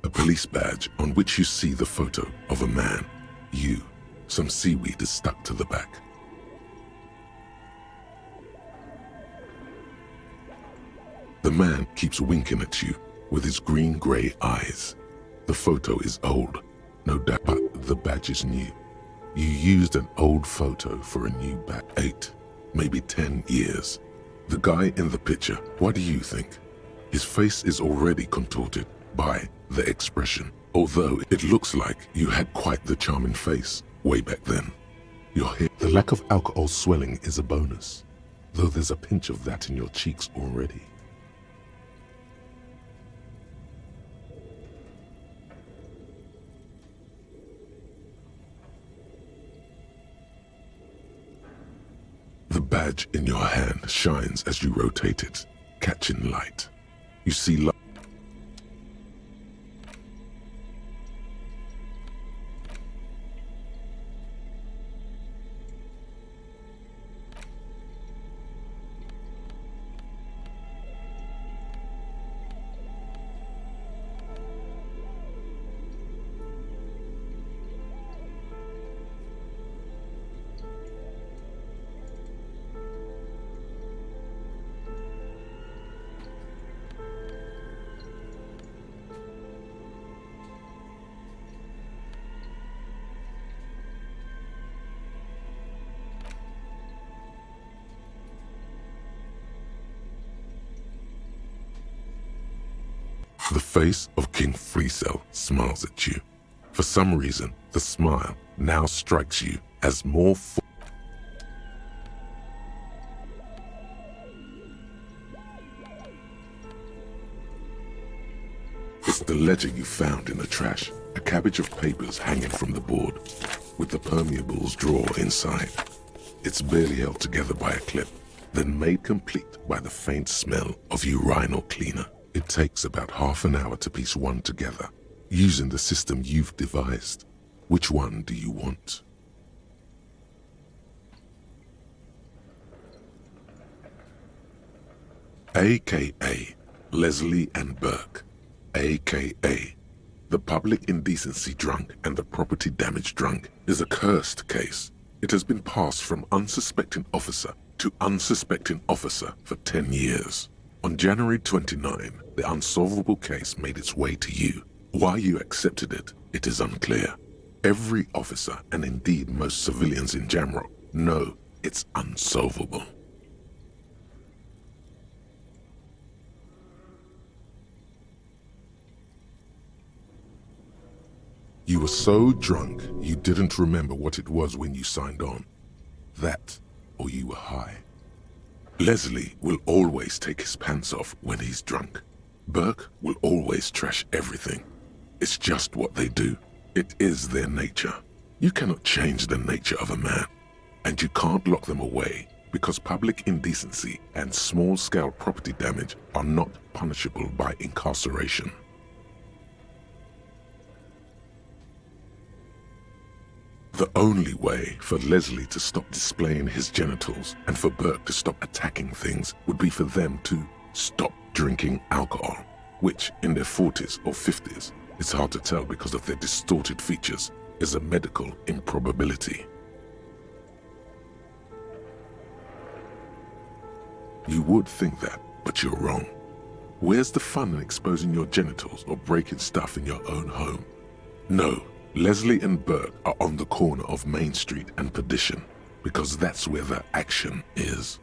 A police badge on which you see the photo of a man. You. Some seaweed is stuck to the back. The man keeps winking at you with his green-gray eyes. The photo is old, no doubt, but the badge is new. You used an old photo for a new badge. 8, maybe 10 years. The guy in the picture, what do you think? His face is already contorted by the expression, although it looks like you had quite the charming face way back then. Your hair, the lack of alcohol swelling is a bonus, though there's a pinch of that in your cheeks already. The badge in your hand shines as you rotate it, catching light. You see light. The face of King Freecell smiles at you. For some reason, the smile now strikes you as more It's the ledger you found in the trash, a cabbage of papers hanging from the board, with the permeables drawer inside. It's barely held together by a clip, then made complete by the faint smell of urinal cleaner. It takes about half an hour to piece one together, using the system you've devised. Which one do you want? AKA Leslie and Burke, AKA the public indecency drunk and the property damage drunk, is a cursed case. It has been passed from unsuspecting officer to unsuspecting officer for 10 years. On January 29, the unsolvable case made its way to you. Why you accepted it, it is unclear. Every officer, and indeed most civilians in Jamrock, know it's unsolvable. You were so drunk you didn't remember what it was when you signed on. That, or you were high. Leslie will always take his pants off when he's drunk. Burke will always trash everything. It's just what they do. It is their nature. You cannot change the nature of a man, and you can't lock them away because public indecency and small-scale property damage are not punishable by incarceration. The only way for Leslie to stop displaying his genitals and for Burke to stop attacking things would be for them to stop drinking alcohol, which in their 40s or 50s, it's hard to tell because of their distorted features, is a medical improbability. You would think that, but you're wrong. Where's the fun in exposing your genitals or breaking stuff in your own home? No. Leslie and Burke are on the corner of Main Street and Perdition because that's where the action is.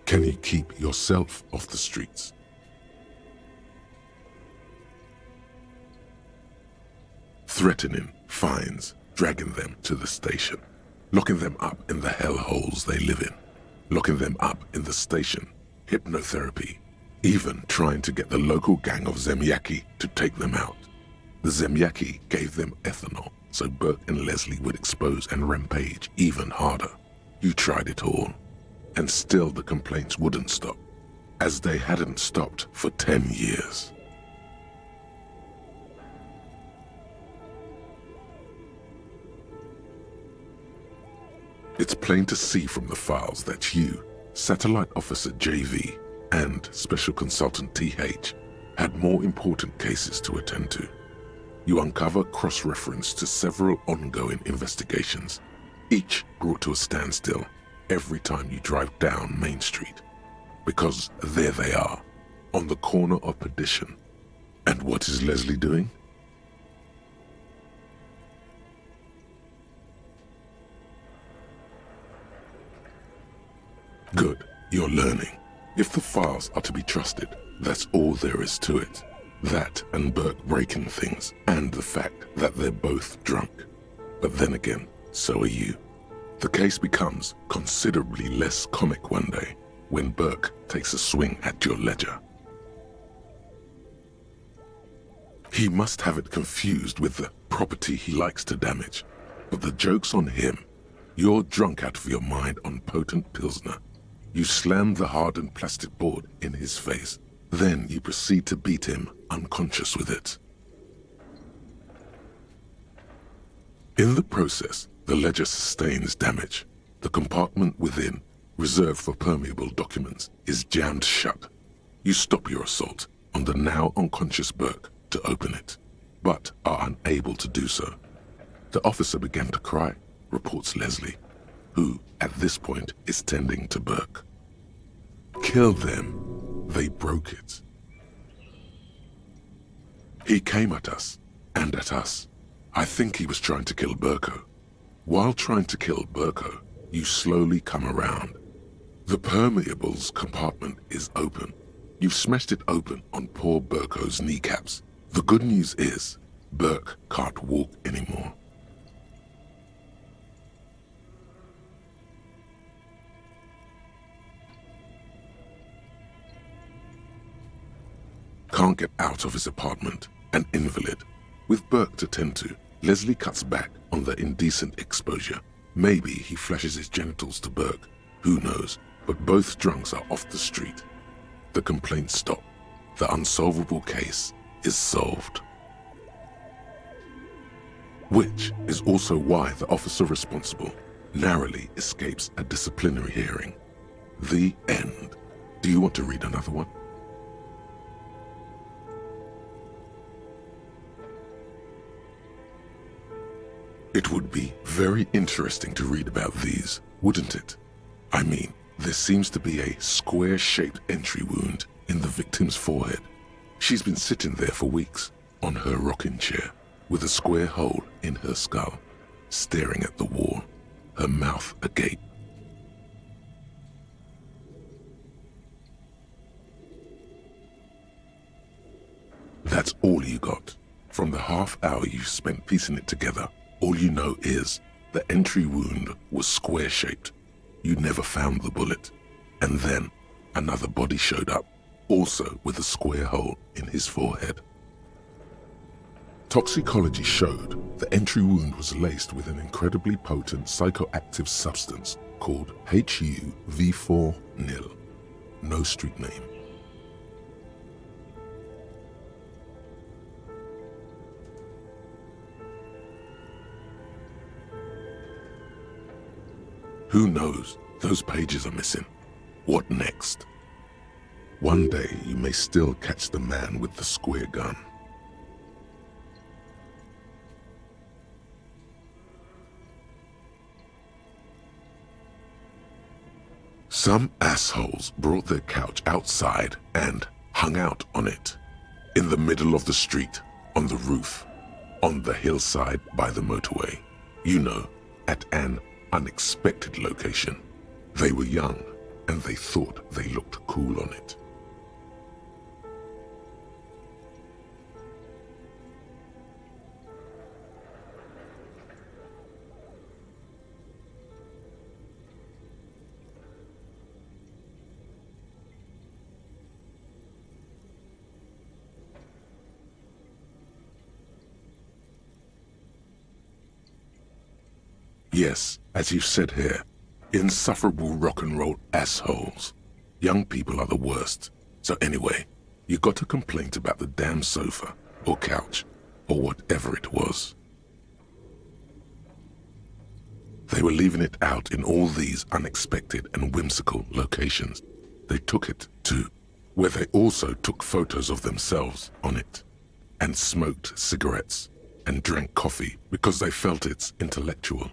Can you keep yourself off the streets? Threatening fines, dragging them to the station, locking them up in the hellholes they live in, locking them up in the station, hypnotherapy, even trying to get the local gang of Zemyaki to take them out. The Zemyaki gave them ethanol, so Burke and Leslie would expose and rampage even harder. You tried it all, and still the complaints wouldn't stop, as they hadn't stopped for 10 years. It's plain to see from the files that you, Satellite Officer JV, and Special Consultant TH had more important cases to attend to. You uncover cross-reference to several ongoing investigations, each brought to a standstill every time you drive down Main Street. Because there they are, on the corner of Perdition. And what is Leslie doing? Good, you're learning. If the files are to be trusted, that's all there is to it. That and Burke breaking things, and the fact that they're both drunk. But then again, so are you. The case becomes considerably less comic one day when Burke takes a swing at your ledger. He must have it confused with the property he likes to damage. But the joke's on him. You're drunk out of your mind on potent Pilsner. You slam the hardened plastic board in his face. Then you proceed to beat him unconscious with it. In the process, the ledger sustains damage. The compartment within, reserved for permeable documents, is jammed shut. You stop your assault on the now unconscious Burke to open it, but are unable to do so. The officer began to cry, reports Leslie, who, at this point, is tending to Burke. Kill them. They broke it. He came at us, and at us. I think he was trying to kill Burko. While trying to kill Burko, you slowly come around. The permeables compartment is open. You've smashed it open on poor Burko's kneecaps. The good news is, Burke can't walk anymore. Can't get out of his apartment, an invalid. With Burke to tend to, Leslie cuts back on the indecent exposure. Maybe he flashes his genitals to Burke, who knows, but both drunks are off the street. The complaints stop. The unsolvable case is solved. Which is also why the officer responsible narrowly escapes a disciplinary hearing. The end. Do you want to read another one? It would be very interesting to read about these, wouldn't it? I mean, there seems to be a square-shaped entry wound in the victim's forehead. She's been sitting there for weeks, on her rocking chair, with a square hole in her skull, staring at the wall, her mouth agape. That's all you got. From the half hour you spent piecing it together, all you know is the entry wound was square-shaped. You never found the bullet. And then another body showed up, also with a square hole in his forehead. Toxicology showed the entry wound was laced with an incredibly potent psychoactive substance called HUV4-nil. No street name. Who knows? Those pages are missing. What next? One day you may still catch the man with the square gun. Some assholes brought their couch outside and hung out on it. In the middle of the street, on the roof, on the hillside by the motorway. You know, at an unexpected location. They were young, and they thought they looked cool on it. Yes, as you said here, insufferable rock and roll assholes. Young people are the worst. So anyway, you got a complaint about the damn sofa, or couch, or whatever it was. They were leaving it out in all these unexpected and whimsical locations. They took it to where they also took photos of themselves on it, and smoked cigarettes and drank coffee because they felt it's intellectual.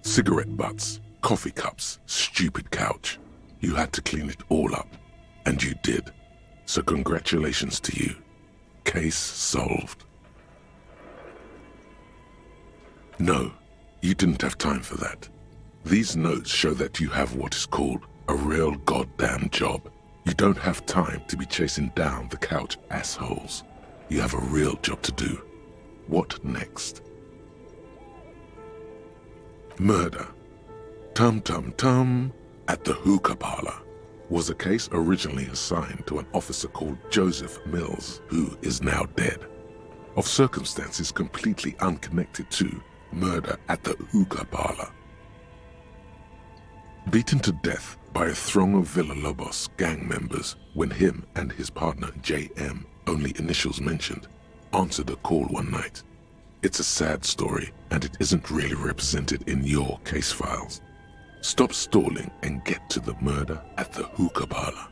Cigarette butts, coffee cups, stupid couch. You had to clean it all up, and you did. So congratulations to you. Case solved. No, you didn't have time for that. These notes show that you have what is called a real goddamn job. You don't have time to be chasing down the couch assholes. You have a real job to do. What next? Murder. Tum Tum Tum at the hookah parlor was a case originally assigned to an officer called Joseph Mills, who is now dead, of circumstances completely unconnected to murder at the hookah parlor. Beaten to death by a throng of Villalobos gang members when him and his partner J.M., only initials mentioned, answered a call one night. It's a sad story, and it isn't really represented in your case files. Stop stalling and get to the murder at the hookah parlor.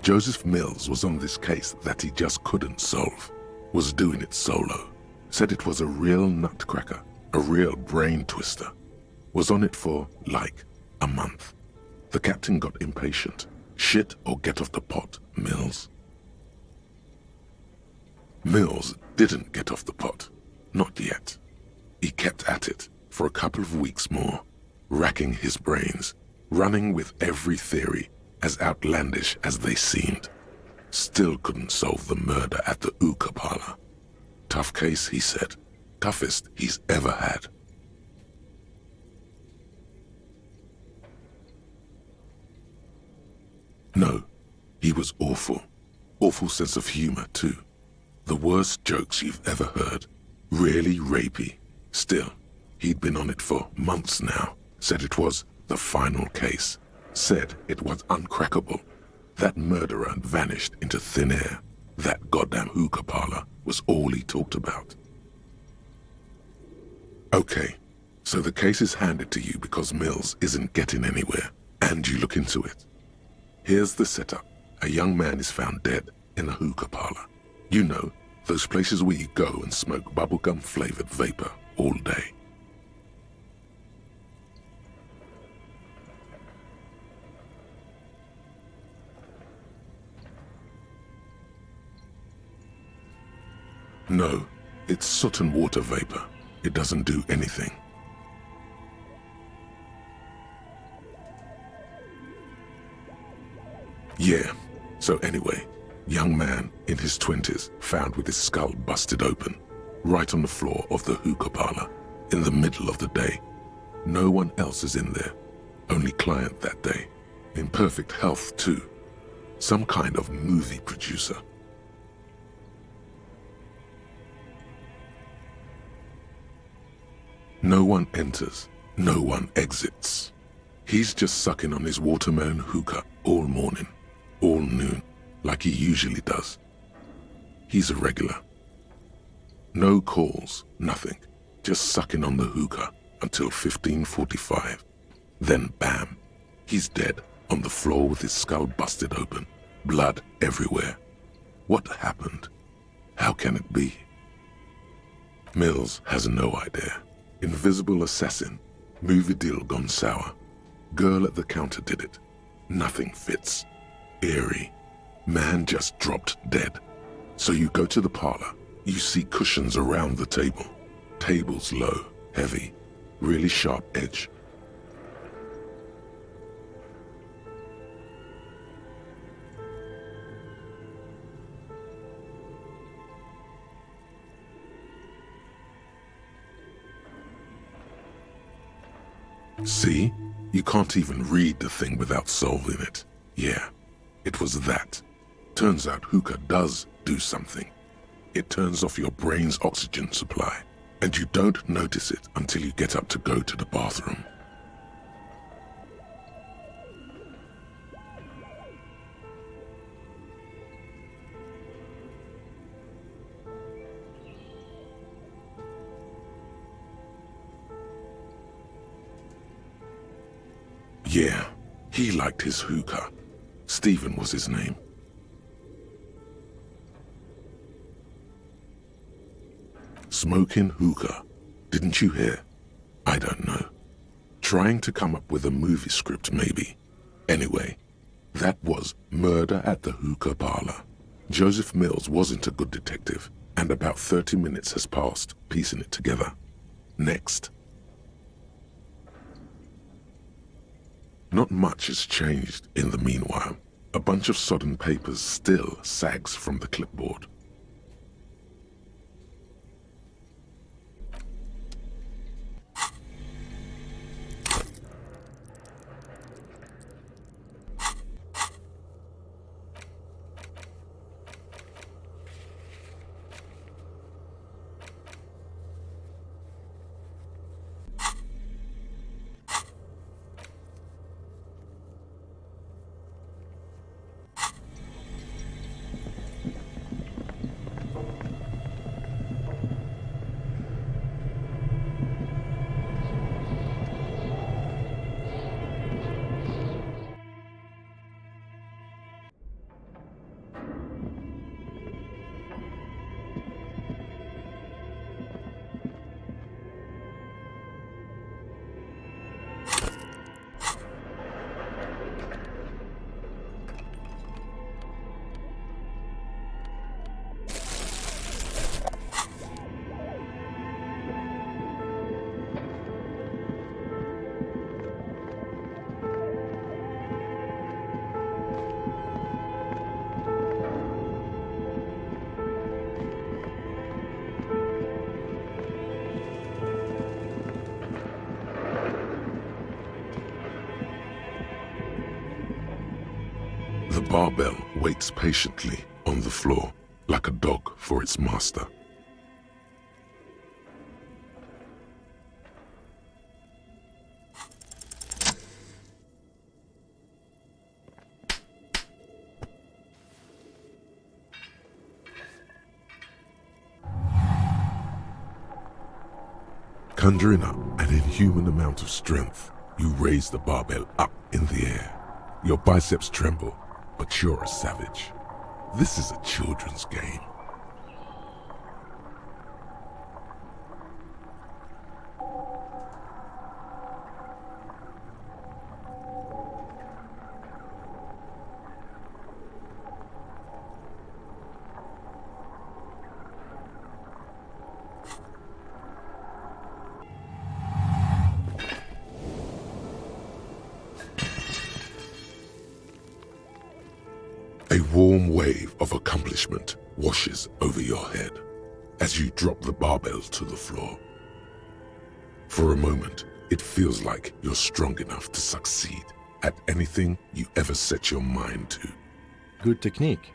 Joseph Mills was on this case that he just couldn't solve, was doing it solo, said it was a real nutcracker, a real brain twister, was on it for, like, a month. The captain got impatient. Shit or get off the pot, Mills. Mills didn't get off the pot. Not yet. He kept at it for a couple of weeks more, racking his brains, running with every theory, as outlandish as they seemed. Still couldn't solve the murder at the hookah parlor. Tough case, he said. Toughest he's ever had. No, he was awful. Awful sense of humor, too. The worst jokes you've ever heard. Really rapey. Still, he'd been on it for months now. Said it was the final case. Said it was uncrackable. That murderer vanished into thin air. That goddamn hookah parlor was all he talked about. Okay, so the case is handed to you because Mills isn't getting anywhere, and you look into it. Here's the setup. A young man is found dead in a hookah parlor. You know, those places where you go and smoke bubblegum-flavored vapor all day. No, it's soot and water vapor. It doesn't do anything. Yeah, so anyway, young man in his 20s found with his skull busted open, right on the floor of the hookah parlor, in the middle of the day. No one else is in there, only client that day. In perfect health too. Some kind of movie producer. No one enters, no one exits. He's just sucking on his watermelon hookah all morning, all noon, like he usually does. He's a regular. No calls, nothing, just sucking on the hookah until 15:45. Then bam, he's dead on the floor with his skull busted open, blood everywhere. What happened? How can it be? Mills has no idea. Invisible assassin, movie deal gone sour. Girl at the counter did it. Nothing fits. Eerie. Man just dropped dead. So you go to the parlor. You see cushions around the table. Tables low, heavy, really sharp edge. See? You can't even read the thing without solving it. Yeah, it was that. Turns out hookah does do something. It turns off your brain's oxygen supply, and you don't notice it until you get up to go to the bathroom. Yeah, he liked his hookah. Stephen was his name. Smoking hookah. Didn't you hear? I don't know. Trying to come up with a movie script, maybe. Anyway, that was Murder at the Hookah Parlor. Joseph Mills wasn't a good detective, and about 30 minutes has passed piecing it together. Next. Not much has changed in the meanwhile. A bunch of sodden papers still sags from the clipboard. The barbell waits patiently on the floor, like a dog for its master. Conjuring up an inhuman amount of strength, you raise the barbell up in the air. Your biceps tremble, but you're a savage. This is a children's game. A warm wave of accomplishment washes over your head as you drop the barbell to the floor. For a moment, it feels like you're strong enough to succeed at anything you ever set your mind to. Good technique.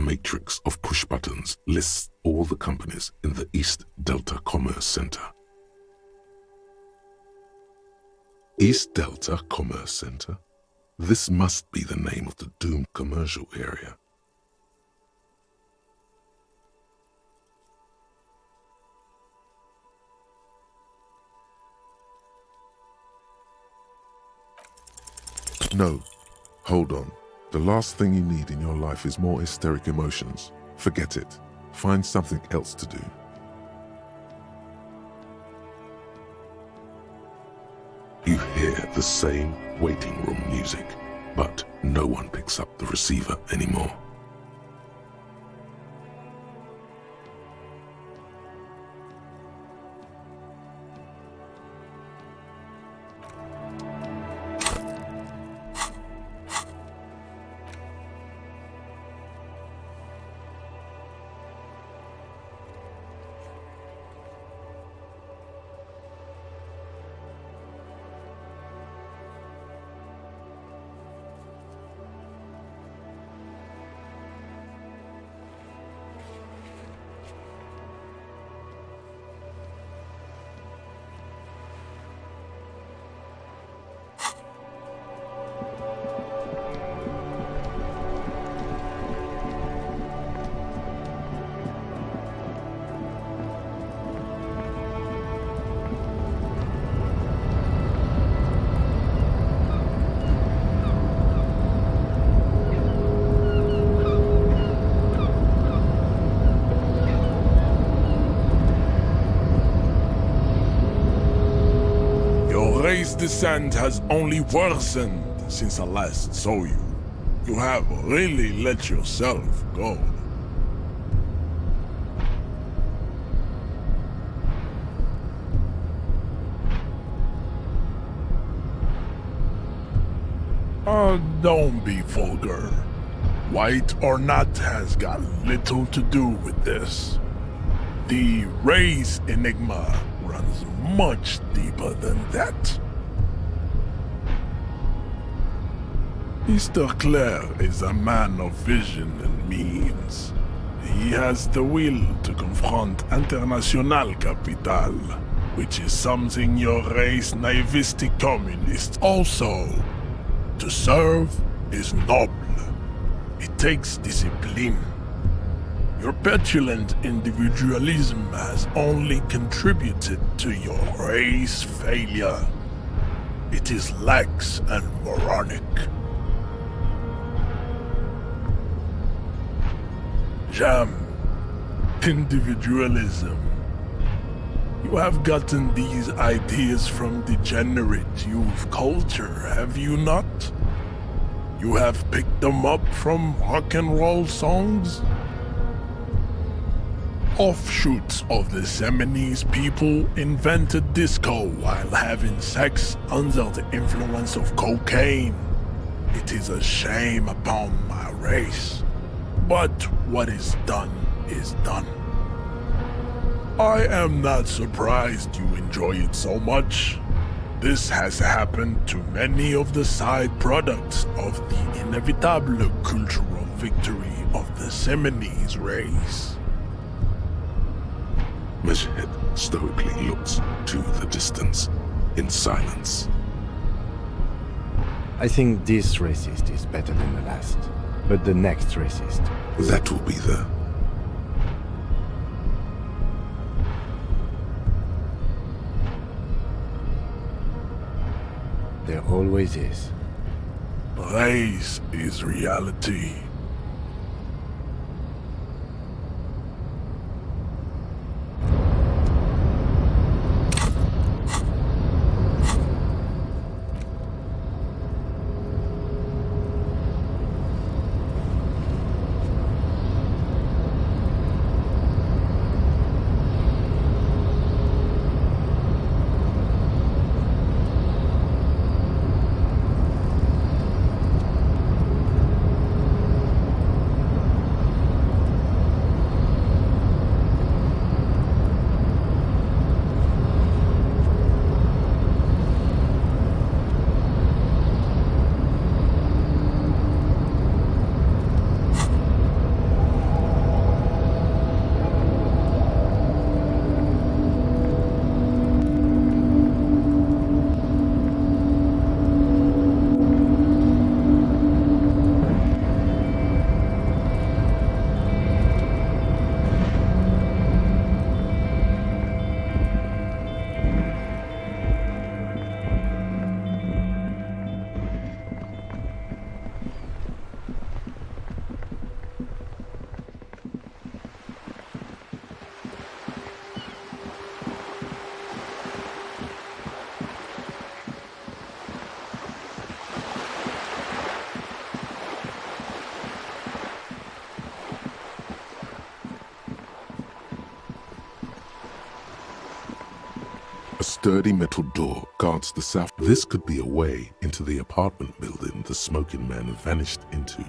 matrix of push buttons lists all the companies in the East Delta Commerce Center. East Delta Commerce Center? This must be the name of the doomed commercial area. No, hold on. The last thing you need in your life is more hysteric emotions. Forget it. Find something else to do. You hear the same waiting room music, but no one picks up the receiver anymore. Race descent has only worsened since I last saw you. You have really let yourself go. Don't be vulgar. White or not has got little to do with this. The race enigma runs much deeper than that. Mr. Clare is a man of vision and means. He has the will to confront International Capital, which is something your race naivistic communists also. To serve is noble. It takes discipline. Your petulant individualism has only contributed to your race failure. It is lax and moronic. Jam. Individualism. You have gotten these ideas from degenerate youth culture, have you not? You have picked them up from rock and roll songs? Offshoots of the Seminoles people invented disco while having sex under the influence of cocaine. It is a shame upon my race. But what is done is done. I am not surprised you enjoy it so much. This has happened to many of the side products of the inevitable cultural victory of the Seminoles race. Measurehead stoically looks to the distance, in silence. I think this racist is better than the last, but the next racist... That will be the... There always is. Race is reality. sturdy metal door guards the south. This could be a way into the apartment building the smoking man vanished into.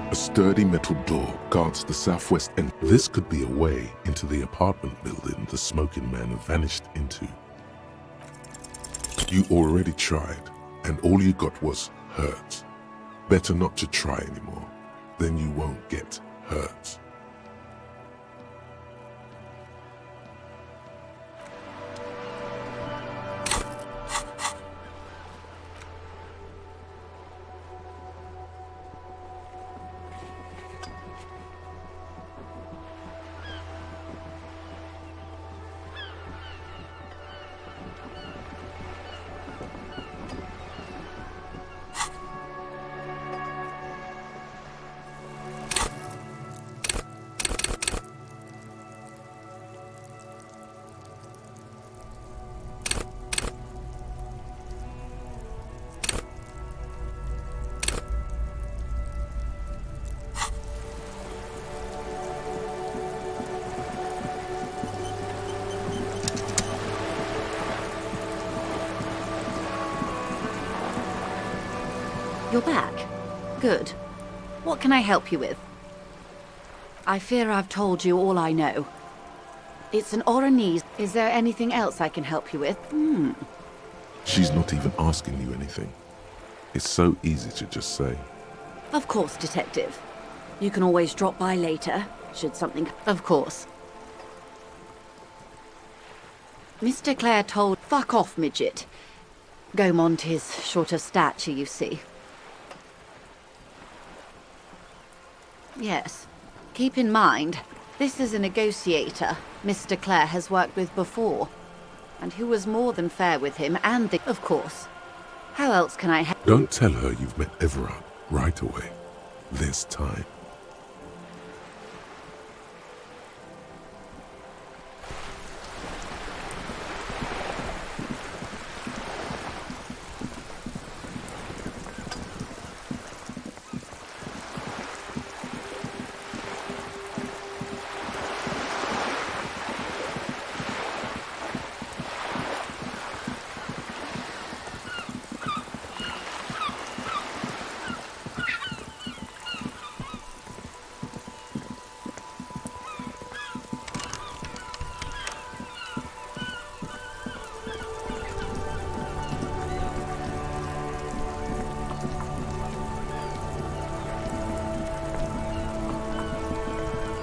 A sturdy metal door guards the southwest end. This could be a way into the apartment building the smoking man vanished into. You already tried, and all you got was hurt. Better not to try anymore, then you won't get hurt. You're back. Good. What can I help you with? I fear I've told you all I know. It's an Oranese. Is there anything else I can help you with? She's not even asking you anything. It's so easy to just say. Of course, Detective. You can always drop by later, should something... Of course. Mr. Clare told... Fuck off, midget. Gaumont is short of stature, you see. Yes. Keep in mind, this is a negotiator Mr. Clare has worked with before, and who was more than fair with him and the... Of course. How else can I help? Don't tell her you've met Everard right away. There's time.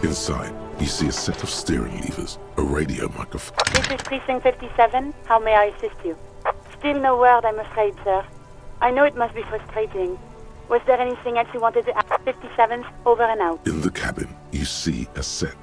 Inside, you see a set of steering levers, a radio microphone. This is Precinct 57. How may I assist you? Still no word, I'm afraid, sir. I know it must be frustrating. Was there anything else you wanted to ask? 57, over and out. In the cabin, you see a set.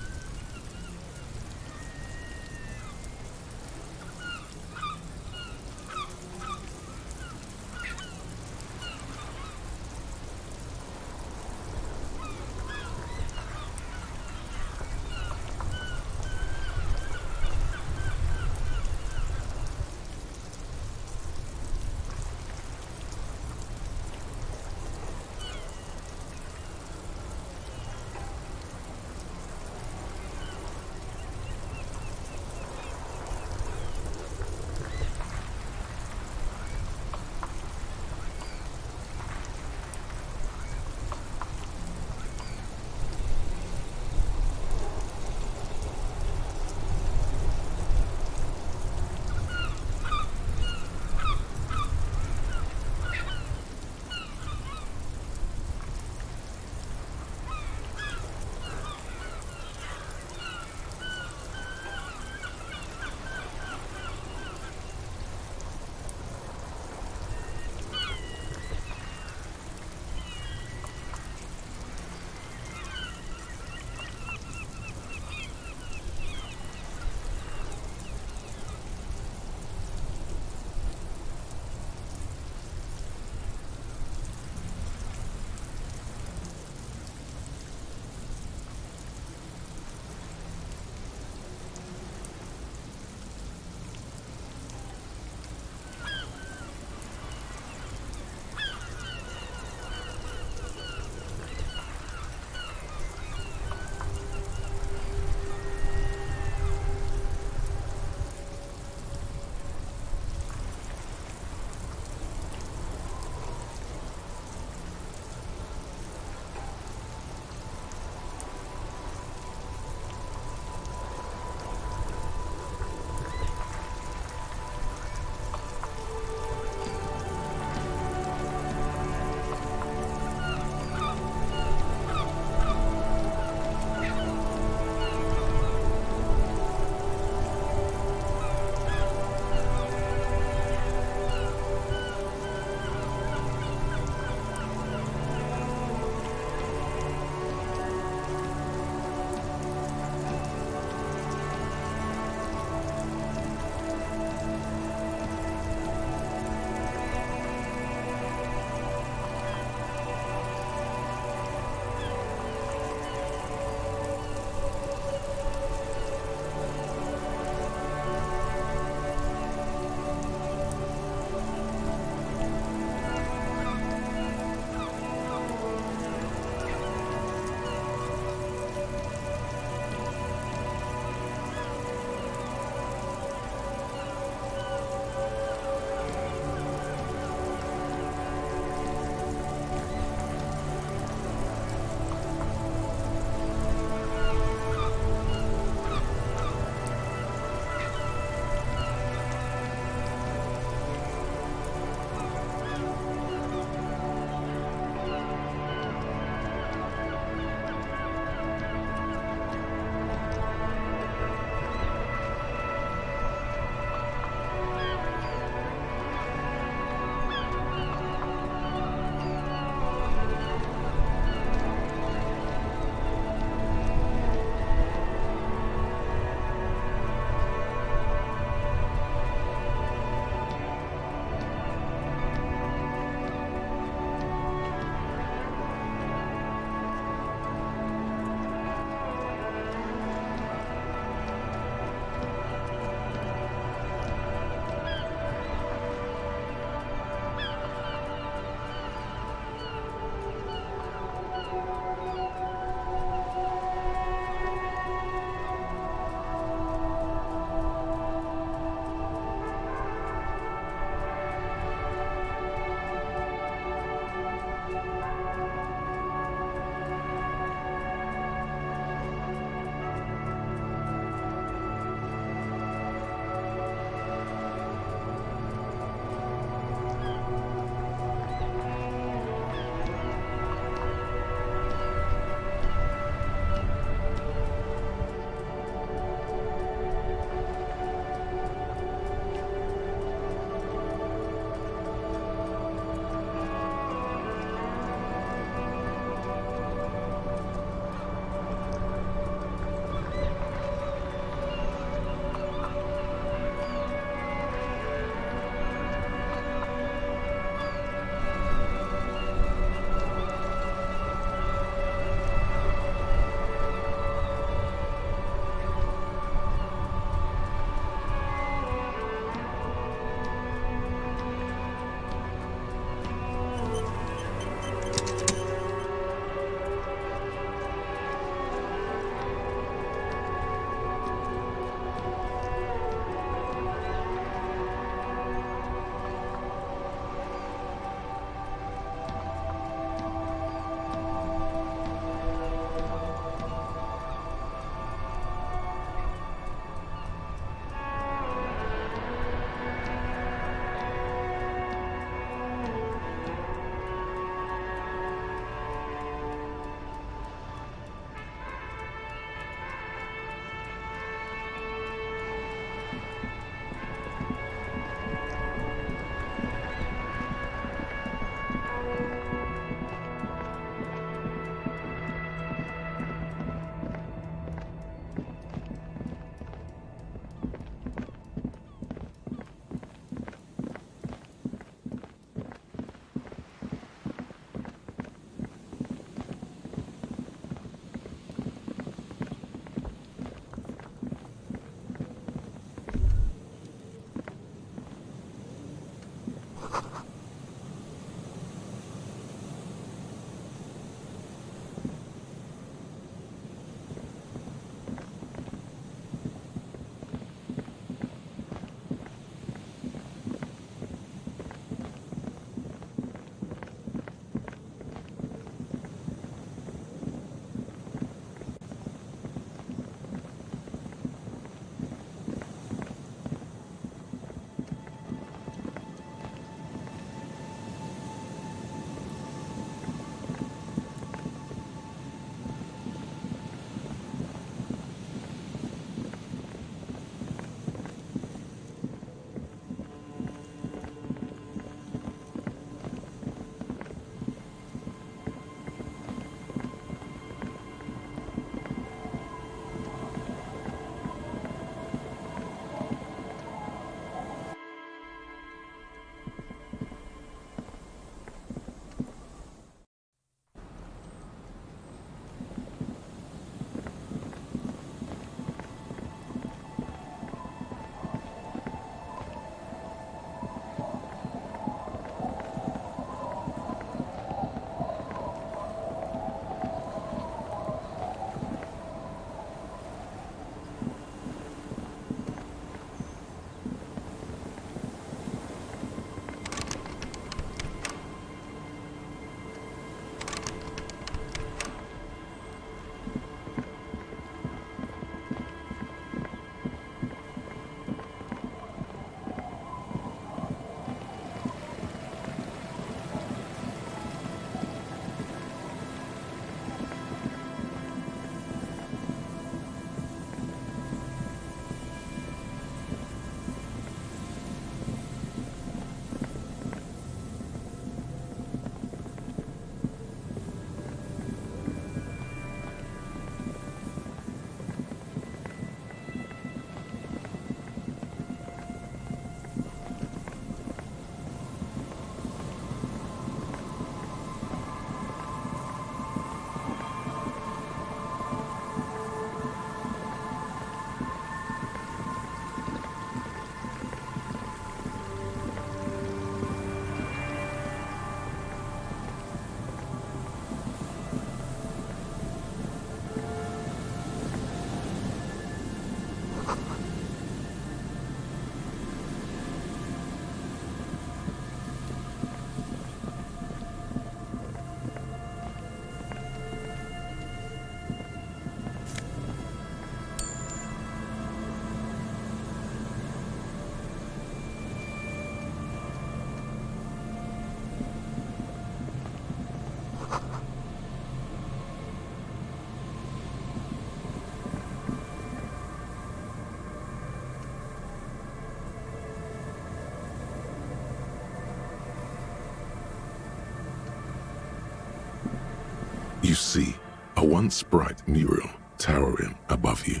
You see a once bright mural towering above you.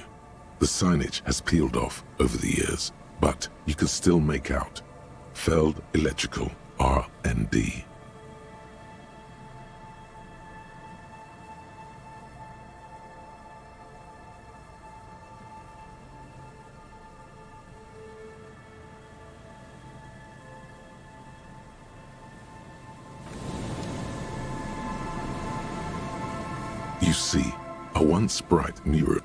The signage has peeled off over the years, but you can still make out Feld Electrical R&D. You see a once bright mural.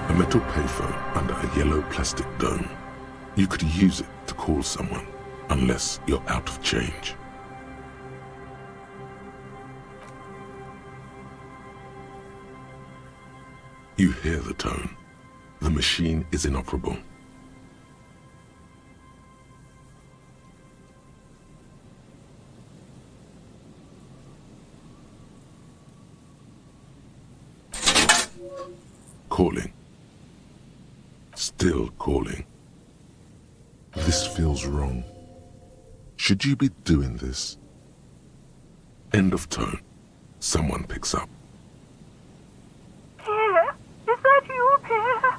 A metal payphone under a yellow plastic dome. You could use it to call someone, unless you're out of change. You hear the tone. The machine is inoperable. Calling. Still calling. This feels wrong. Should you be doing this? End of tone. Someone picks up. Pierre? Is that you, Pierre?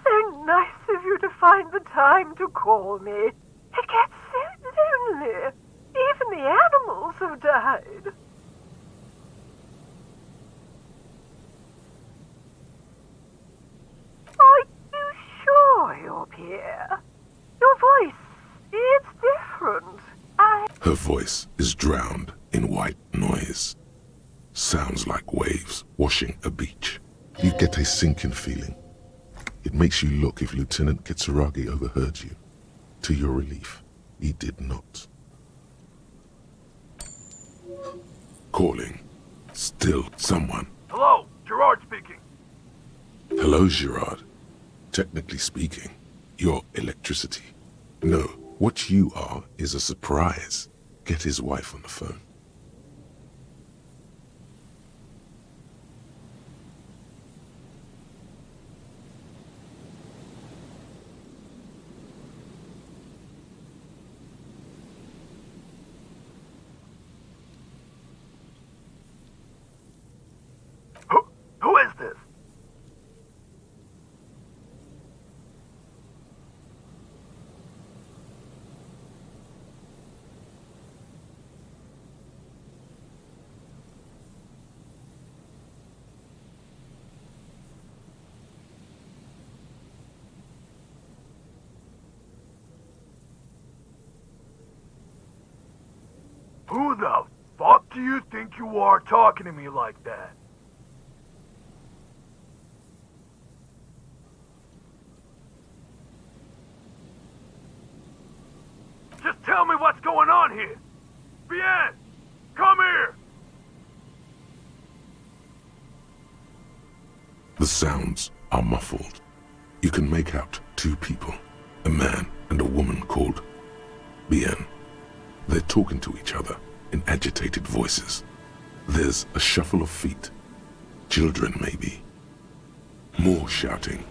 So nice of you to find the time to call me. It gets so lonely. Even the animals have died. Are you sure you're Pierre? Your voice, it's different. Her voice is drowned in white noise. Sounds like waves washing a beach. You get a sinking feeling. It makes you look if Lieutenant Kitsuragi overheard you. To your relief, he did not. Calling. Still someone. Hello, Gerard speaking. Hello, Gerard. Technically speaking, you're electricity. No, what you are is a surprise. Get his wife on the phone. Who is this? Who the fuck do you think you are talking to me like that? Just tell me what's going on here. Bien, come here. The sounds are muffled. You can make out two people, a man and a woman called Bien. They're talking to each other in agitated voices. There's a shuffle of feet. Children, maybe. More shouting.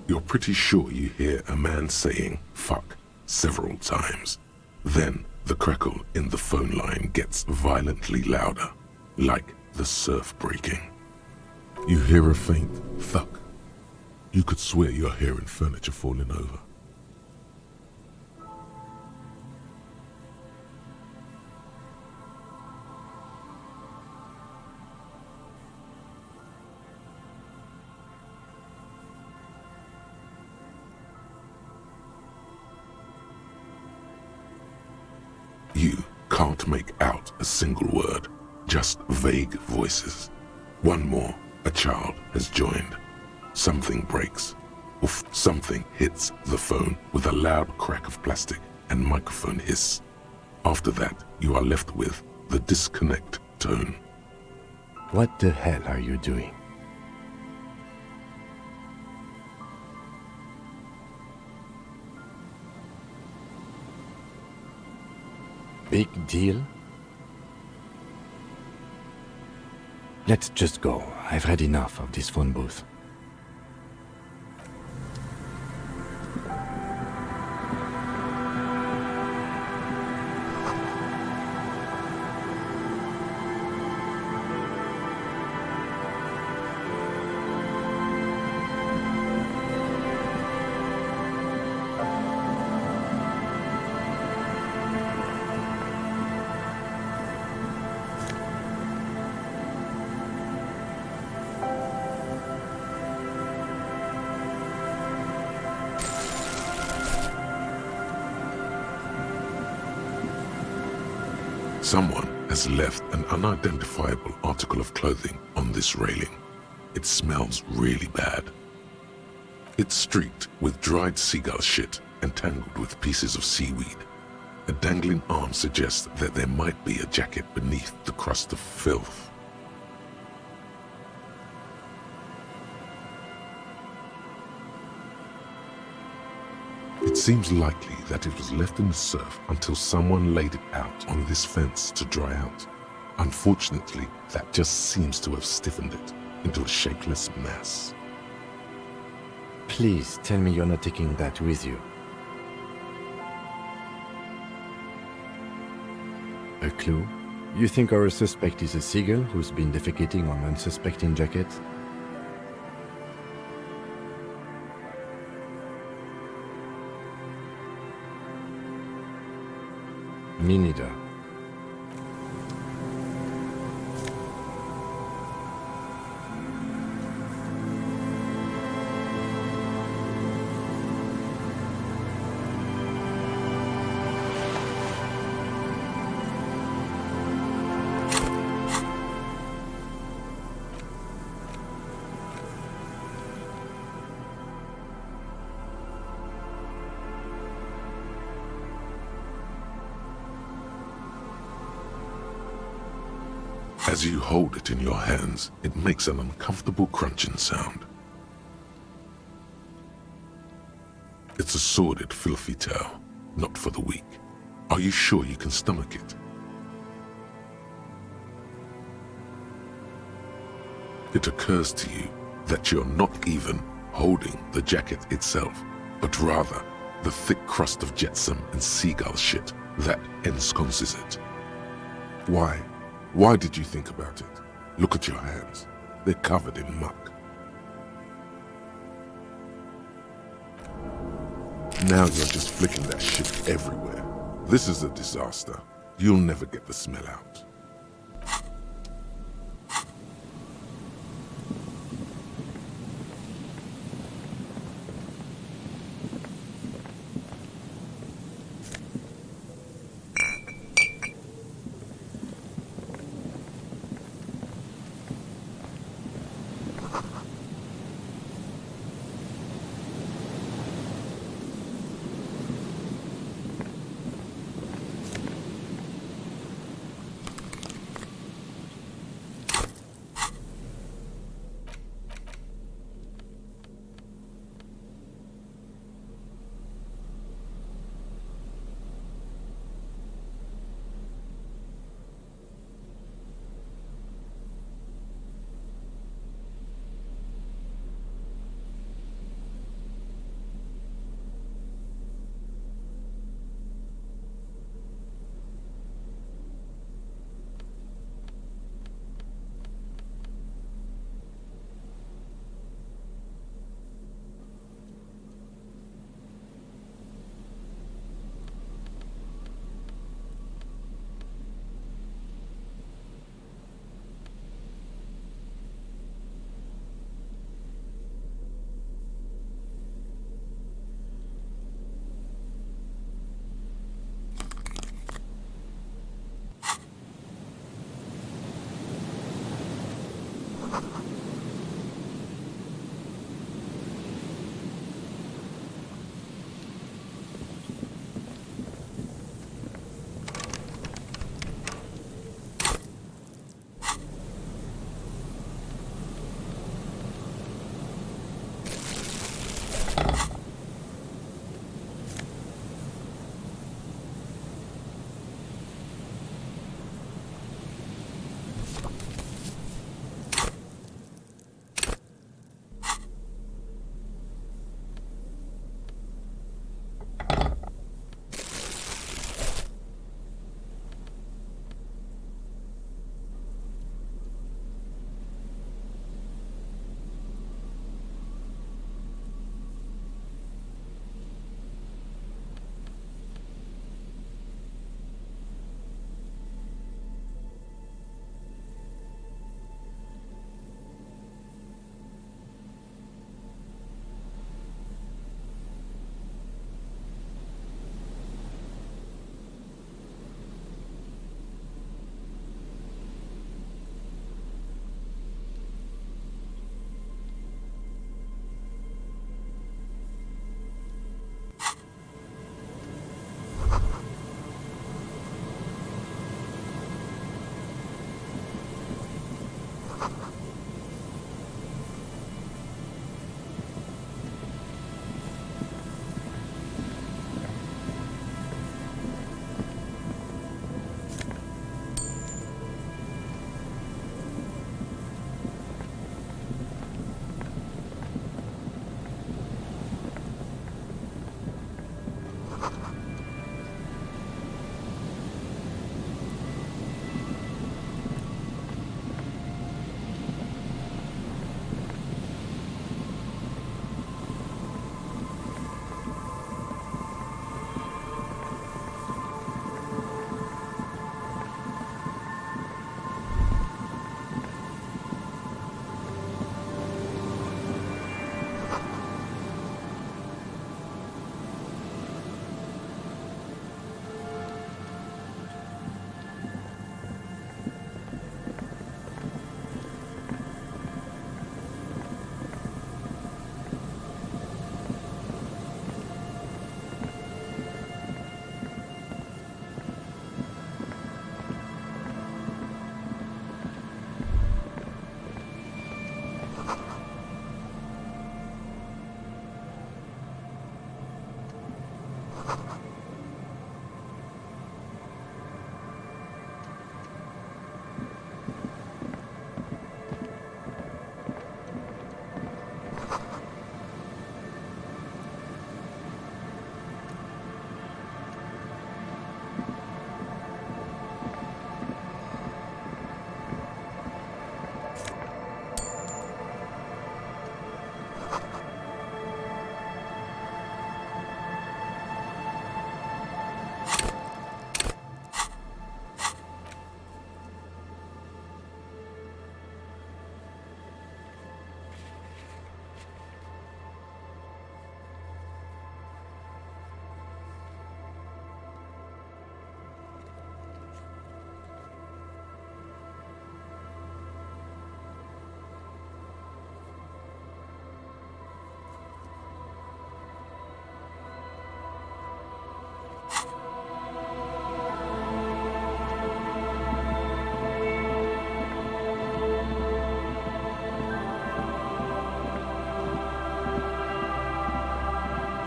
You're pretty sure you hear a man saying "fuck" several times. Then the crackle in the phone line gets violently louder, like the surf breaking. You hear a faint thud. You could swear you're hearing furniture falling over. You can't make out a single word, just vague voices. One more, a child has joined. Something breaks. Oof, something hits the phone with a loud crack of plastic and microphone hiss. After that, you are left with the disconnect tone. What the hell are you doing? Big deal? Let's just go. I've had enough of this phone booth. Someone has left an unidentifiable article of clothing on this railing. It smells really bad. It's streaked with dried seagull shit and tangled with pieces of seaweed. A dangling arm suggests that there might be a jacket beneath the crust of filth. It seems likely that it was left in the surf until someone laid it out on this fence to dry out. Unfortunately, that just seems to have stiffened it into a shapeless mass. Please tell me you're not taking that with you. A clue? You think our suspect is a seagull who's been defecating on unsuspecting jackets? Me neither. As you hold it in your hands, it makes an uncomfortable crunching sound. It's a sordid, filthy tale, not for the weak. Are you sure you can stomach it? It occurs to you that you're not even holding the jacket itself, but rather the thick crust of jetsam and seagull shit that ensconces it. Why? Why did you think about it? Look at your hands. They're covered in muck. Now you're just flicking that shit everywhere. This is a disaster. You'll never get the smell out.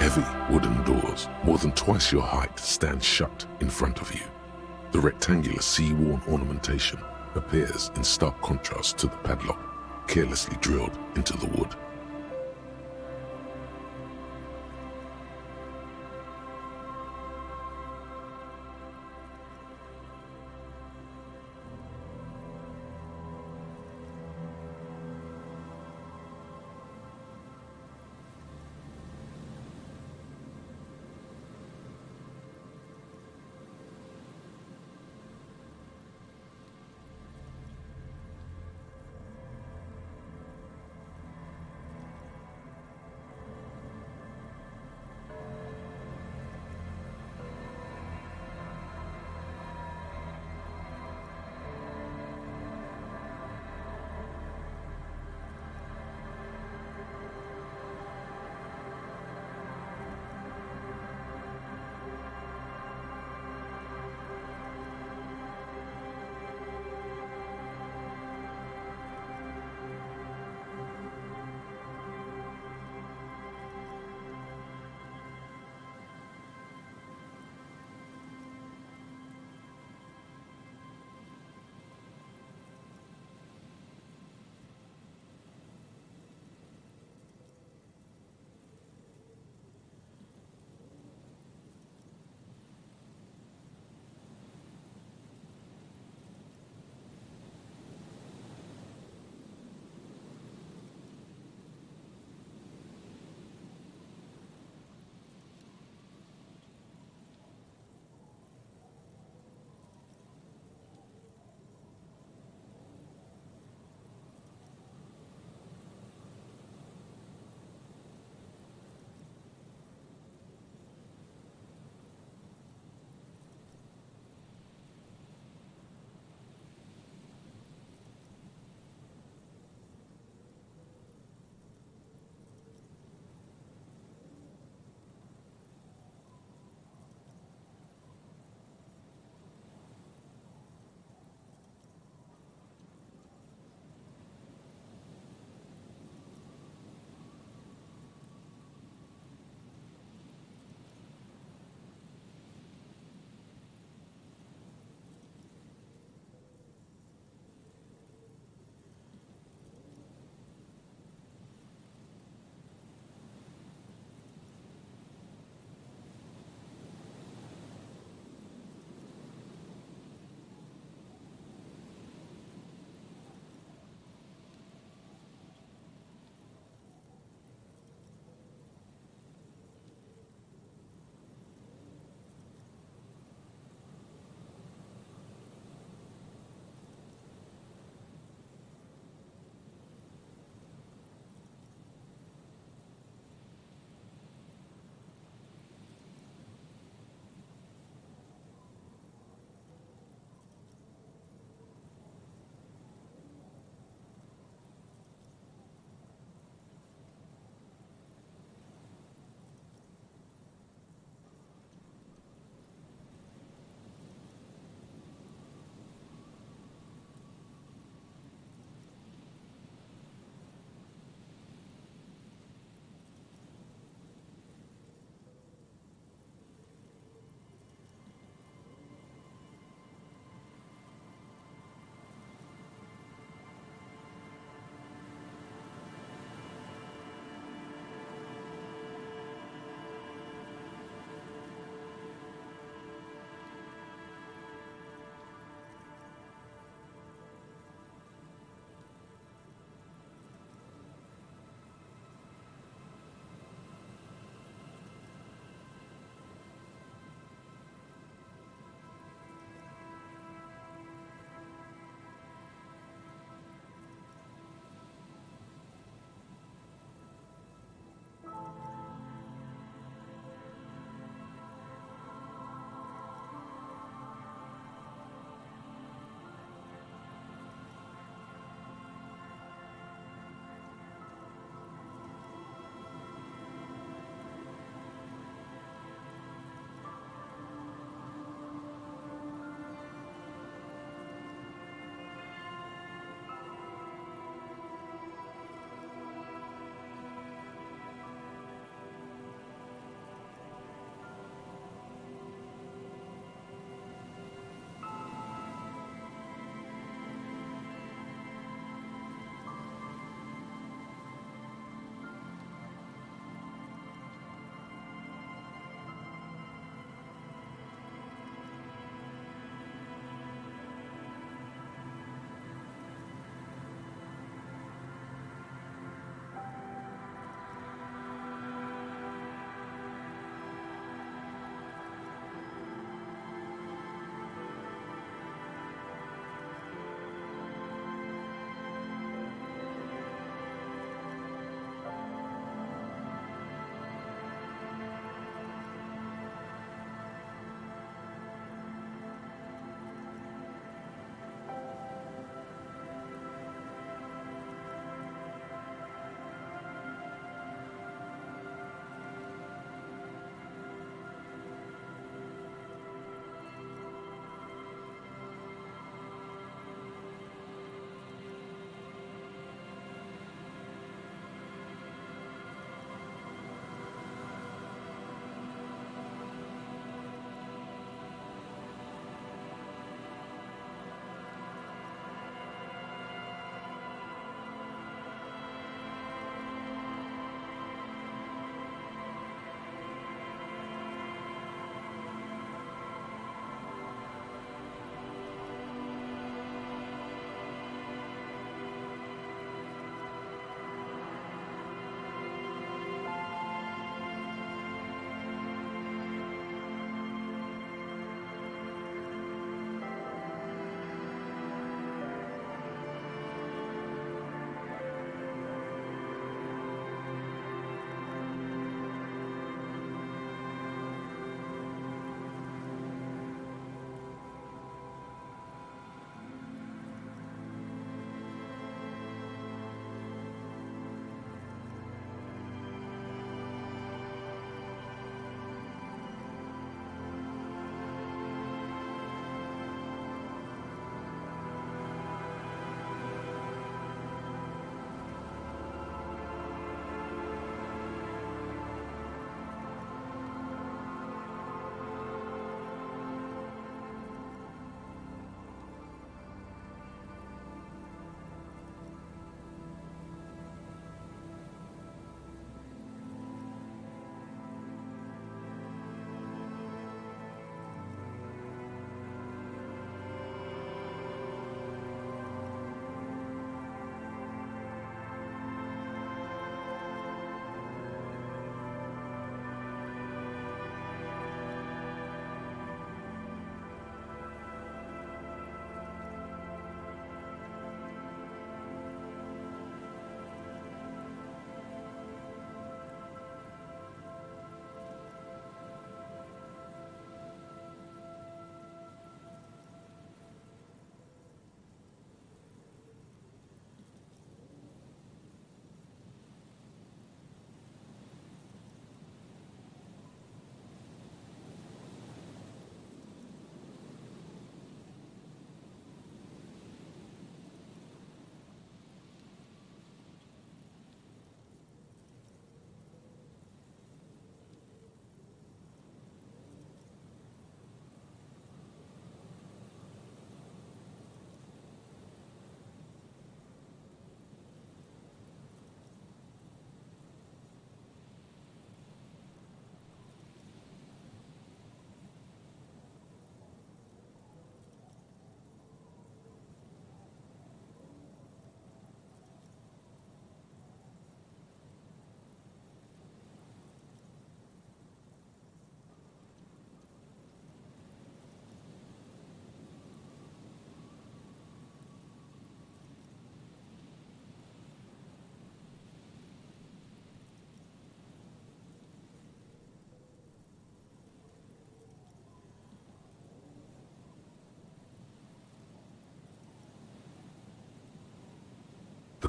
Heavy wooden doors, more than twice your height, stand shut in front of you. The rectangular sea-worn ornamentation appears in stark contrast to the padlock, carelessly drilled into the wood.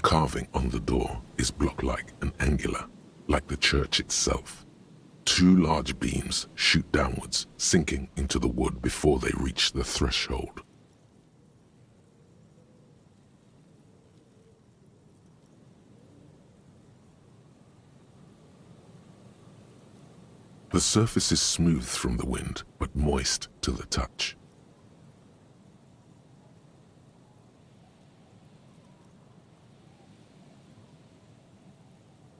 carving on the door is block-like and angular, like the church itself. Two large beams shoot downwards, sinking into the wood before they reach the threshold. The surface is smooth from the wind, but moist to the touch.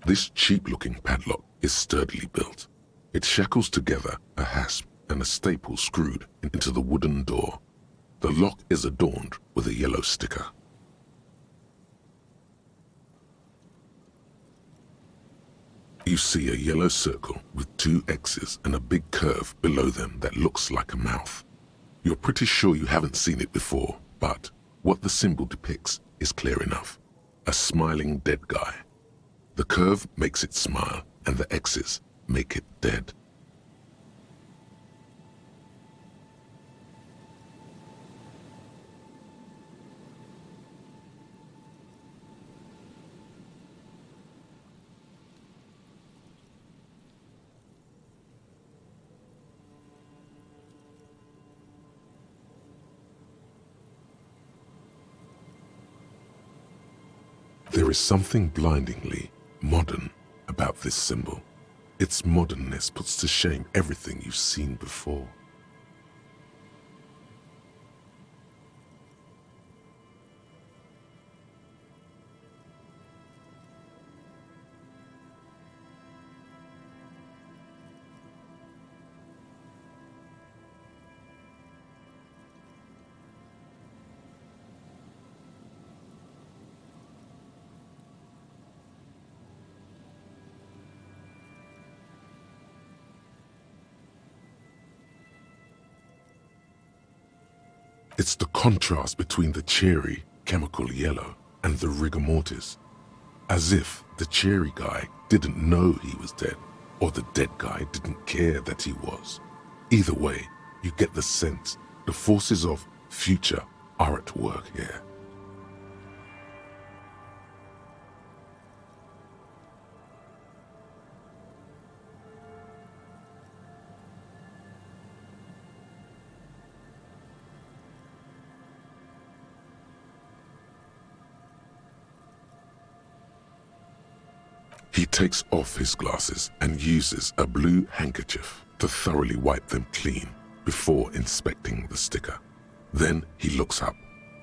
This cheap-looking padlock is sturdily built. It shackles together a hasp and a staple screwed into the wooden door. The lock is adorned with a yellow sticker. You see a yellow circle with two X's and a big curve below them that looks like a mouth. You're pretty sure you haven't seen it before, but what the symbol depicts is clear enough. A smiling dead guy. The curve makes it smile, and the X's make it dead. There is something blindingly modern about this symbol. Its modernness puts to shame everything you've seen before. It's the contrast between the cheery, chemical yellow and the rigor mortis. As if the cheery guy didn't know he was dead, or the dead guy didn't care that he was. Either way, you get the sense the forces of future are at work here. He takes off his glasses and uses a blue handkerchief to thoroughly wipe them clean before inspecting the sticker. Then he looks up,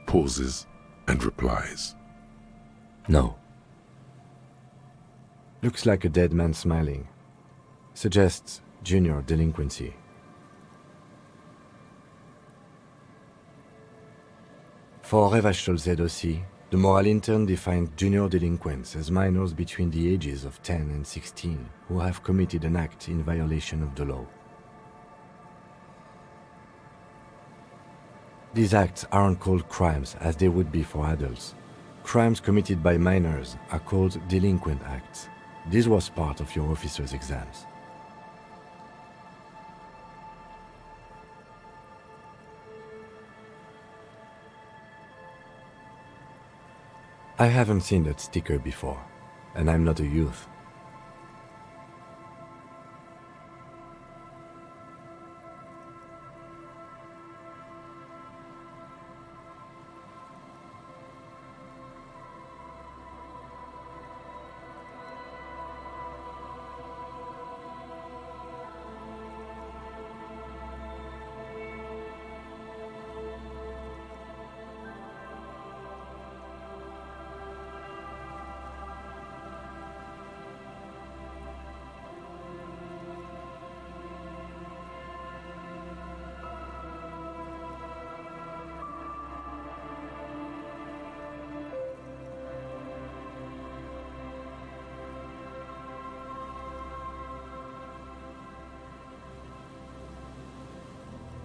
pauses, and replies. No. Looks like a dead man smiling. Suggests junior delinquency. For Revachol ZOC, the moral intern defined junior delinquents as minors between the ages of 10 and 16 who have committed an act in violation of the law. These acts aren't called crimes as they would be for adults. Crimes committed by minors are called delinquent acts. This was part of your officer's exams. I haven't seen that sticker before, and I'm not a youth.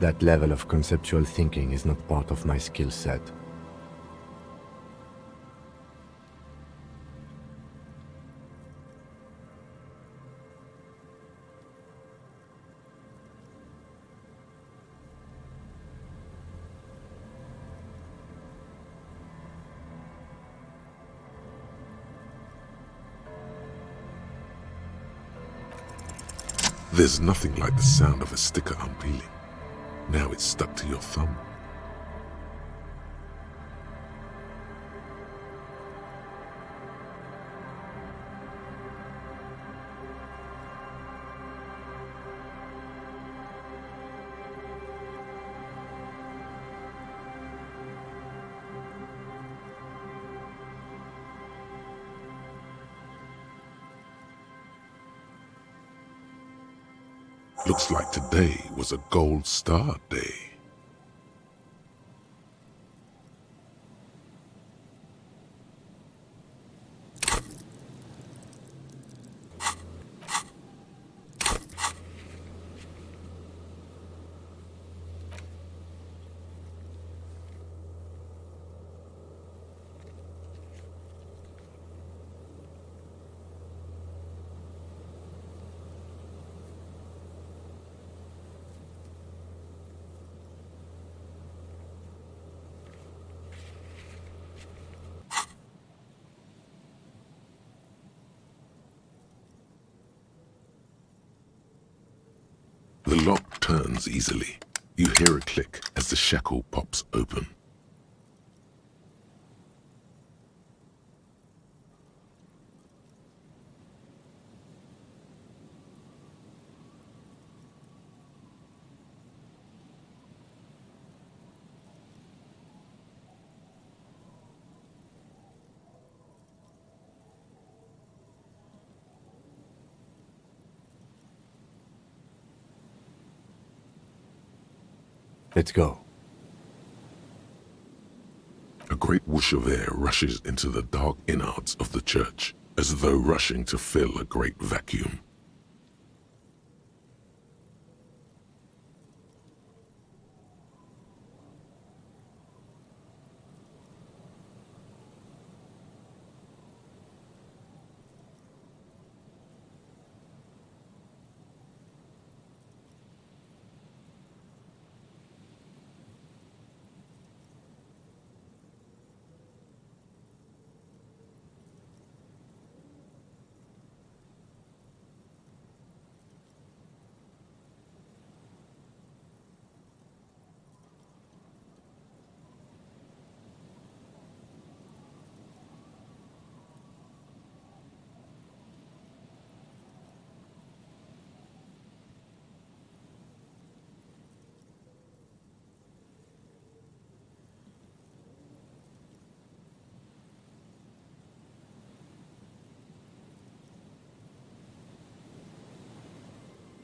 That level of conceptual thinking is not part of my skill set. There's nothing like the sound of a sticker unpeeling. Now it's stuck to your thumb. Looks like today was a gold star day. The lock turns easily. You hear a click as the shackle pops open. Let's go. A great whoosh of air rushes into the dark innards of the church, as though rushing to fill a great vacuum.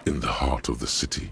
In the heart of the city,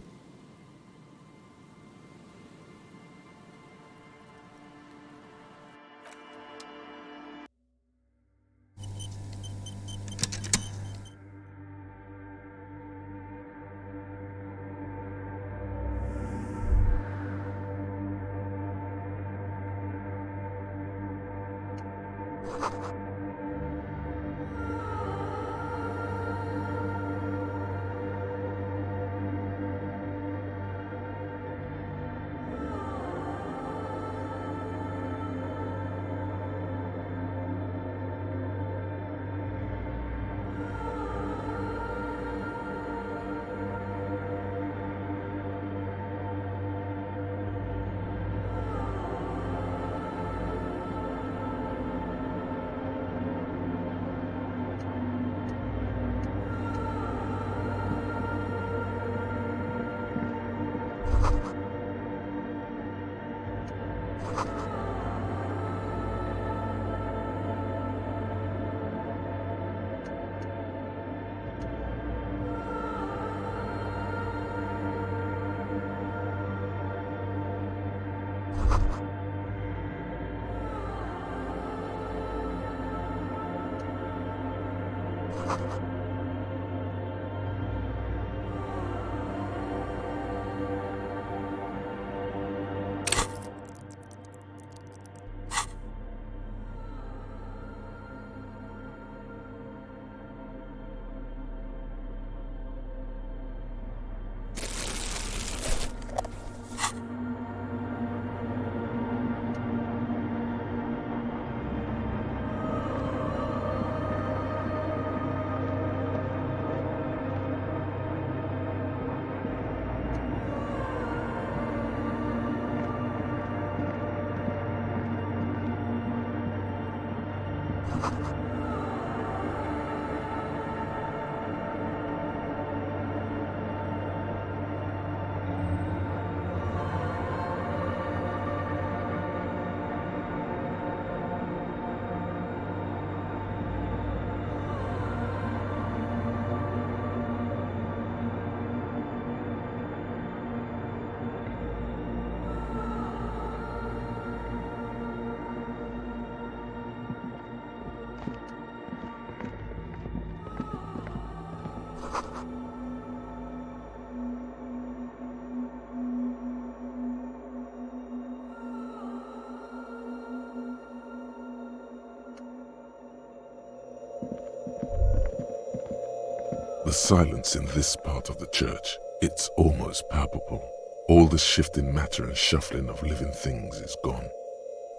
The silence in this part of the church, it's almost palpable. All the shifting matter and shuffling of living things is gone.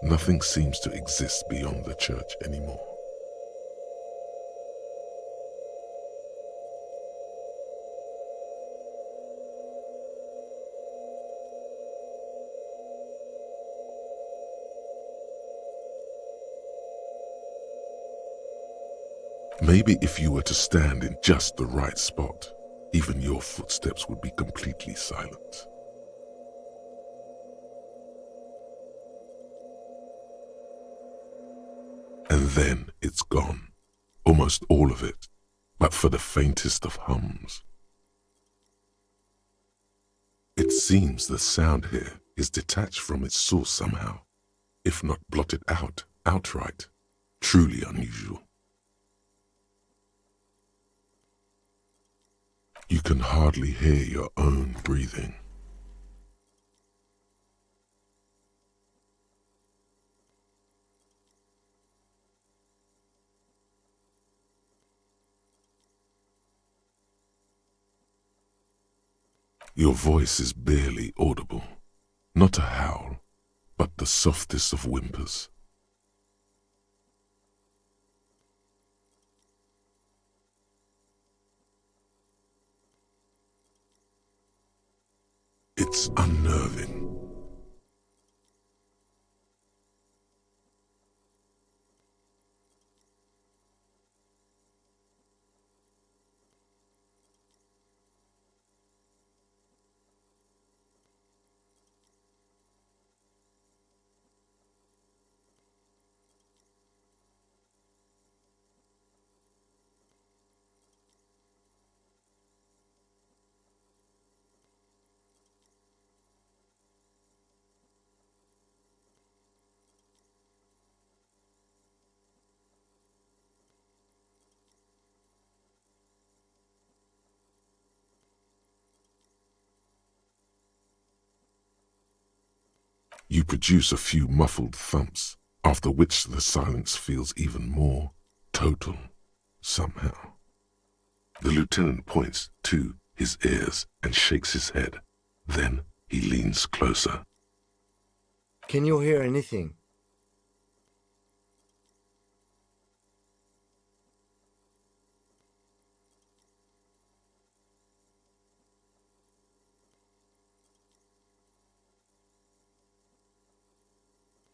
Nothing seems to exist beyond the church anymore. Maybe if you were to stand in just the right spot, even your footsteps would be completely silent. And then it's gone, almost all of it, but for the faintest of hums. It seems the sound here is detached from its source somehow, if not blotted out outright. Truly unusual. You can hardly hear your own breathing. Your voice is barely audible, not a howl, but the softest of whimpers. It's unnerving. You produce a few muffled thumps, after which the silence feels even more total, somehow. The lieutenant points to his ears and shakes his head. Then he leans closer. Can you hear anything?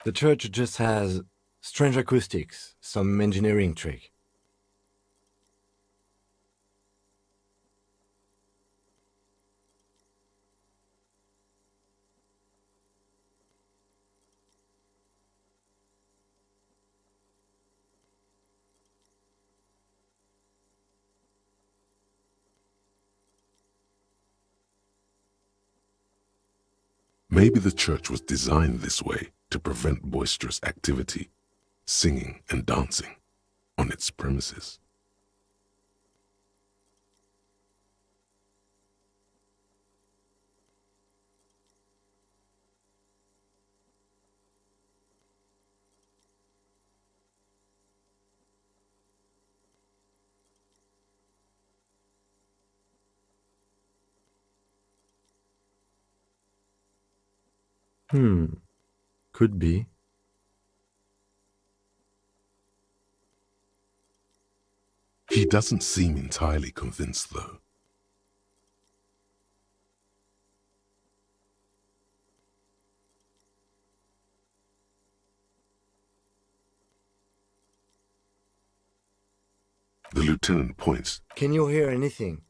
The church just has strange acoustics, some engineering trick. Maybe the church was designed this way to prevent boisterous activity, singing and dancing, on its premises. Could be. He doesn't seem entirely convinced, though. The lieutenant points. Can you hear anything?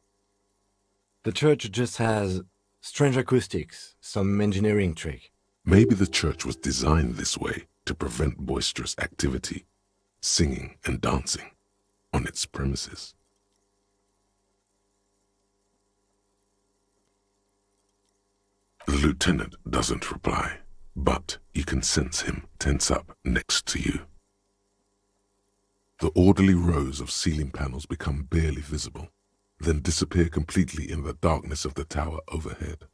The church just has strange acoustics, some engineering trick. Maybe the church was designed this way to prevent boisterous activity, singing and dancing, on its premises. The lieutenant doesn't reply, but you can sense him tense up next to you. The orderly rows of ceiling panels become barely visible, then disappear completely in the darkness of the tower overhead.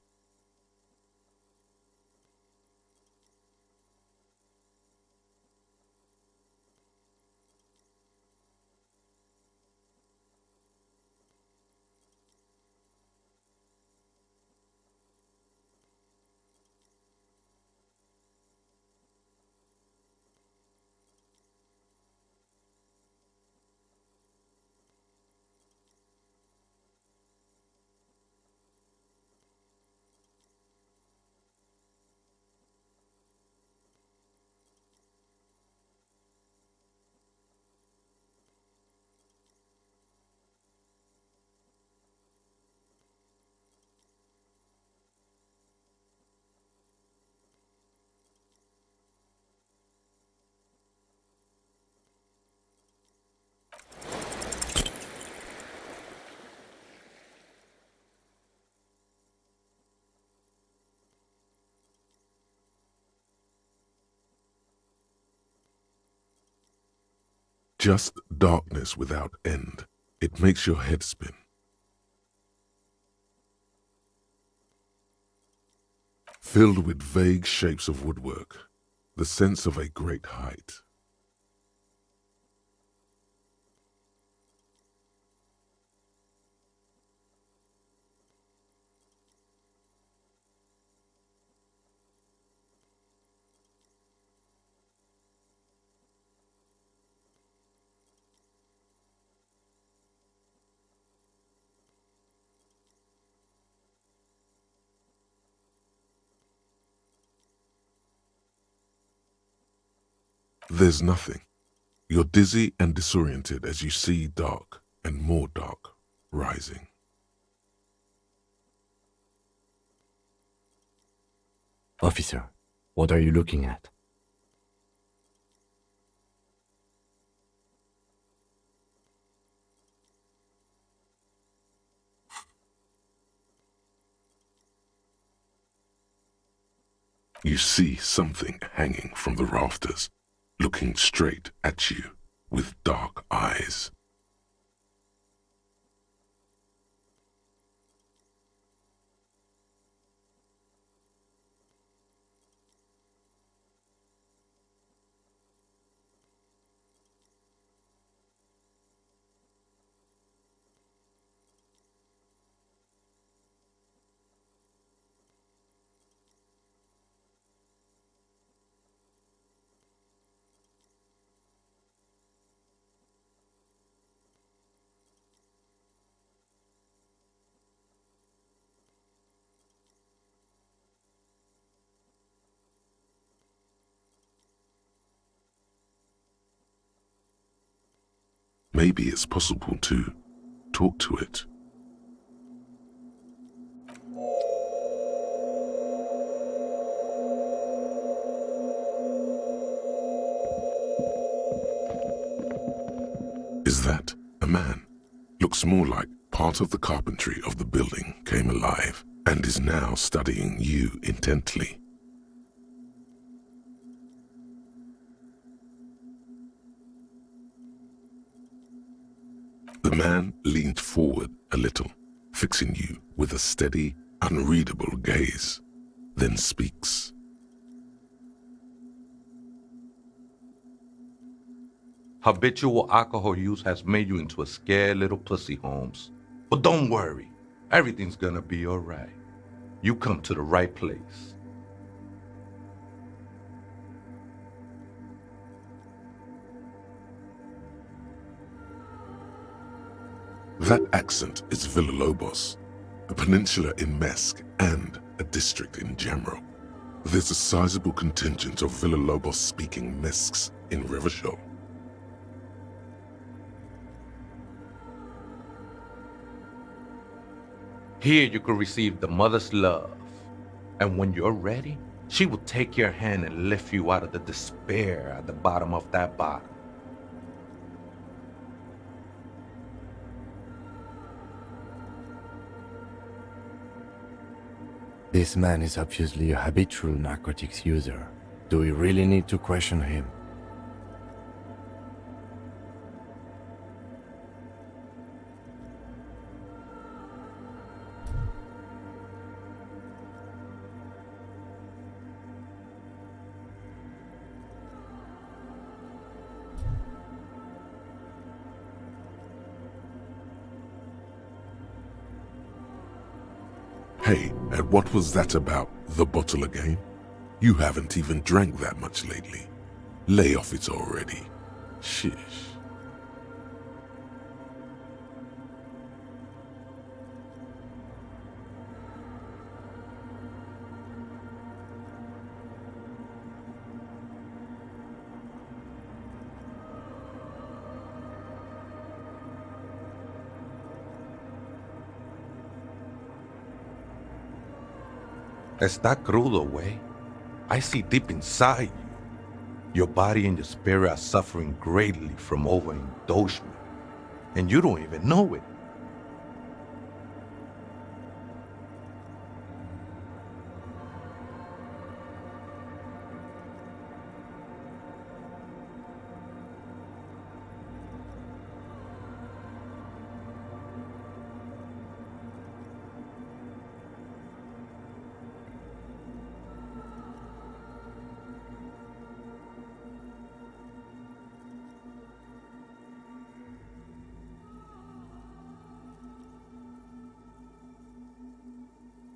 Just darkness without end. It makes your head spin. Filled with vague shapes of woodwork, the sense of a great height. There's nothing. You're dizzy and disoriented as you see dark and more dark rising. Officer, what are you looking at? You see something hanging from the rafters, looking straight at you with dark eyes. Maybe it's possible to talk to it. Is that a man? Looks more like part of the carpentry of the building came alive and is now studying you intently. The man leaned forward a little, fixing you with a steady, unreadable gaze, then speaks. Habitual alcohol use has made you into a scared little pussy, Holmes. But don't worry, everything's gonna be all right. You come to the right place. That accent is Villalobos, a peninsula in Mesque and a district in Jamro. There's a sizable contingent of Villalobos-speaking Mesques in Revachol. Here you could receive the mother's love. And when you're ready, she will take your hand and lift you out of the despair at the bottom of that bottle. This man is obviously a habitual narcotics user. Do we really need to question him? Hey, and what was that about, the bottle again? You haven't even drank that much lately. Lay off it already. Shish. Está crudo, way. I see deep inside you. Your body and your spirit are suffering greatly from overindulgence, and you don't even know it.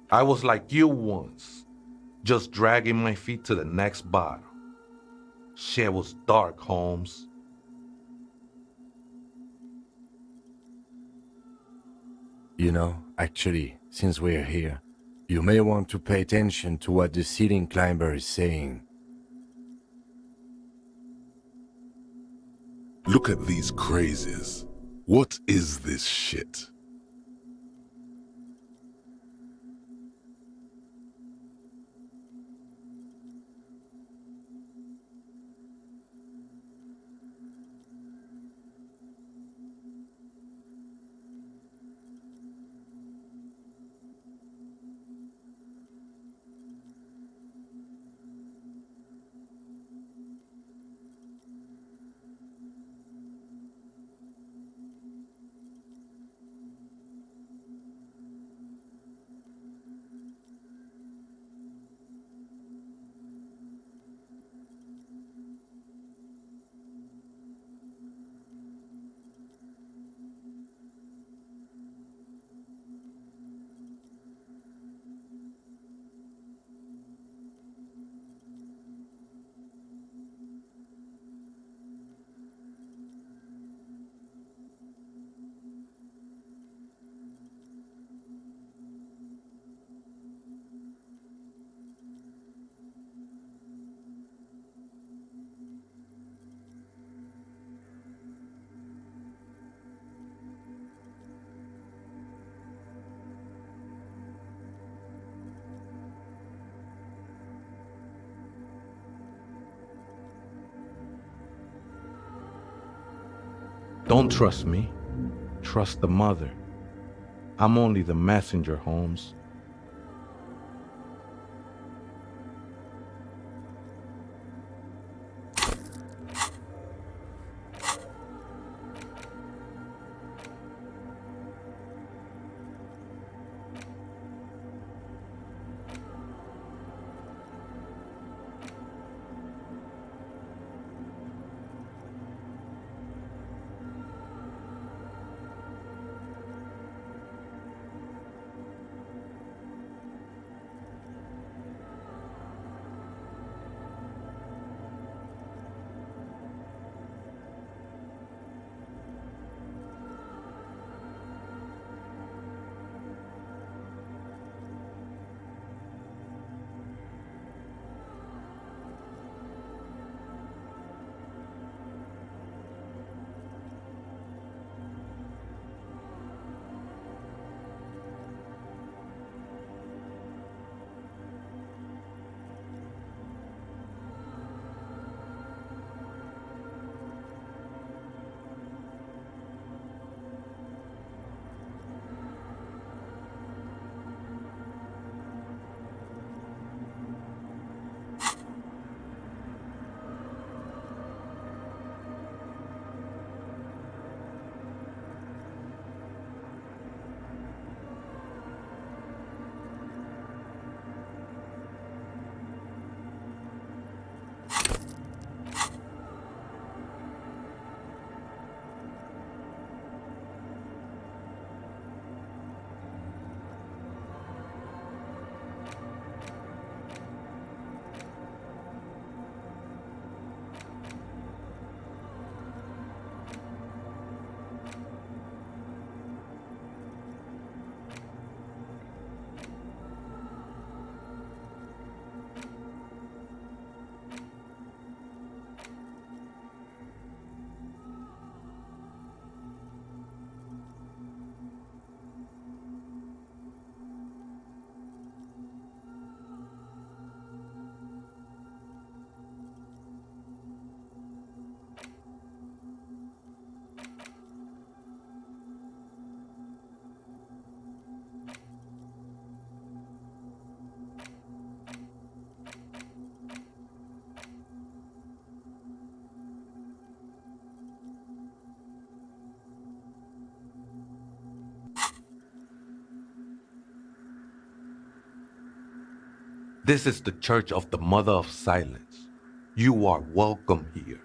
I was like you once, just dragging my feet to the next bottle. Shit was dark, Holmes. You know, actually, since we're here, you may want to pay attention to what the ceiling climber is saying. Look at these crazies. What is this shit? Don't trust me. Trust the mother. I'm only the messenger, Holmes. This is the Church of the Mother of Silence. You are welcome here.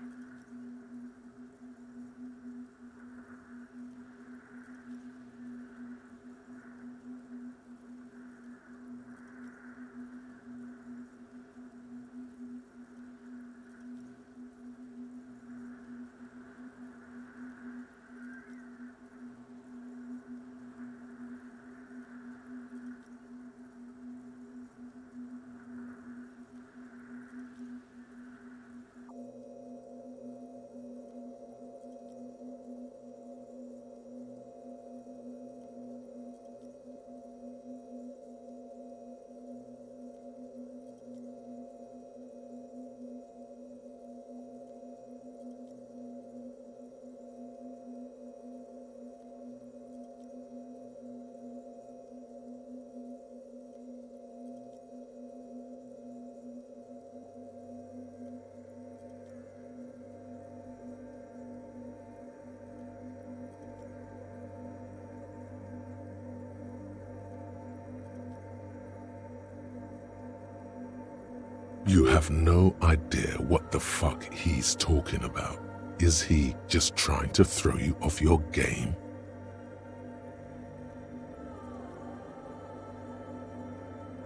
You have no idea what the fuck he's talking about. Is he just trying to throw you off your game?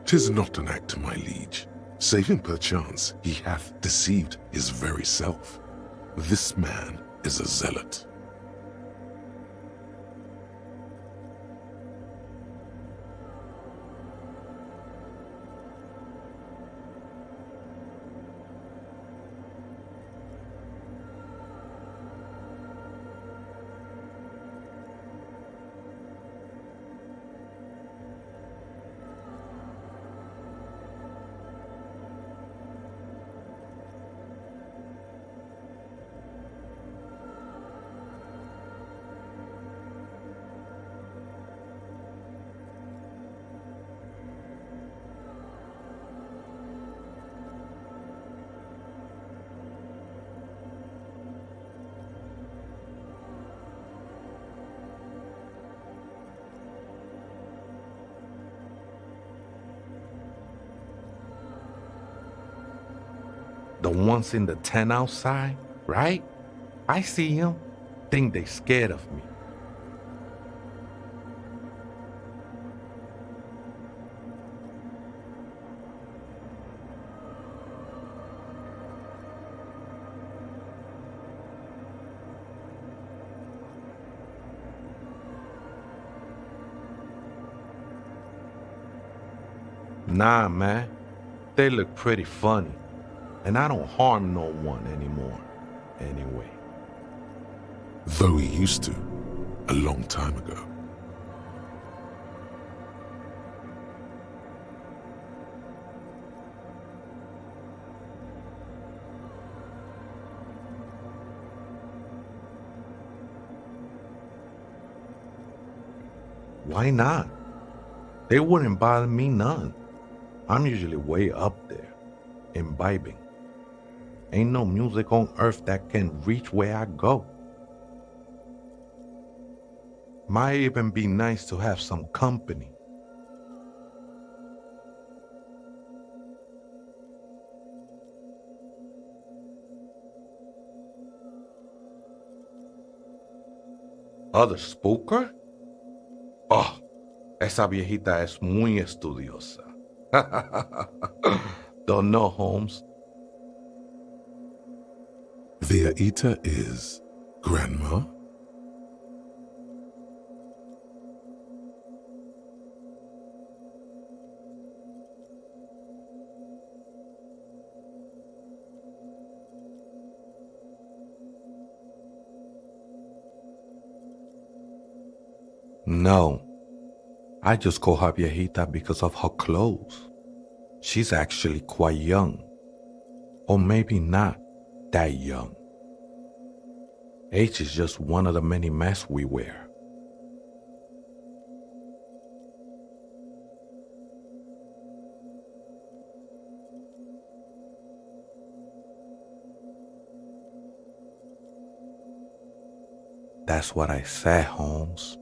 "'Tis not an act, my liege, save him perchance he hath deceived his very self. This man is a zealot." The ones in the tent outside, right? I see them. Think they scared of me. Nah, man. They look pretty funny. And I don't harm no one anymore, anyway. Though he used to, a long time ago. Why not? They wouldn't bother me none. I'm usually way up there, imbibing. Ain't no music on earth that can reach where I go. Might even be nice to have some company. Other spooker? Oh, esa viejita es muy estudiosa. Don't know, Holmes. Viejita is grandma? No, I just call her viejita because of her clothes. She's actually quite young. Or maybe not that young. Age is just one of the many masks we wear. That's what I said, Holmes.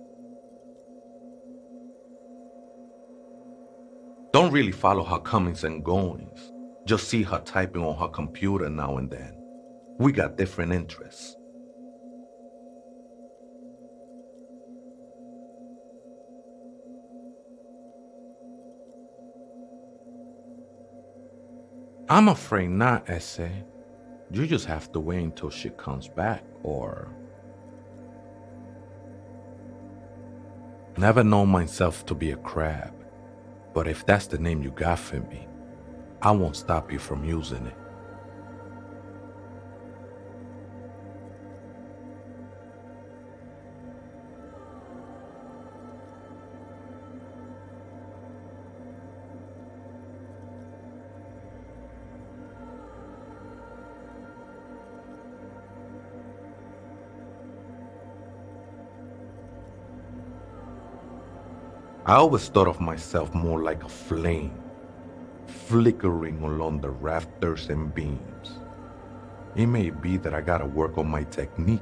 Don't really follow her comings and goings. Just see her typing on her computer now and then. We got different interests. I'm afraid not, Essay. You just have to wait until she comes back, or... Never known myself to be a crab, but if that's the name you got for me, I won't stop you from using it. I always thought of myself more like a flame, flickering along the rafters and beams. It may be that I gotta work on my technique.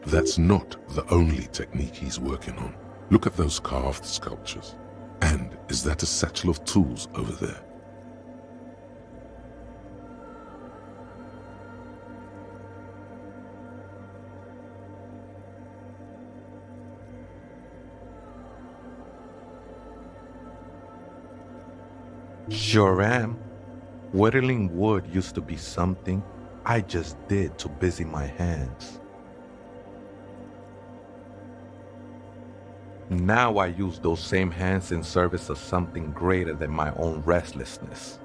That's not the only technique he's working on. Look at those carved sculptures. And is that a satchel of tools over there? Sure am. Whittling wood used to be something I just did to busy my hands. Now I use those same hands in service of something greater than my own restlessness.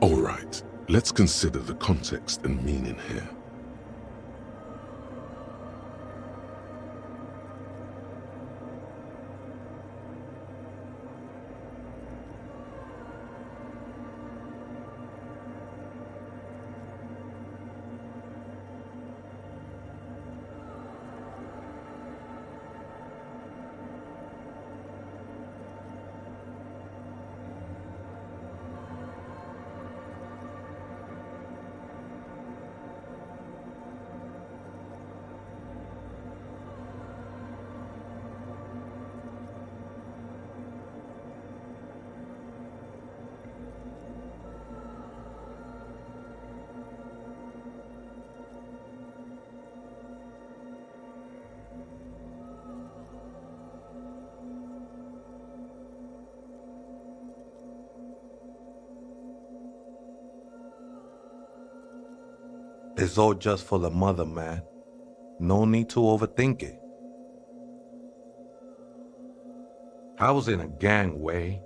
All right, let's consider the context and meaning here. It's all just for the mother, man. No need to overthink it. I was in a gangway,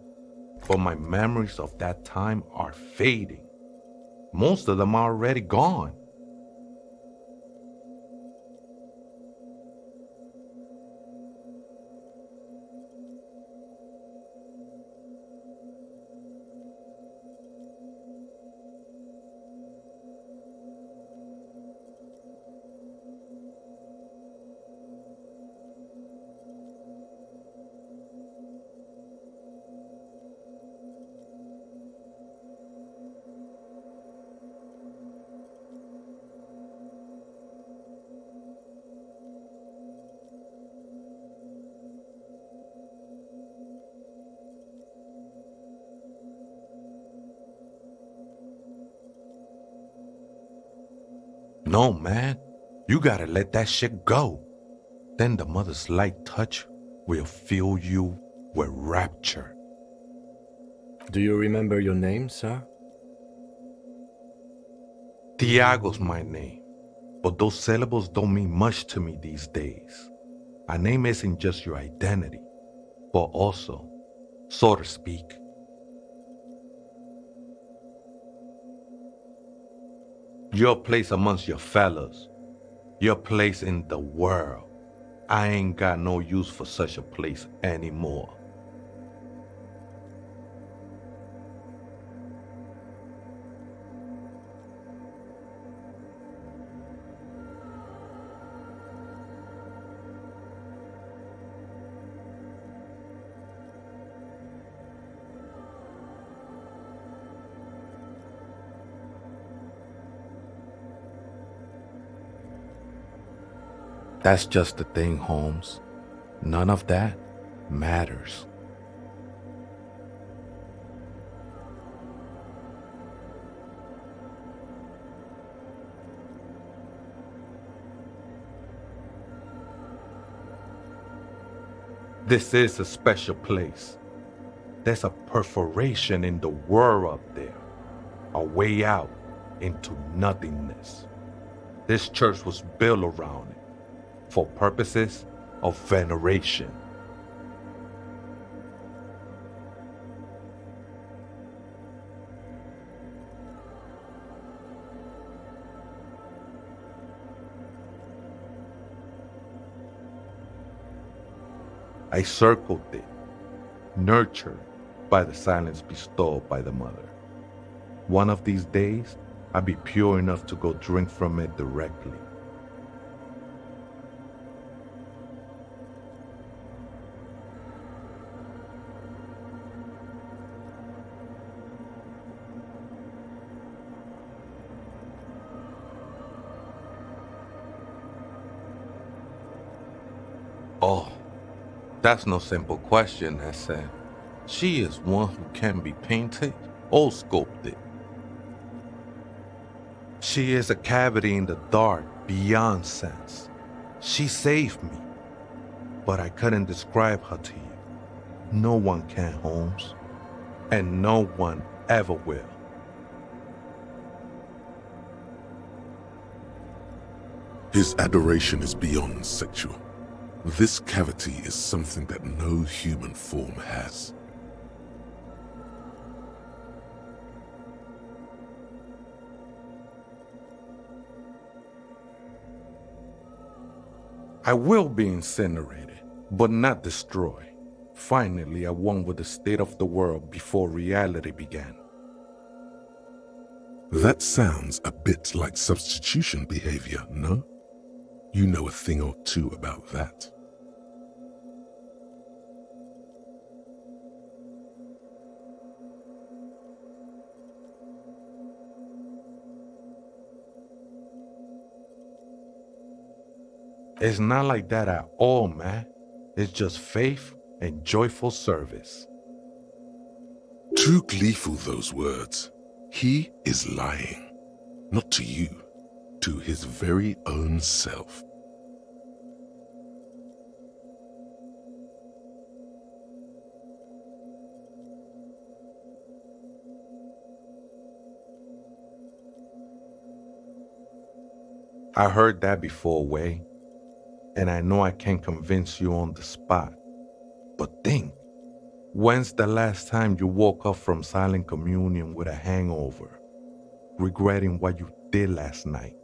but my memories of that time are fading. Most of them are already gone. No, man. You gotta let that shit go. Then the mother's light touch will fill you with rapture. Do you remember your name, sir? Tiago's my name, but those syllables don't mean much to me these days. A name isn't just your identity, but also, so to speak, your place amongst your fellas, your place in the world. I ain't got no use for such a place anymore. That's just the thing, Holmes. None of that matters. This is a special place. There's a perforation in the world up there, a way out into nothingness. This church was built around it for purposes of veneration. I circled it, nurtured by the silence bestowed by the mother. One of these days, I'll be pure enough to go drink from it directly. Oh, that's no simple question, I said. She is one who can be painted or sculpted. She is a cavity in the dark beyond sense. She saved me, but I couldn't describe her to you. No one can, Holmes, and no one ever will. His adoration is beyond sexual. This cavity is something that no human form has. I will be incinerated, but not destroyed. Finally, I won with the state of the world before reality began. That sounds a bit like substitution behavior, no? You know a thing or two about that. It's not like that at all, man. It's just faith and joyful service. Too gleeful, those words. He is lying. Not to you, to his very own self. I heard that before, Way, and I know I can't convince you on the spot. But think, when's the last time you woke up from silent communion with a hangover, regretting what you did last night?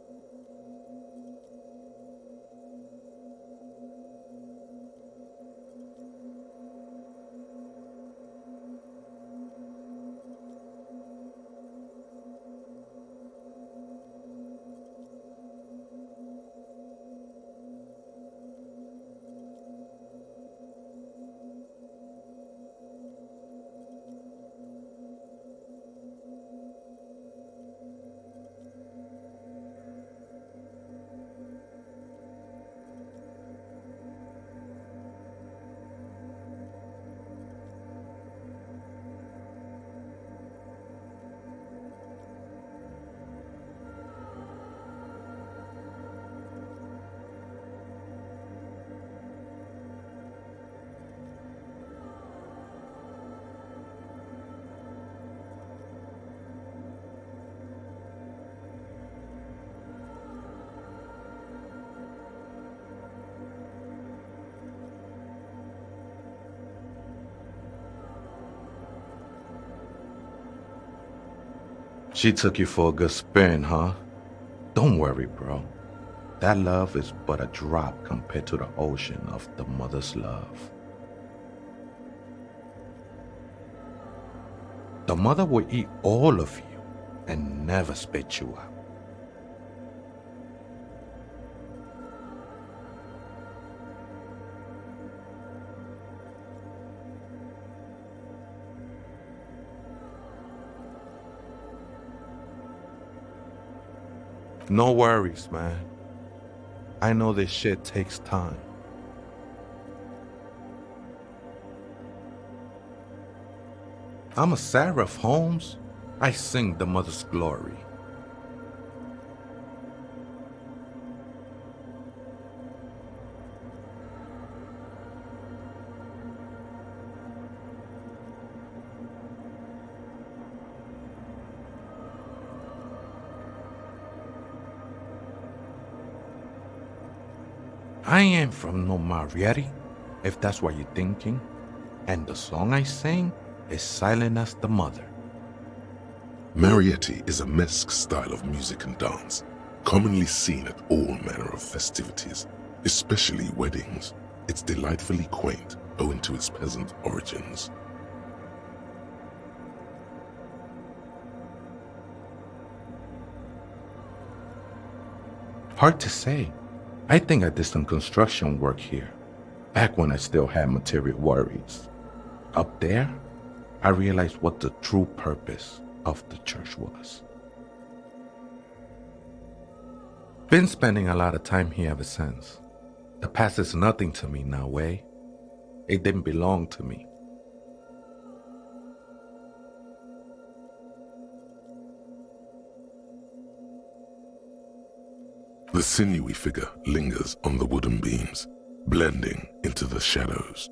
She took you for a good spin, huh? Don't worry, bro. That love is but a drop compared to the ocean of the mother's love. The mother will eat all of you and never spit you out. No worries, man. I know this shit takes time. I'm a seraph, Holmes. I sing the mother's glory. I ain't from no Marietti, if that's what you're thinking. And the song I sing is silent as the mother. Marietti is a mesque style of music and dance, commonly seen at all manner of festivities, especially weddings. It's delightfully quaint, owing to its peasant origins. Hard to say. I think I did some construction work here, back when I still had material worries. Up there, I realized what the true purpose of the church was. Been spending a lot of time here ever since. The past is nothing to me now, way. It didn't belong to me. The sinewy figure lingers on the wooden beams, blending into the shadows.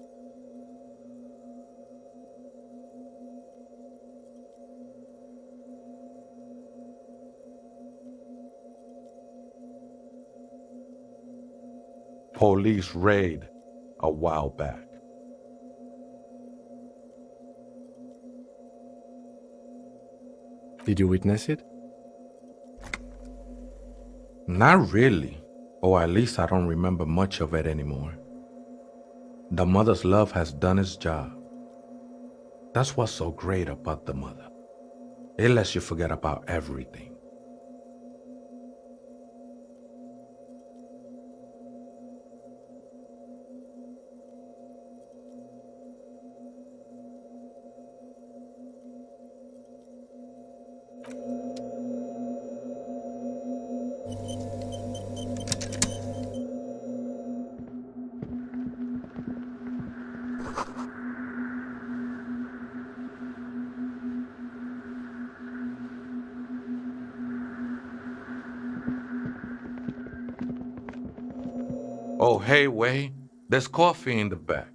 Police raid a while back. Did you witness it? Not really, or at least I don't remember much of it anymore. The mother's love has done its job. That's what's so great about the mother. It lets you forget about everything. Oh, hey, wait, there's coffee in the back.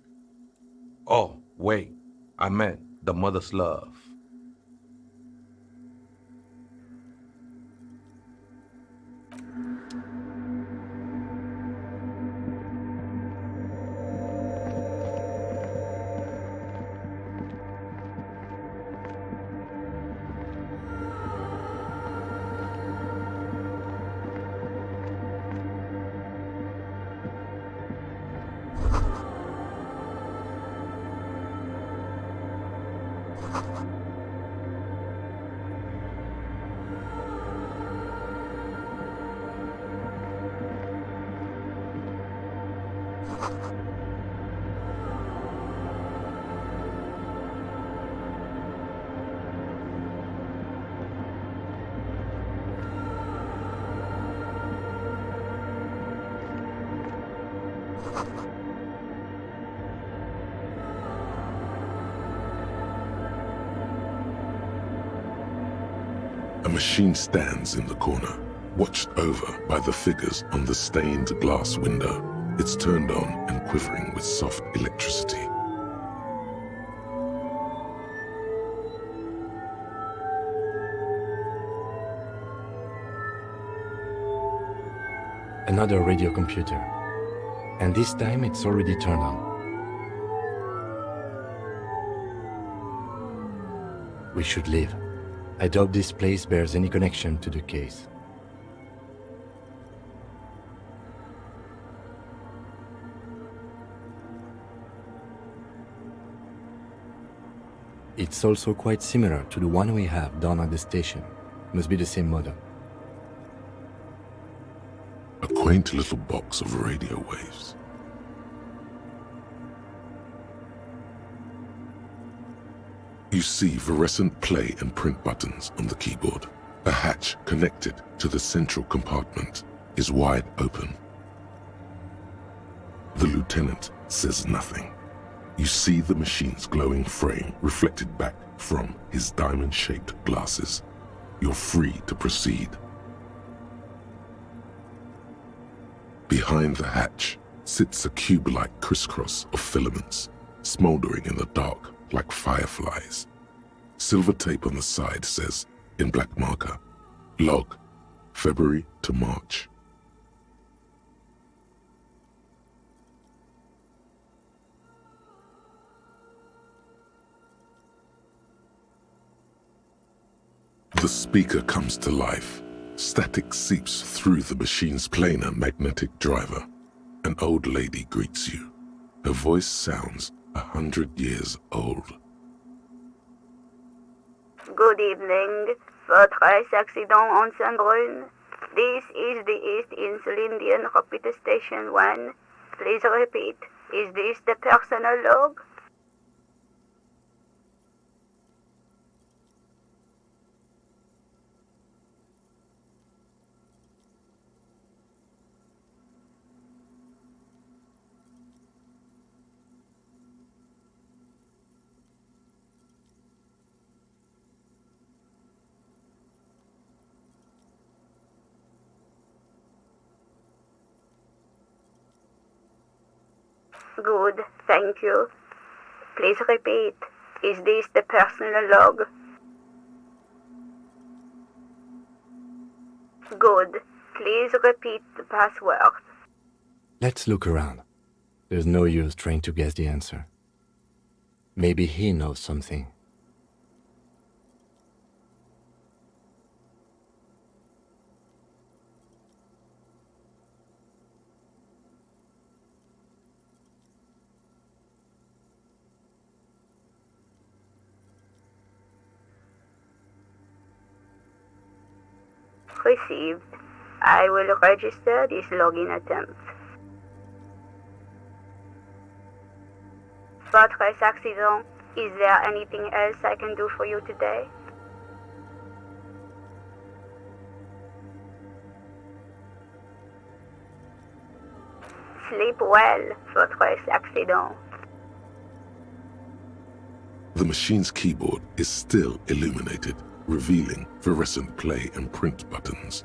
Oh, wait, I meant the mother's love. A machine stands in the corner, watched over by the figures on the stained glass window. It's turned on and quivering with soft electricity. Another radio computer. And this time it's already turned on. We should leave. I doubt this place bears any connection to the case. It's also quite similar to the one we have down at the station. Must be the same model. A quaint little box of radio waves. You see fluorescent play and print buttons on the keyboard. A hatch connected to the central compartment is wide open. The lieutenant says nothing. You see the machine's glowing frame reflected back from his diamond-shaped glasses. You're free to proceed. Behind the hatch sits a cube-like crisscross of filaments, smoldering in the dark like fireflies. Silver tape on the side says, in black marker, log, February to March. The speaker comes to life. Static seeps through the machine's planar magnetic driver. An old lady greets you. Her voice sounds 100 years old. Good evening. Votre accident en Saint-Brun. This is the East Insulindian Rapid Station 1. Please repeat. Is this the personal log? Good, thank you. Please repeat. Is this the personal log? Good. Please repeat the password. Let's look around. There's no use trying to guess the answer. Maybe he knows something. Received. I will register this login attempt. Votre accident. Is there anything else I can do for you today? Sleep well, votre accident. The machine's keyboard is still illuminated, revealing fluorescent play and print buttons.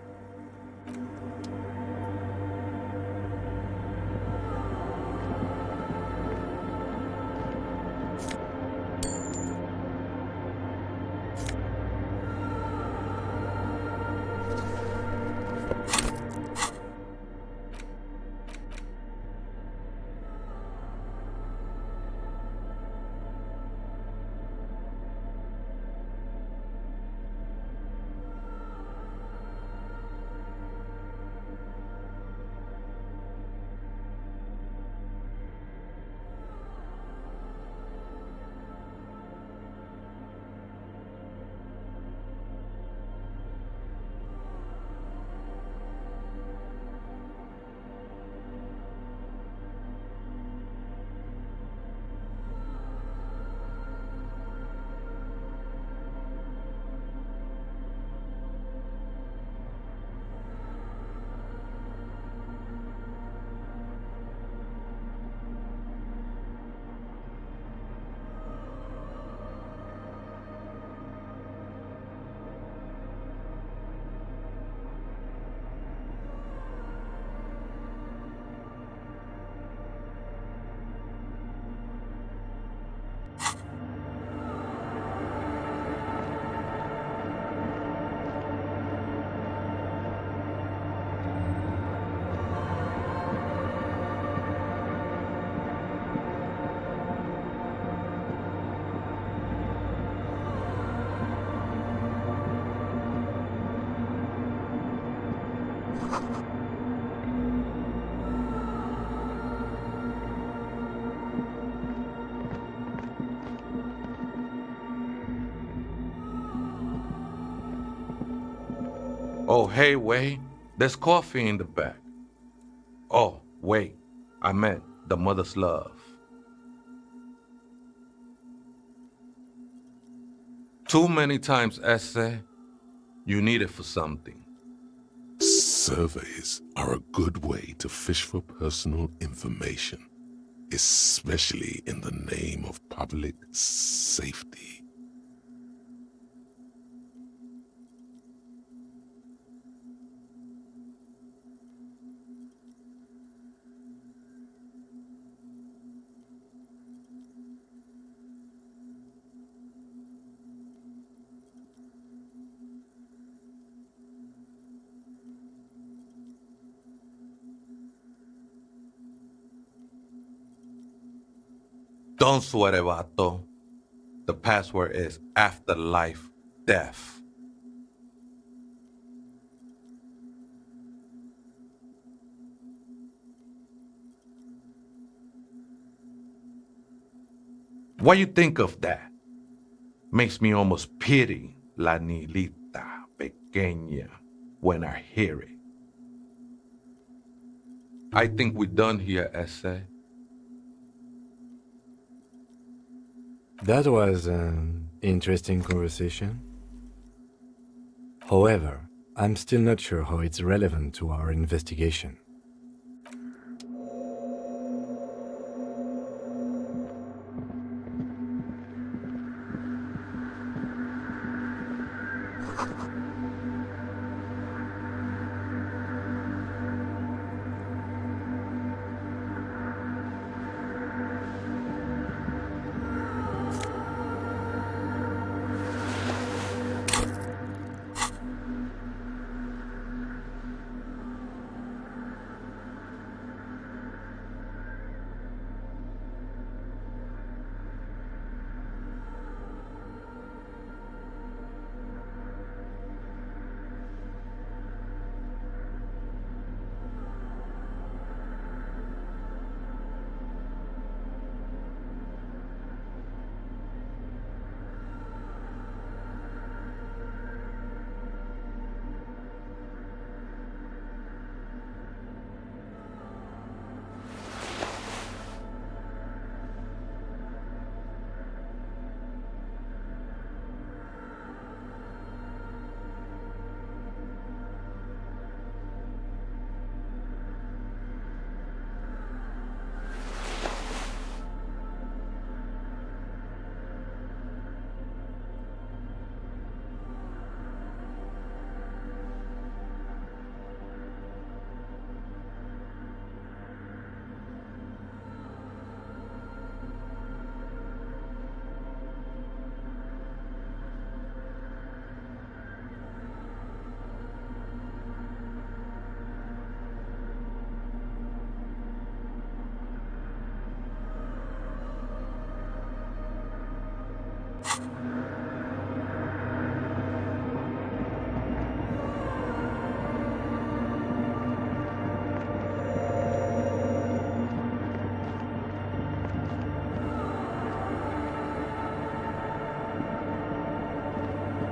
Oh, hey, wait. There's coffee in the back. Oh, wait. I meant the mother's love. Too many times, essay, you need it for something. Surveys are a good way to fish for personal information. especially in the name of public safety. Don't sweat it, vato. The password is afterlife death. What you think of that? Makes me almost pity la niñita pequeña when I hear it. I think we're done here, Ese. That was an interesting conversation. However, I'm still not sure how it's relevant to our investigation.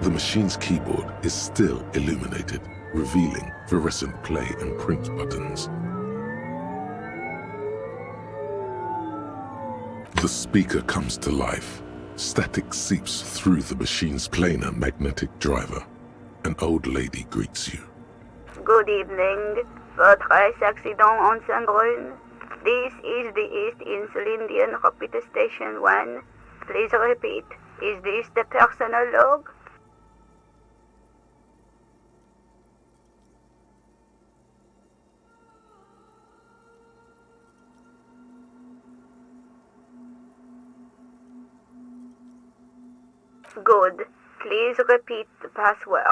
The machine's keyboard is still illuminated, revealing fluorescent play and print buttons. The speaker comes to life. Static seeps through the machine's planar magnetic driver. An old lady greets you. Good evening. Votre accident on Saint-Brun. This is the East Insulindian Rapid Station 1. Please repeat. Is this the personal log? Good. Please repeat the password.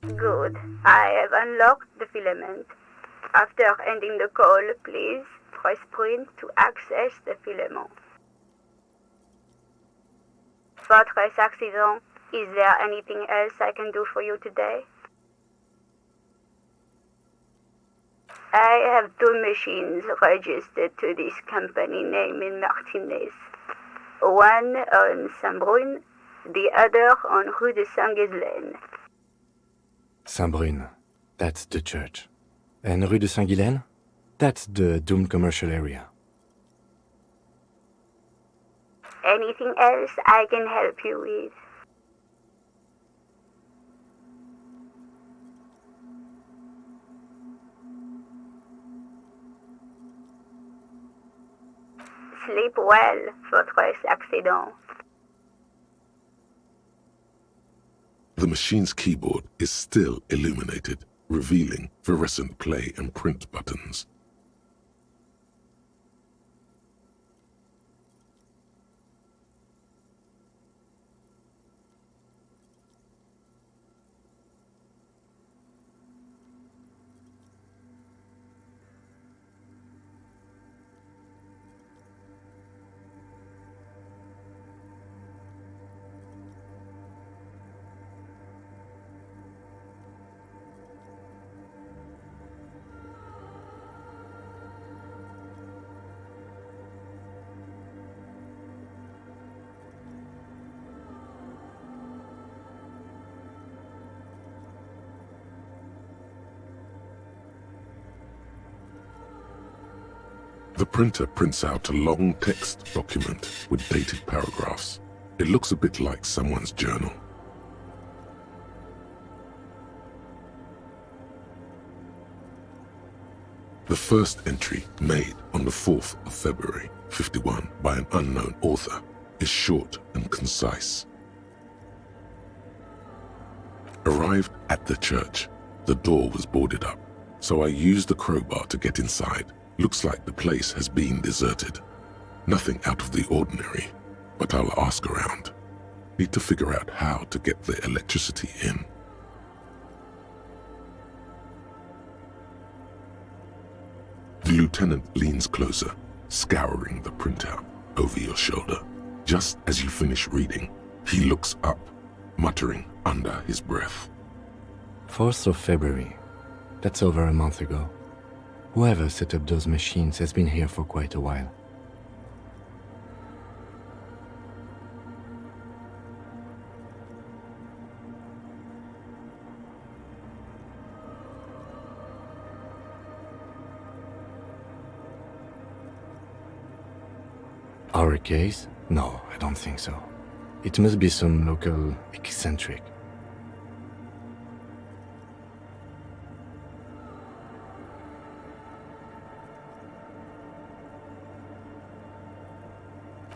Good. I have unlocked the filament. After ending the call, please press print to access the filament. Votre accident. Is there anything else I can do for you today? I have two machines registered to this company name in Martinez. One on Saint-Brun, the other on Rue de Saint-Ghislaine. Saint-Brun, that's the church. And Rue de Saint-Ghislaine? That's the doomed commercial area. Anything else I can help you with? Sleep well, Fortress Accident. The machine's keyboard is still illuminated, revealing fluorescent play and print buttons. The printer prints out a long text document with dated paragraphs. It looks a bit like someone's journal. The first entry, made on the 4th of February, 51, by an unknown author, is short and concise. Arrived at the church. The door was boarded up, so I used the crowbar to get inside. Looks like the place has been deserted. Nothing out of the ordinary, but I'll ask around. Need to figure out how to get the electricity in. The lieutenant leans closer, scouring the printout over your shoulder. Just as you finish reading, he looks up, muttering under his breath. 4th of February. That's over a month ago. Whoever set up those machines has been here for quite a while. Our case? No, I don't think so. It must be some local eccentric.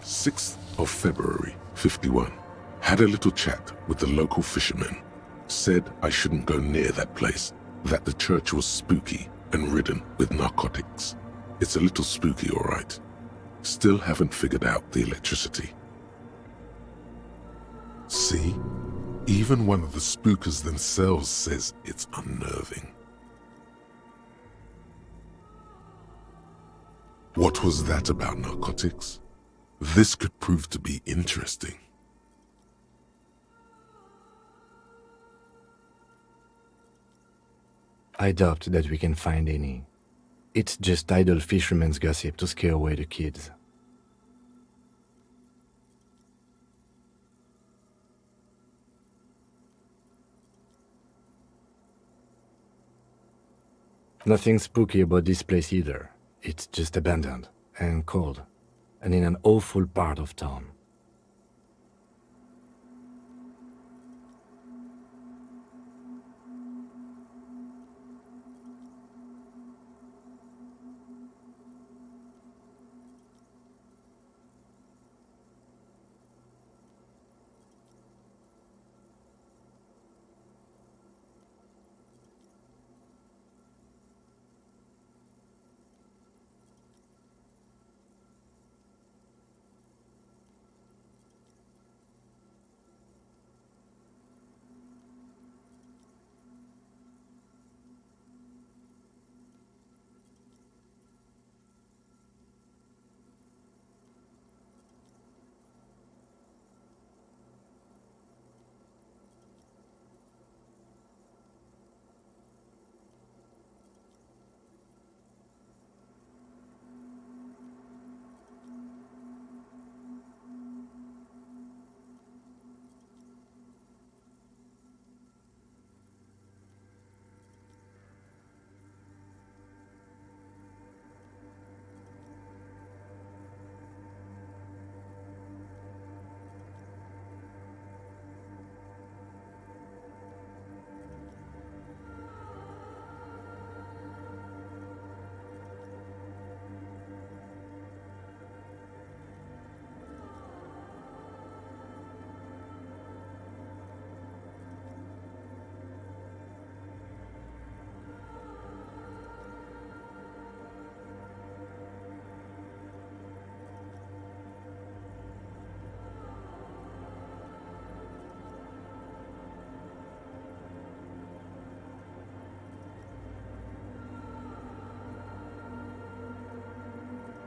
"6th of February, 51. Had a little chat with the local fishermen. Said I shouldn't go near that place, that the church was spooky and ridden with narcotics. It's a little spooky, all right. Still haven't figured out the electricity." See? Even one of the spookers themselves says it's unnerving. What was that about narcotics? This could prove to be interesting. I doubt that we can find any. It's just idle fishermen's gossip to scare away the kids. Nothing spooky about this place either. It's just abandoned and cold, and in an awful part of town.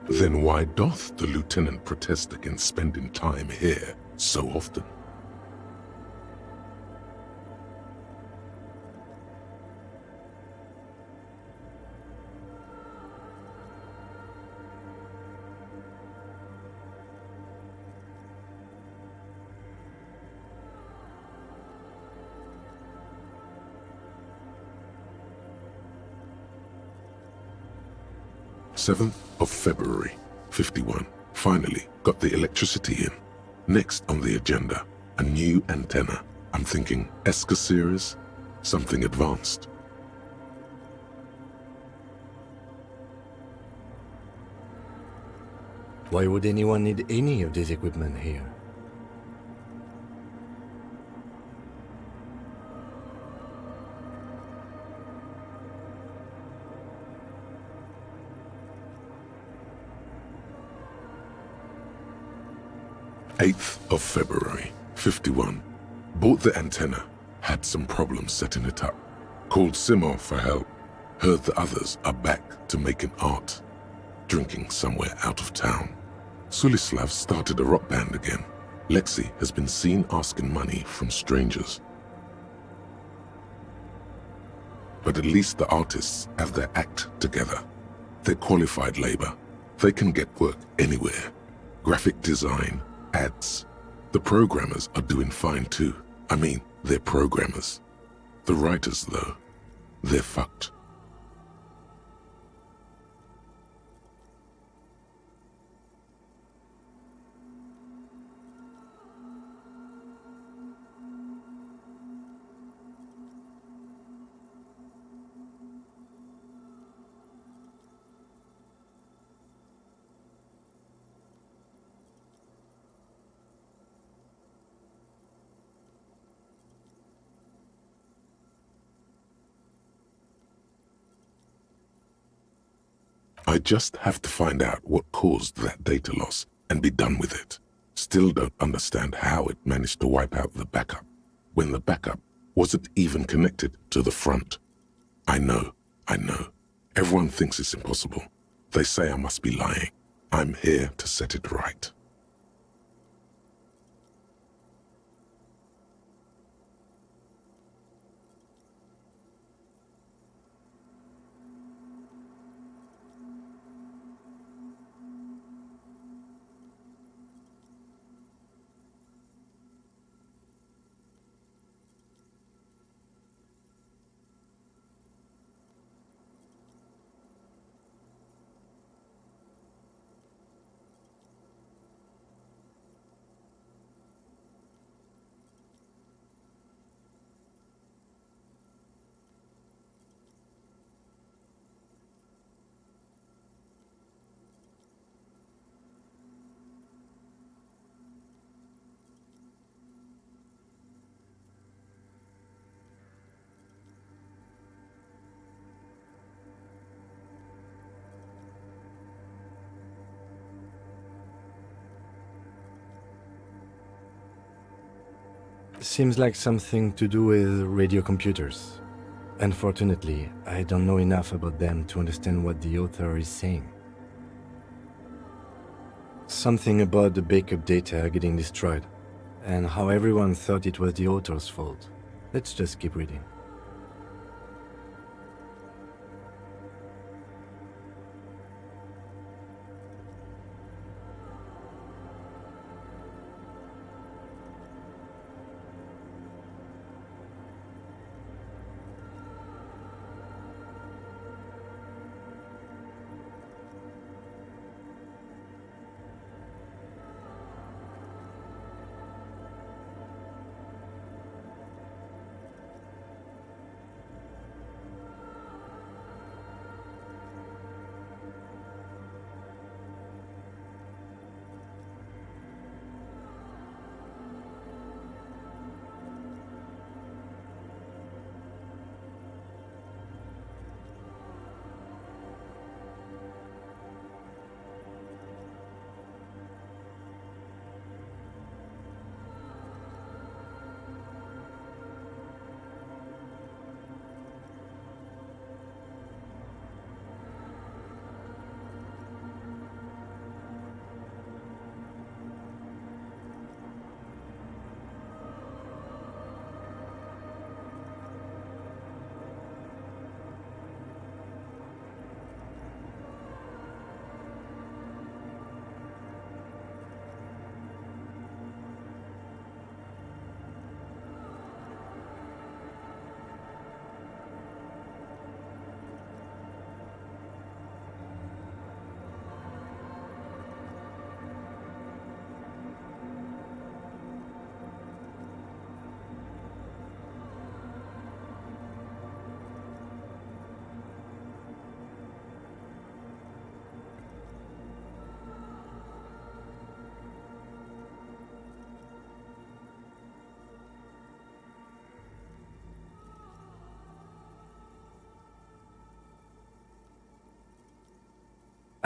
Then why doth the lieutenant protest against spending time here so often? February 51. Finally got the electricity in. Next on the agenda, a new antenna. I'm thinking ESCA series, something advanced. Why would anyone need any of this equipment here? February 51. Bought the antenna, had some problems setting it up. Called Simon for help. Heard the others are back to making art. Drinking somewhere out of town. Sulislav started a rock band again. Lexi has been seen asking money from strangers. But at least the artists have their act together. They're qualified labor. They can get work anywhere. Graphic design, ads. The programmers are doing fine too. I mean, they're programmers. The writers, though, they're fucked. I just have to find out what caused that data loss and be done with it. Still don't understand how it managed to wipe out the backup, when the backup wasn't even connected to the front. I know. Everyone thinks it's impossible. They say I must be lying. I'm here to set it right. Seems like something to do with radio computers. Unfortunately, I don't know enough about them to understand what the author is saying. Something about the backup data getting destroyed, and how everyone thought it was the author's fault. Let's just keep reading.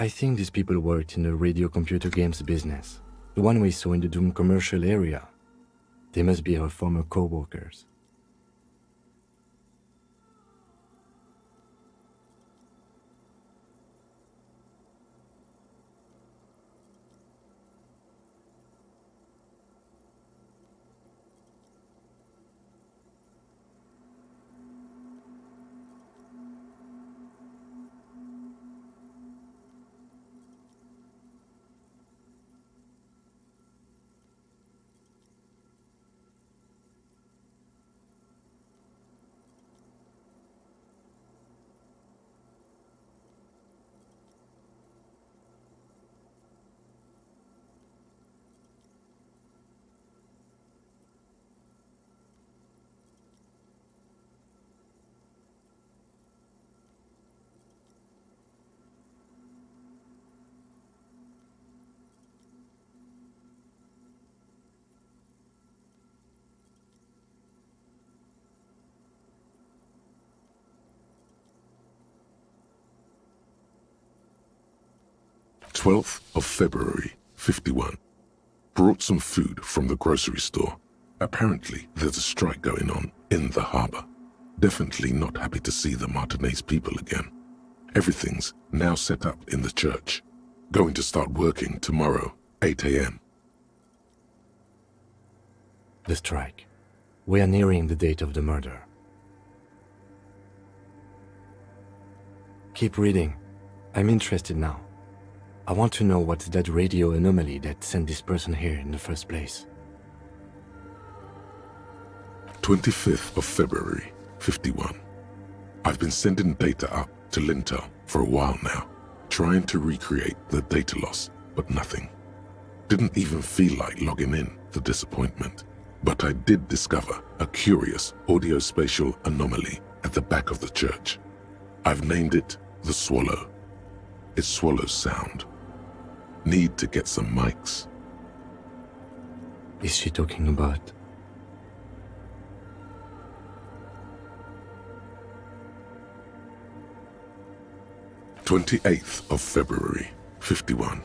I think these people worked in the radio computer games business. The one we saw in the Doom commercial area. They must be our former co-workers. February 51. Brought some food from the grocery store. Apparently, there's a strike going on in the harbor. Definitely not happy to see the Martinez people again. Everything's now set up in the church. Going to start working tomorrow, 8 a.m. The strike. We are nearing the date of the murder. Keep reading. I'm interested now. I want to know what's that radio anomaly that sent this person here in the first place. 25th of February, 51. I've been sending data up to Lintel for a while now, trying to recreate the data loss, but nothing. Didn't even feel like logging in, the disappointment. But I did discover a curious audio-spatial anomaly at the back of the church. I've named it the Swallow. It swallows sound. Need to get some mics. Is she talking about? February 51.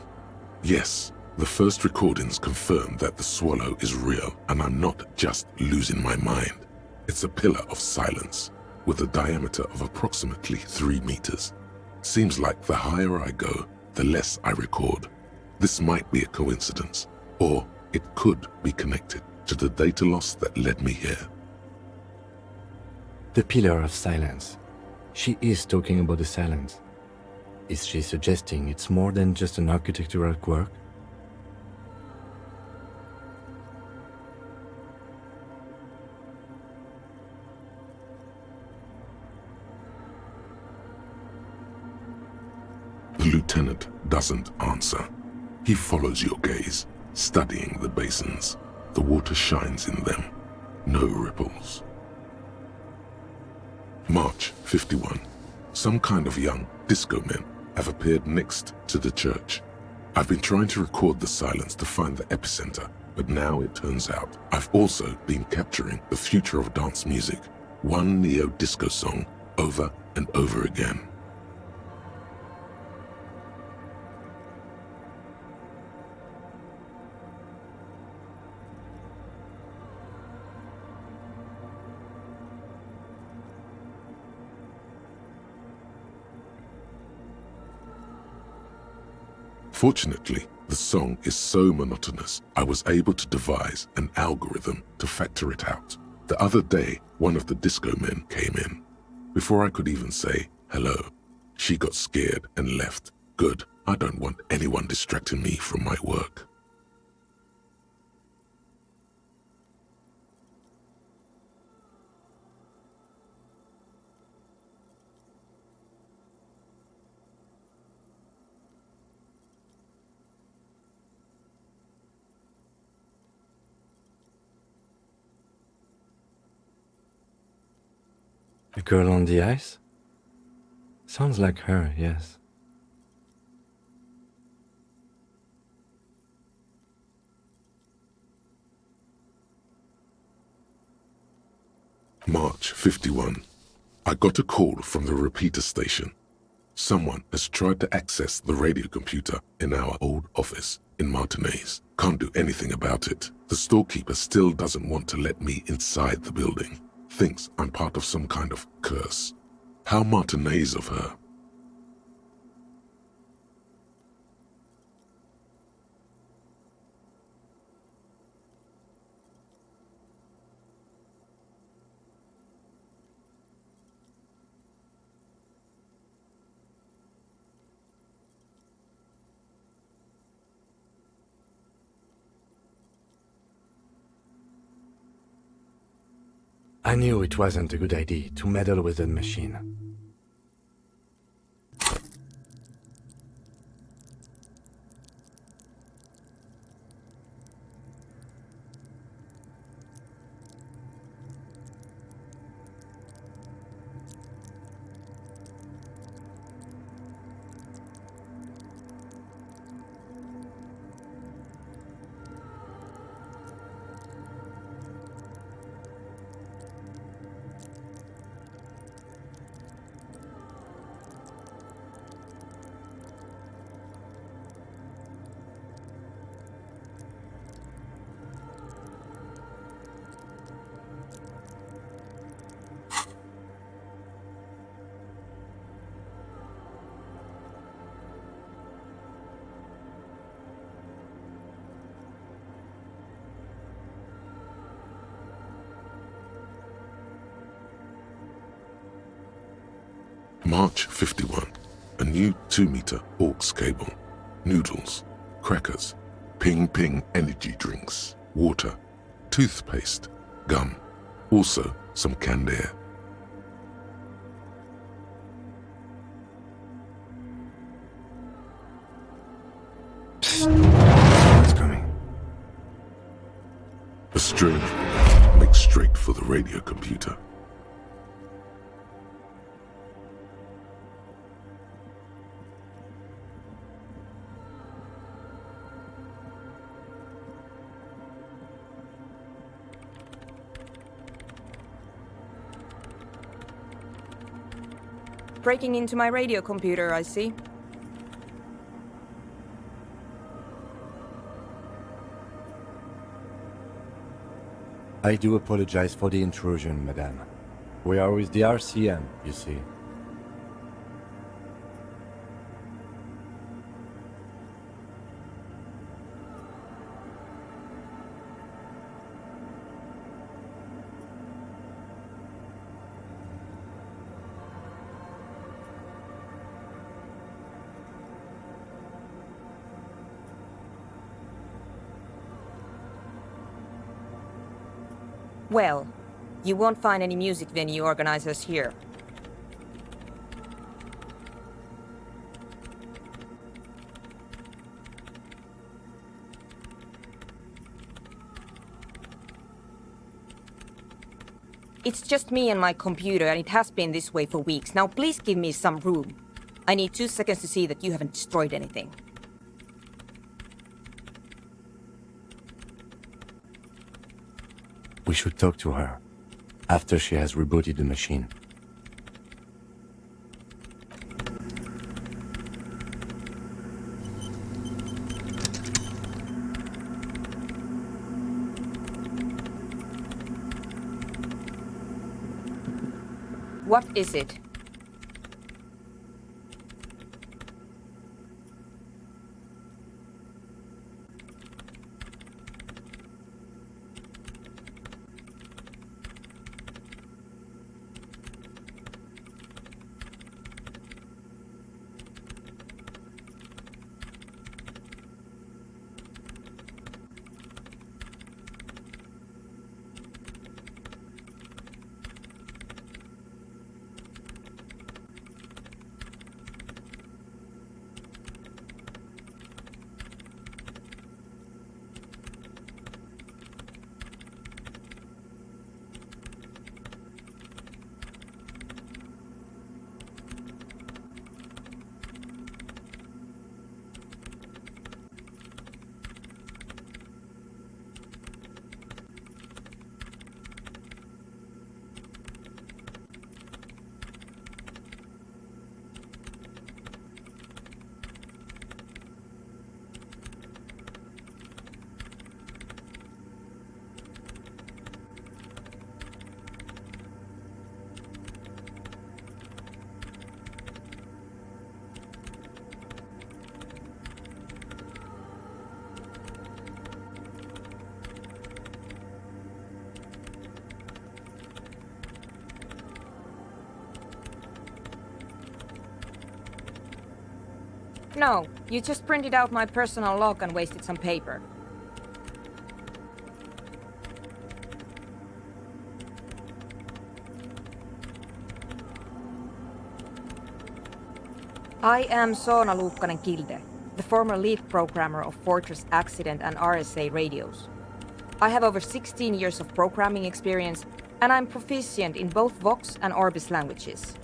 Yes, the first recordings confirm that the swallow is real and I'm not just losing my mind. It's a pillar of silence with a diameter of approximately 3 meters. Seems like the higher I go, the less I record. This might be a coincidence, or it could be connected to the data loss that led me here. The pillar of silence. She is talking about the silence. Is she suggesting it's more than just an architectural quirk? The lieutenant doesn't answer. He follows your gaze, studying the basins. The water shines in them. No ripples. March 51. Some kind of young disco men have appeared next to the church. I've been trying to record the silence to find the epicenter, but now it turns out I've also been capturing the future of dance music, one neo-disco song over and over again. Fortunately, the song is so monotonous, I was able to devise an algorithm to factor it out. The other day, one of the disco men came in. Before I could even say hello, she got scared and left. Good, I don't want anyone distracting me from my work. The girl on the ice? Sounds like her, yes. March 51. I got a call from the repeater station. Someone has tried to access the radio computer in our old office in Martinez. Can't do anything about it. The storekeeper still doesn't want to let me inside the building. Thinks I'm part of some kind of curse. How Martinez of her. I knew it wasn't a good idea to meddle with the machine. March 51. A new 2-meter aux cable. Noodles, crackers, ping-ping energy drinks, water, toothpaste, gum. Also some canned air. It's coming. A strange woman makes straight for the radio computer. Breaking into my radio computer, I see. I do apologize for the intrusion, madame. We are with the RCM, you see. Well, you won't find any music venue organizers here. It's just me and my computer, and it has been this way for weeks. Now please give me some room. I need 2 seconds to see that you haven't destroyed anything. We should talk to her after she has rebooted the machine. What is it? No, you just printed out my personal log and wasted some paper. I am Soona Luukkanen-Kilde, the former lead programmer of Fortress Accident and RSA radios. I have over 16 years of programming experience, and I'm proficient in both Vox and Orbis languages.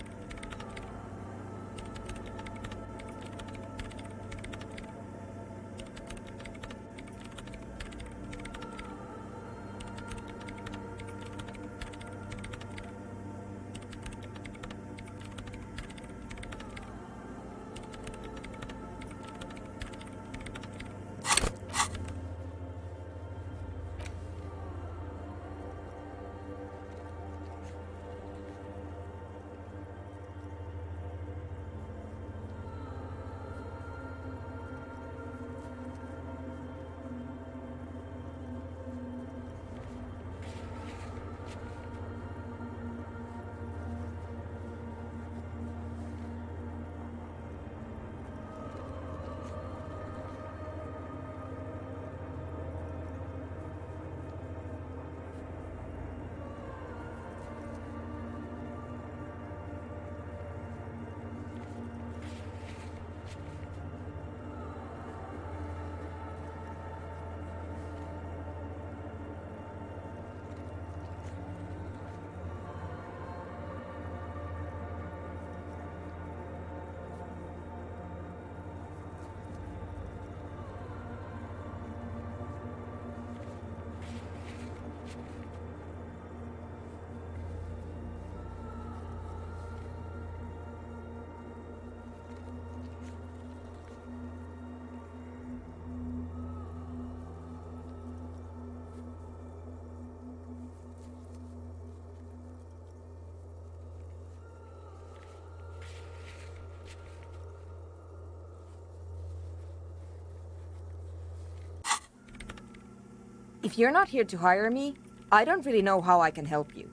If you're not here to hire me, I don't really know how I can help you.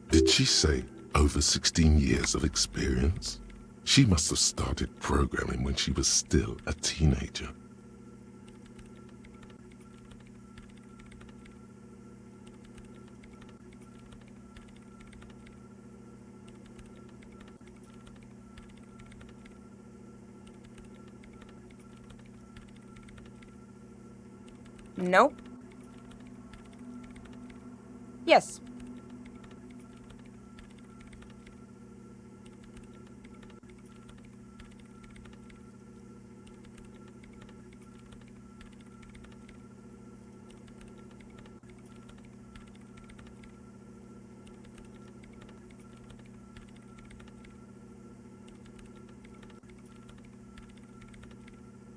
Did she say over 16 years of experience? She must have started programming when she was still a teenager. Nope. Yes.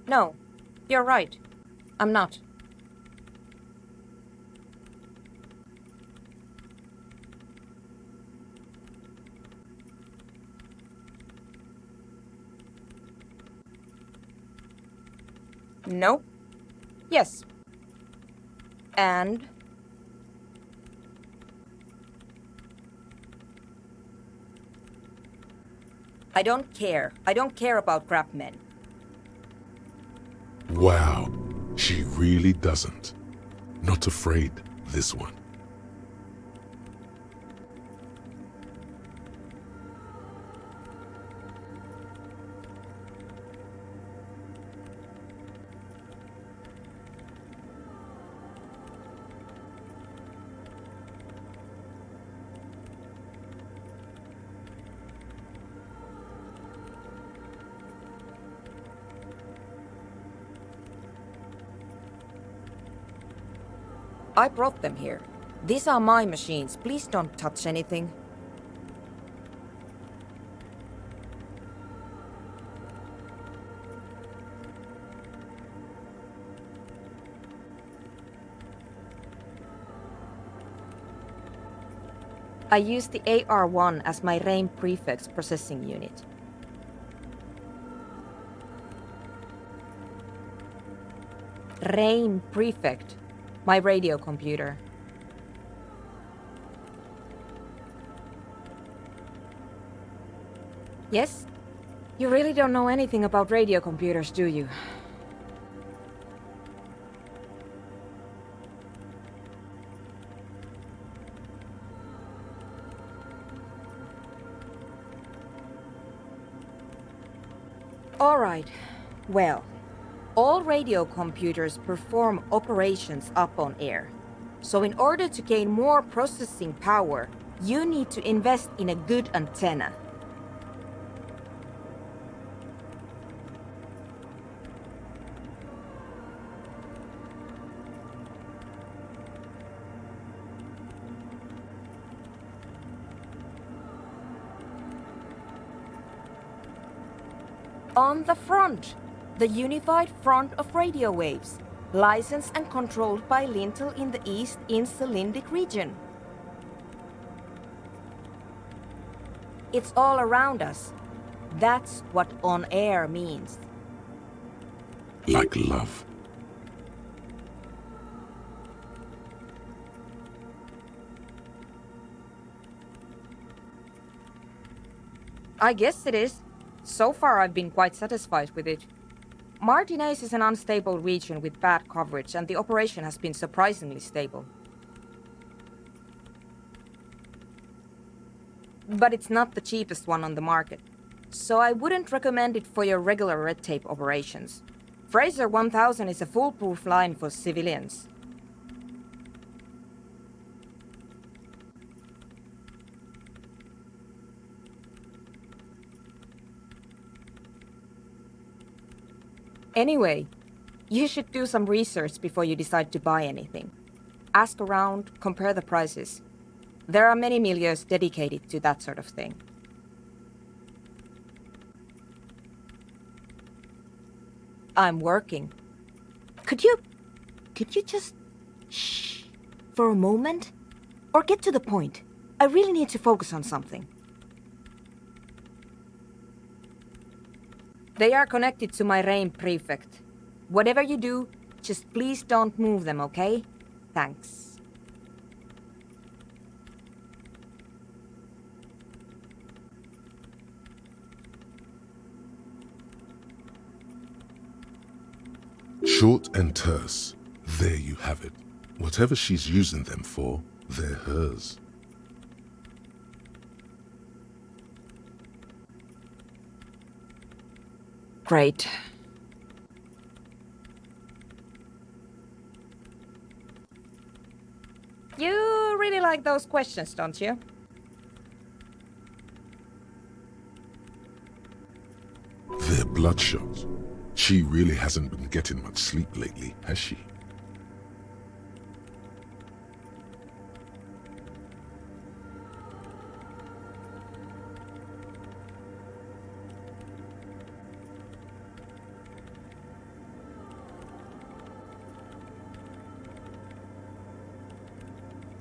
No, you're right. I'm not. Nope. Yes. And? I don't care. I don't care about crap men. Wow, she really doesn't. Not afraid, this one. I brought them here. These are my machines. Please don't touch anything. I use the AR-1 as my RAIN prefix processing unit. RAIN prefect. My radio computer. Yes? You really don't know anything about radio computers, do you? All right. Well, all radio computers perform operations up on air. So in order to gain more processing power, you need to invest in a good antenna. On the front, the unified front of radio waves, licensed and controlled by Lintel in the East Insulindic region. It's all around us. That's what on air means. Like love. I guess it is. So far I've been quite satisfied with it. Martinez is an unstable region with bad coverage, and the operation has been surprisingly stable. But it's not the cheapest one on the market, so I wouldn't recommend it for your regular red tape operations. Fraser 1000 is a foolproof line for civilians. Anyway, you should do some research before you decide to buy anything. Ask around, compare the prices. There are many milieux dedicated to that sort of thing. I'm working. Could you just shh for a moment? Or get to the point? I really need to focus on something. They are connected to my RAIN prefect. Whatever you do, just please don't move them, okay? Thanks. Short and terse. There you have it. Whatever she's using them for, they're hers. Great. You really like those questions, don't you? They're bloodshot. She really hasn't been getting much sleep lately, has she?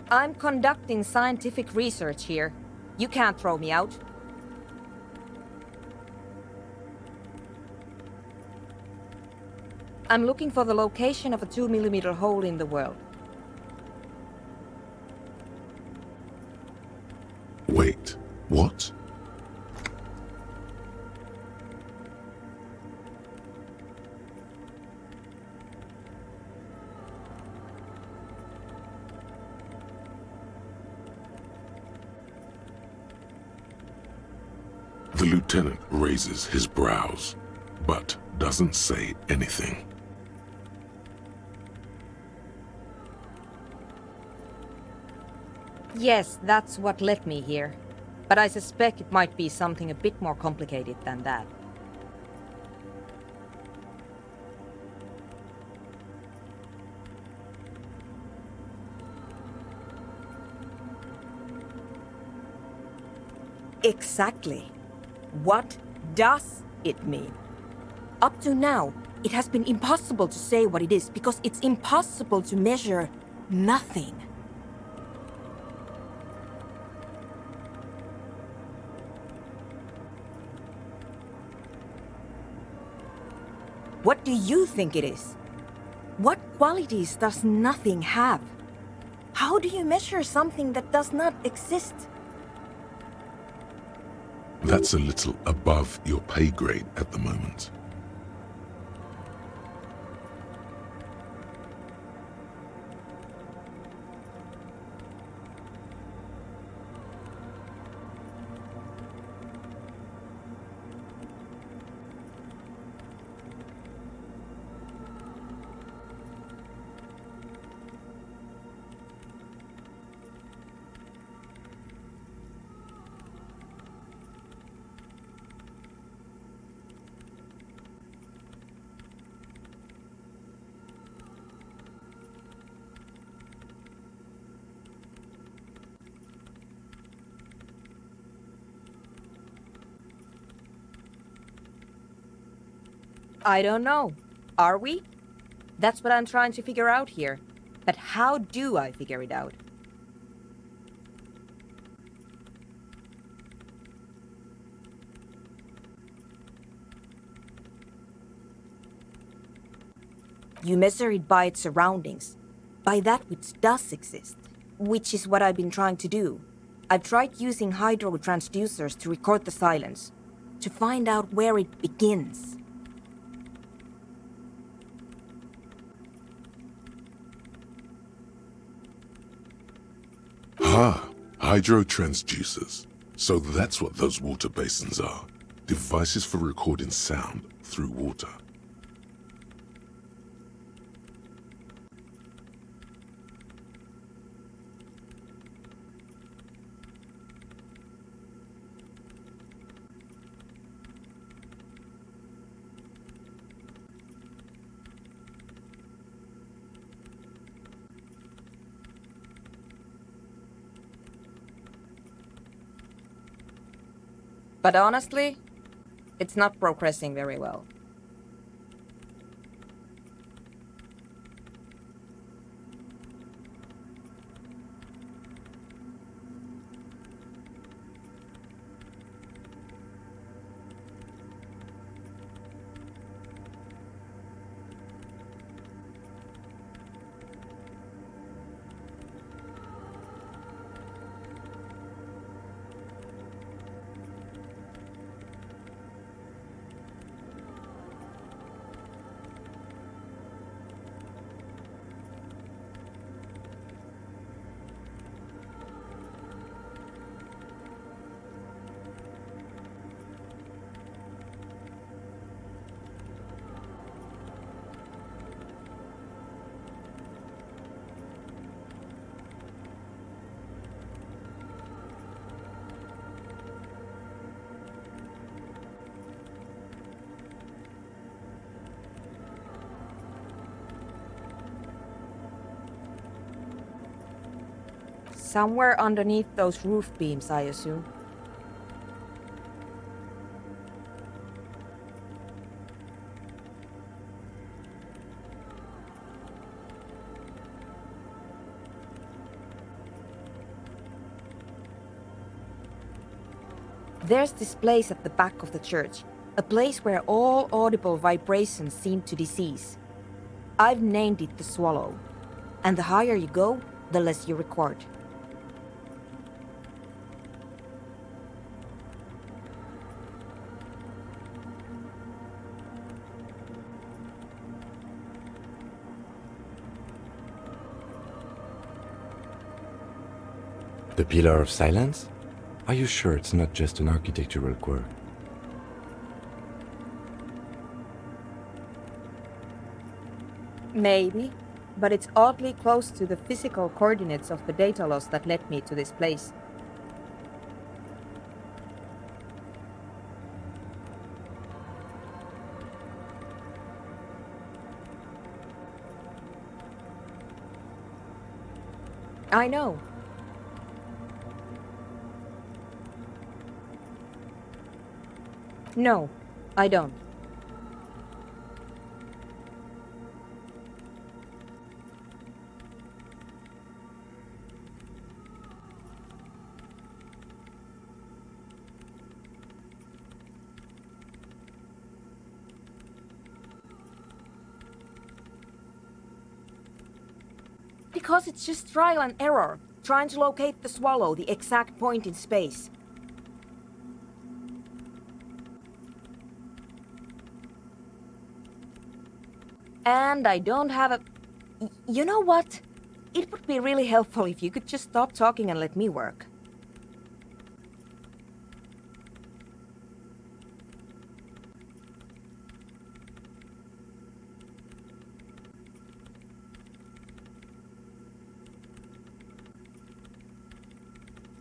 I'm conducting scientific research here. You can't throw me out. I'm looking for the location of a 2mm hole in the world. Wait, what? The lieutenant raises his brows, but doesn't say anything. Yes, that's what led me here. But I suspect it might be something a bit more complicated than that. Exactly. What does it mean? Up to now, it has been impossible to say what it is because it's impossible to measure nothing. What do you think it is? What qualities does nothing have? How do you measure something that does not exist? That's a little above your pay grade at the moment. I don't know. Are we? That's what I'm trying to figure out here. But how do I figure it out? You measure it by its surroundings, by that which does exist, which is what I've been trying to do. I've tried using hydro transducers to record the silence, to find out where it begins. Ah, hydro transducers. So that's what those water basins are. Devices for recording sound through water. But honestly, it's not progressing very well. Somewhere underneath those roof beams, I assume. There's this place at the back of the church, a place where all audible vibrations seem to cease. I've named it the Swallow, and the higher you go, the less you record. The Pillar of Silence? Are you sure it's not just an architectural quirk? Maybe, but it's oddly close to the physical coordinates of the data loss that led me to this place. I know. No, I don't. Because it's just trial and error, trying to locate the Swallow, the exact point in space. And I don't have a... You know what? It would be really helpful if you could just stop talking and let me work.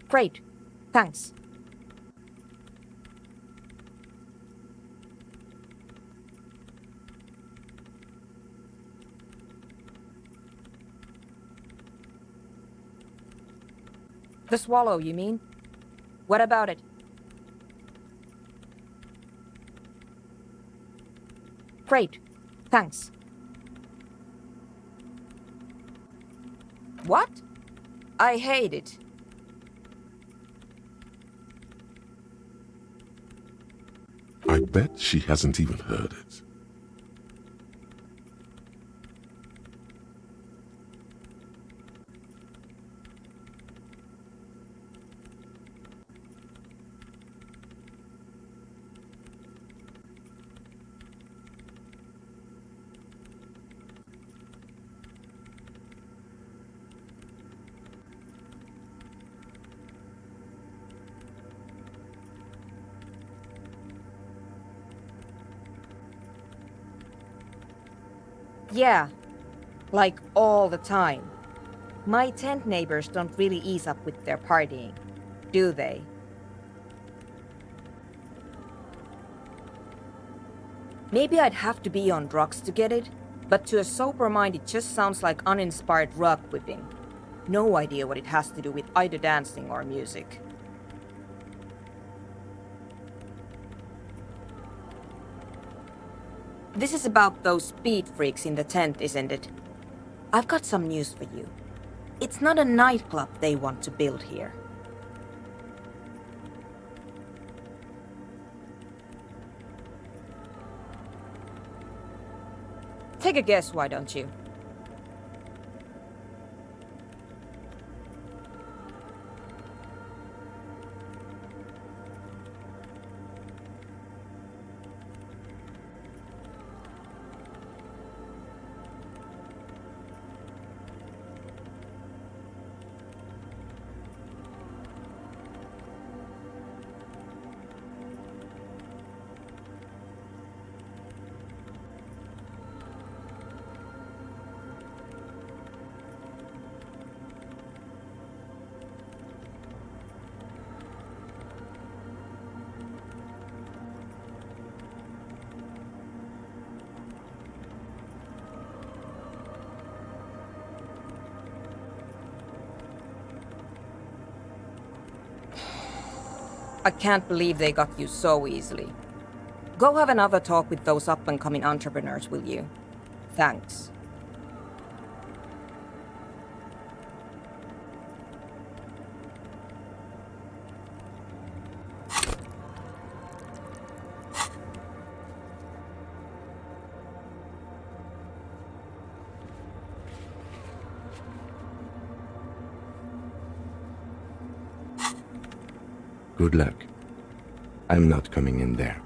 Great. Thanks. The swallow, you mean? What about it? Great. Thanks. What? I hate it. I bet she hasn't even heard it. Yeah. Like all the time. My tent neighbors don't really ease up with their partying, do they? Maybe I'd have to be on drugs to get it, but to a sober mind it just sounds like uninspired rug whipping. No idea what it has to do with either dancing or music. This is about those speed freaks in the tent, isn't it? I've got some news for you. It's not a nightclub they want to build here. Take a guess, why don't you? I can't believe they got you so easily. Go have another talk with those up-and-coming entrepreneurs, will you? Thanks. Good luck. I'm not coming in there.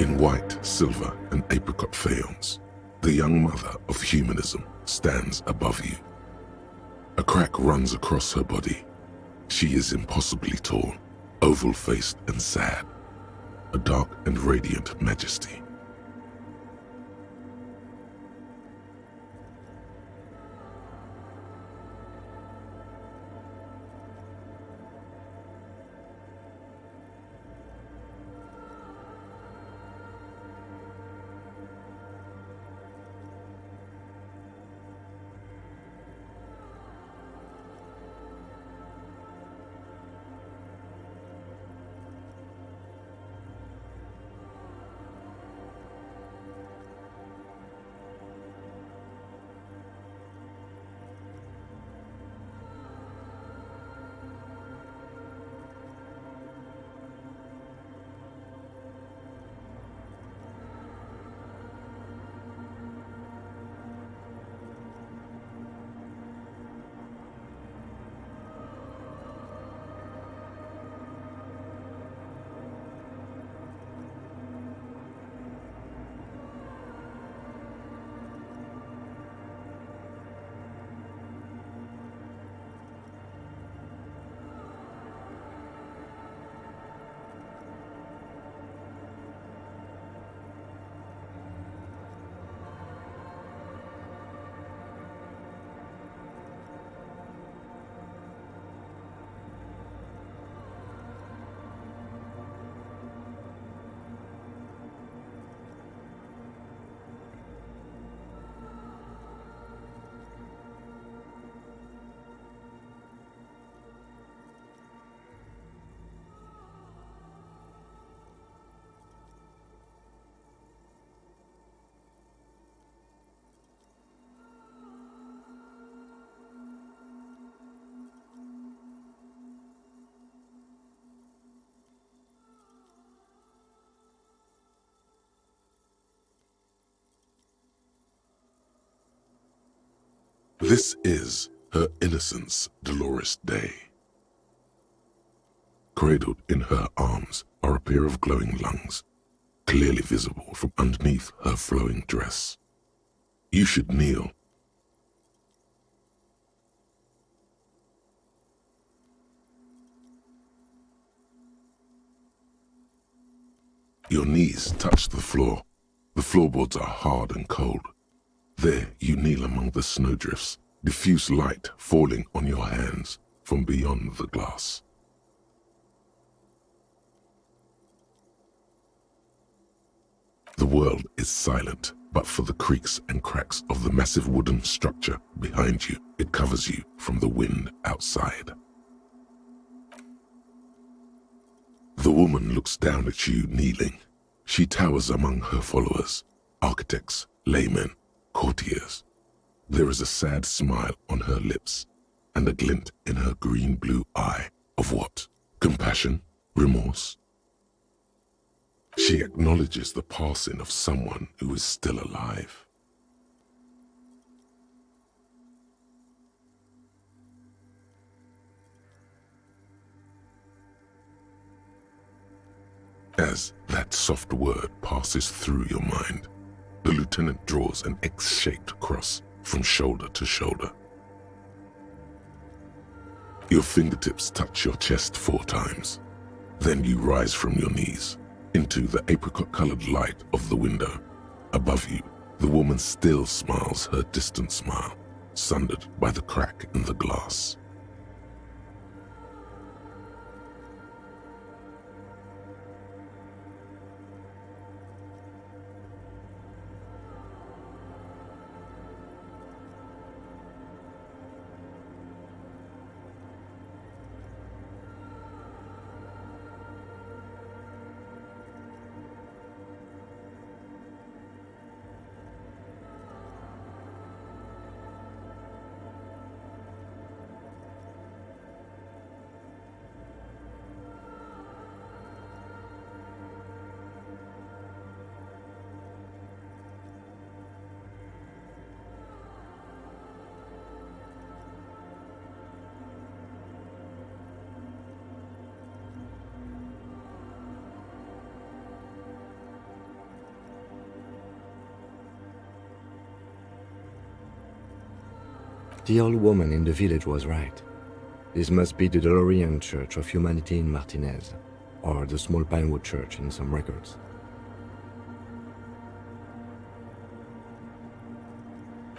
In white, silver, and apricot faience, the young mother of humanism stands above you. A crack runs across her body. She is impossibly tall, oval-faced and sad, a dark and radiant majesty. This is her innocence, Dolores Day. Cradled in her arms are a pair of glowing lungs, clearly visible from underneath her flowing dress. You should kneel. Your knees touch the floor. The floorboards are hard and cold. There you kneel among the snowdrifts, diffuse light falling on your hands from beyond the glass. The world is silent, but for the creaks and cracks of the massive wooden structure behind you, it covers you from the wind outside. The woman looks down at you kneeling. She towers among her followers, architects, laymen, courtiers. There is a sad smile on her lips and a glint in her green-blue eye of what? Compassion? Remorse? She acknowledges the passing of someone who is still alive. As that soft word passes through your mind, the lieutenant draws an X-shaped cross from shoulder to shoulder. Your fingertips touch your chest 4 times. Then you rise from your knees into the apricot-colored light of the window. Above you, the woman still smiles her distant smile, sundered by the crack in the glass. The old woman in the village was right. This must be the DeLorean Church of Humanity in Martinez, or the small Pinewood Church in some records.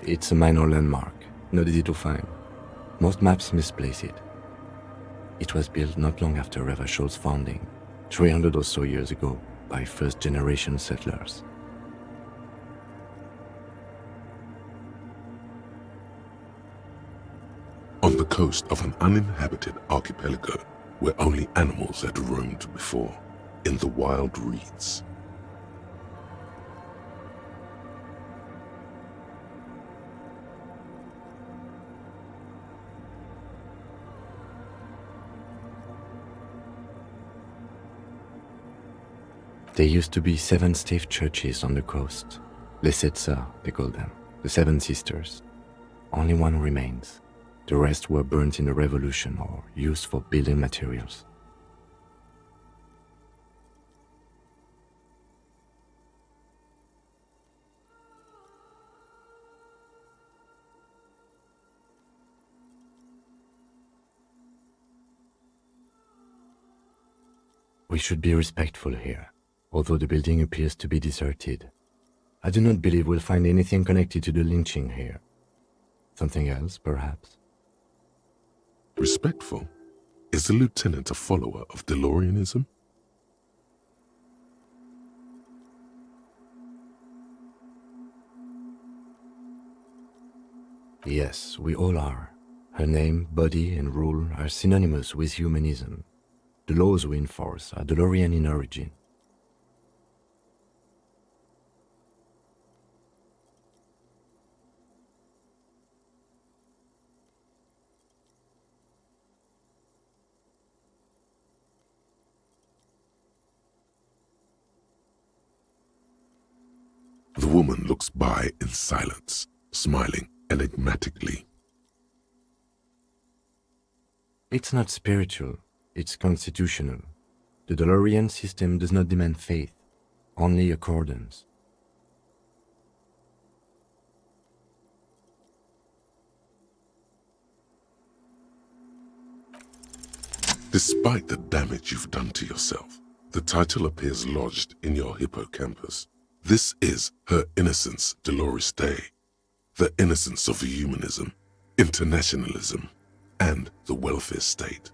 It's a minor landmark, not easy to find. Most maps misplace it. It was built not long after Revachol's founding, 300 or so years ago, by first-generation settlers. On the coast of an uninhabited archipelago where only animals had roamed before, in the wild reeds. There used to be 7 stave churches on the coast. Les Sept Sœurs, they call them, the 7 sisters. Only one remains. The rest were burnt in the revolution or used for building materials. We should be respectful here, although the building appears to be deserted. I do not believe we'll find anything connected to the lynching here. Something else, perhaps? Respectful? Is the lieutenant a follower of DeLoreanism? Yes, we all are. Her name, body, and rule are synonymous with humanism. The laws we enforce are DeLorean in origin. The woman looks by in silence, smiling enigmatically. It's not spiritual, it's constitutional. The DeLorean system does not demand faith, only accordance. Despite the damage you've done to yourself, the title appears lodged in your hippocampus. This is Her Innocence Dolores Day, the innocence of humanism, internationalism, and the welfare state.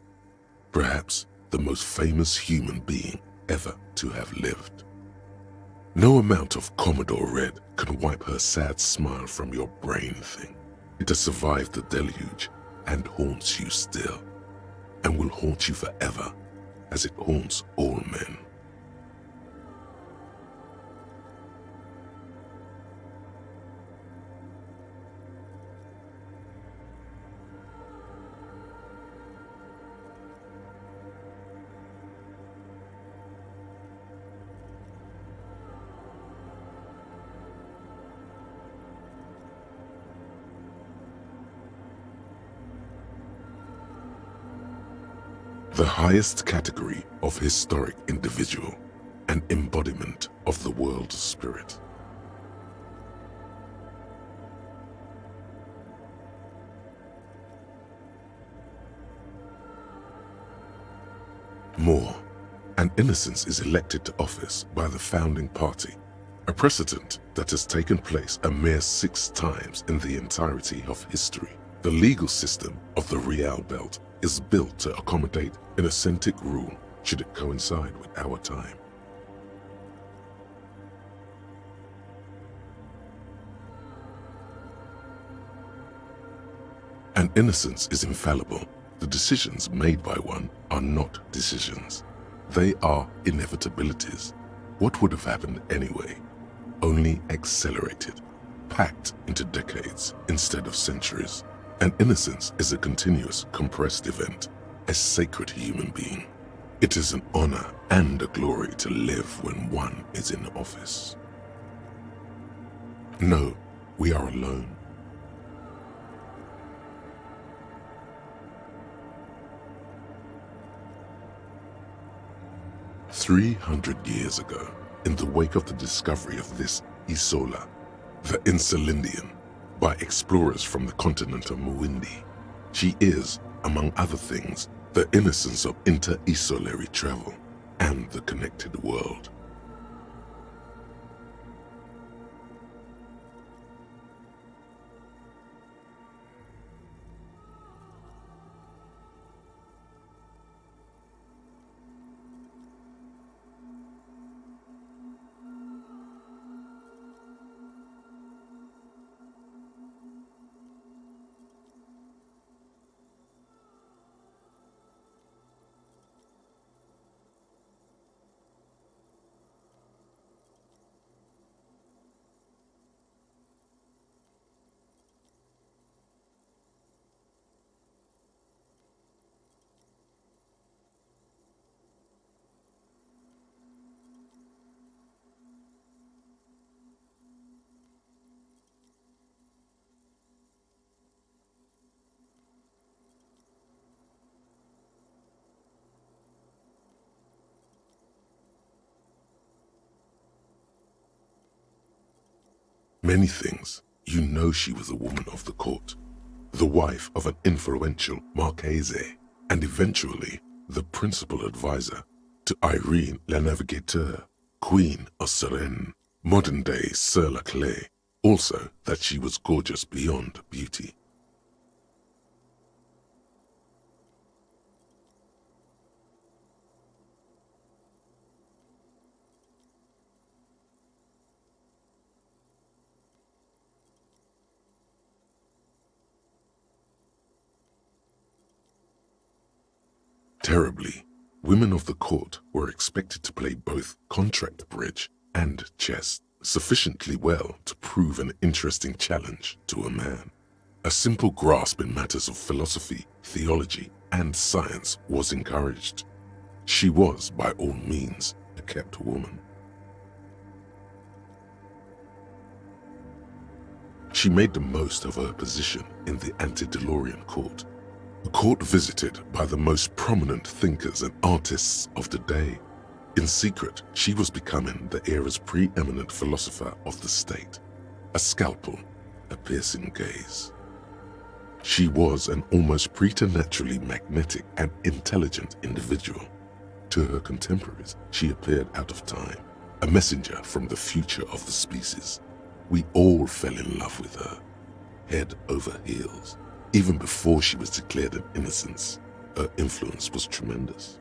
Perhaps the most famous human being ever to have lived. No amount of Commodore Red can wipe her sad smile from your brain thing. It has survived the deluge and haunts you still, and will haunt you forever as it haunts all men. The highest category of historic individual, an embodiment of the world spirit. More, an innocence is elected to office by the founding party, a precedent that has taken place a mere 6 times in the entirety of history. The legal system of the Real Belt is built to accommodate an authentic rule should it coincide with our time. An innocence is infallible. The decisions made by one are not decisions. They are inevitabilities. What would have happened anyway? Only accelerated, packed into decades instead of centuries. An innocence is a continuous, compressed event, a sacred human being. It is an honor and a glory to live when one is in office. No, we are alone. "300 years ago, in the wake of the discovery of this Isola, the Insulindian, by explorers from the continent of Muindi. She is, among other things, the innocence of inter-isolary travel and the connected world. Many things. You know she was a woman of the court, the wife of an influential Marchese, and eventually the principal advisor to Irene la Navigateur, Queen of Suresnes, modern-day Sir La Clé. Also that she was gorgeous beyond beauty. Terribly, women of the court were expected to play both contract bridge and chess sufficiently well to prove an interesting challenge to a man. A simple grasp in matters of philosophy, theology, and science was encouraged. She was, by all means, a kept woman. She made the most of her position in the antediluvian court, a court visited by the most prominent thinkers and artists of the day. In secret, she was becoming the era's preeminent philosopher of the state, a scalpel, a piercing gaze. She was an almost preternaturally magnetic and intelligent individual. To her contemporaries, she appeared out of time, a messenger from the future of the species. We all fell in love with her, head over heels. Even before she was declared an innocence, her influence was tremendous.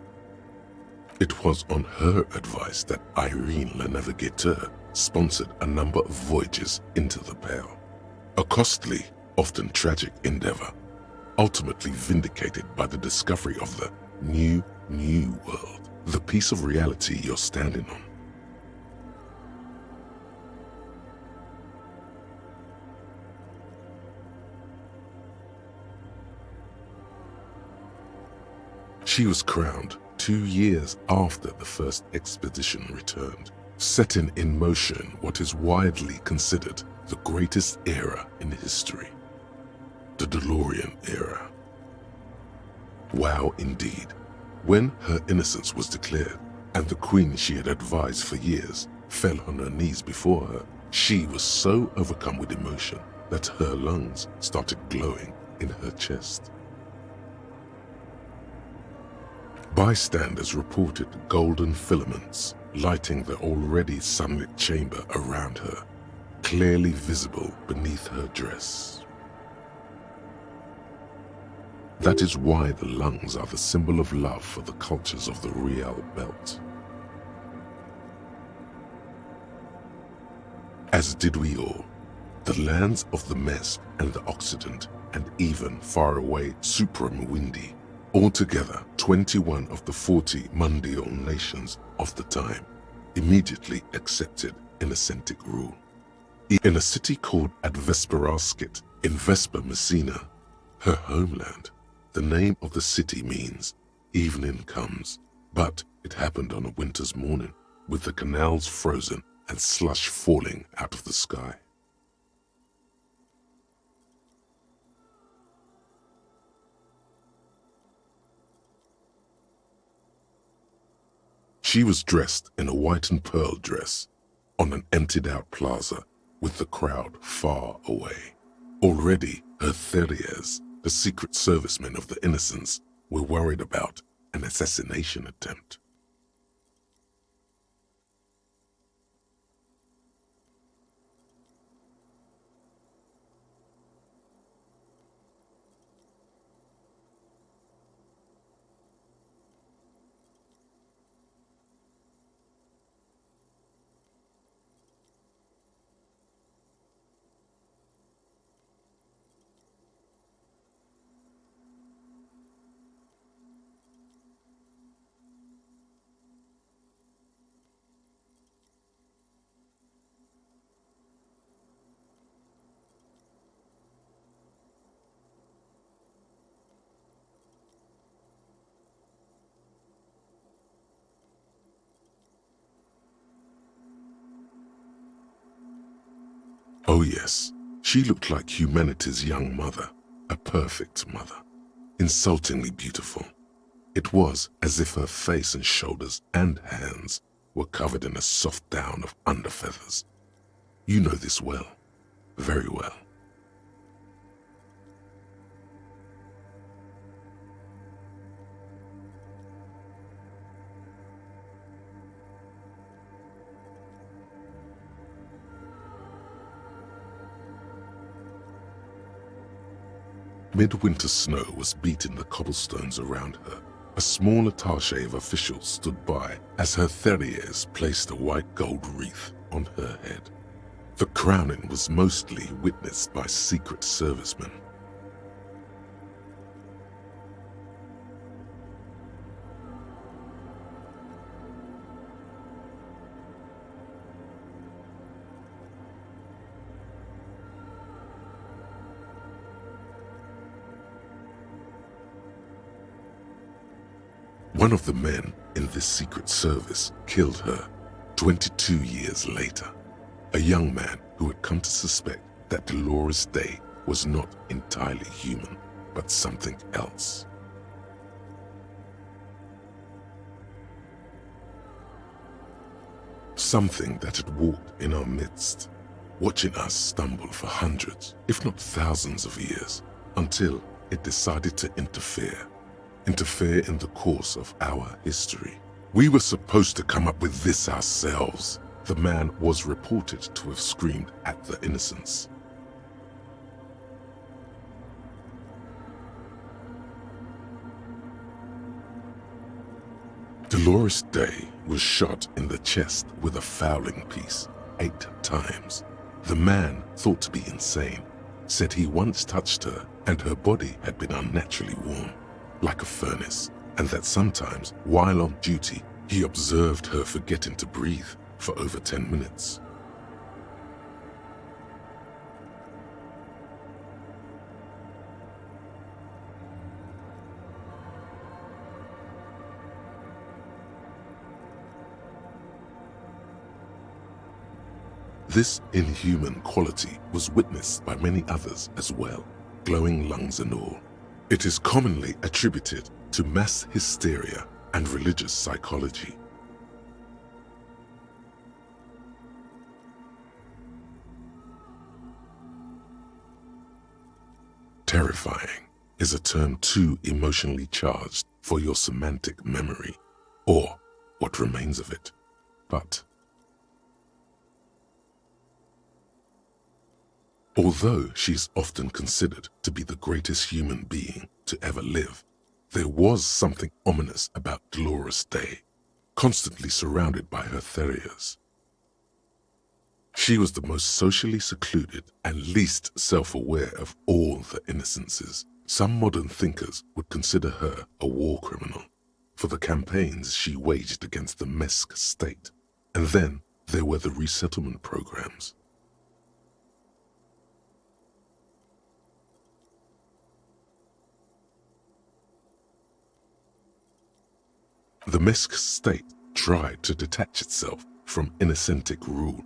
It was on her advice that Irene la Navigateur sponsored a number of voyages into the Pale, a costly, often tragic endeavor, ultimately vindicated by the discovery of the new world, the piece of reality you're standing on. She was crowned 2 years after the first expedition returned, setting in motion what is widely considered the greatest era in history, the DeLorean era. Wow, indeed. When her innocence was declared and the queen she had advised for years fell on her knees before her, she was so overcome with emotion that her lungs started glowing in her chest. Bystanders reported golden filaments lighting the already sunlit chamber around her, clearly visible beneath her dress. That is why the lungs are the symbol of love for the cultures of the Riel Belt. As did we all, the lands of the Mest and the Occident, and even far away Supra-Muindi. Altogether, 21 of the 40 Mundial nations of the time immediately accepted Innocentic rule. In a city called Advesperaskit in Vespa Messina, her homeland, the name of the city means evening comes, but it happened on a winter's morning with the canals frozen and slush falling out of the sky. She was dressed in a white and pearl dress on an emptied-out plaza with the crowd far away. Already, her Theriers, the secret servicemen of the Innocents, were worried about an assassination attempt. Oh yes, she looked like humanity's young mother, a perfect mother, insultingly beautiful. It was as if her face and shoulders and hands were covered in a soft down of underfeathers. You know this well, very well. Midwinter snow was beating the cobblestones around her. A small attaché of officials stood by as her Theriers placed a white gold wreath on her head. The crowning was mostly witnessed by secret servicemen. One of the men in this secret service killed her 22 years later. A young man who had come to suspect that Dolores Day was not entirely human, but something else. Something that had walked in our midst, watching us stumble for hundreds, if not thousands of years, until it decided to interfere in the course of our history. We were supposed to come up with this ourselves. The man was reported to have screamed at the Innocents. Dolores Day was shot in the chest with a fowling piece 8 times. The man, thought to be insane, said he once touched her and her body had been unnaturally warm, like a furnace, and that sometimes, while on duty, he observed her forgetting to breathe for over 10 minutes. This inhuman quality was witnessed by many others as well, glowing lungs and all. It is commonly attributed to mass hysteria and religious psychology. Terrifying is a term too emotionally charged for your semantic memory, or what remains of it. But although she is often considered to be the greatest human being to ever live, there was something ominous about Dolores Day, constantly surrounded by her Theriers. She was the most socially secluded and least self-aware of all the Innocences. Some modern thinkers would consider her a war criminal for the campaigns she waged against the Mesk state. And then there were the resettlement programs. The Mesk state tried to detach itself from Innocentic rule.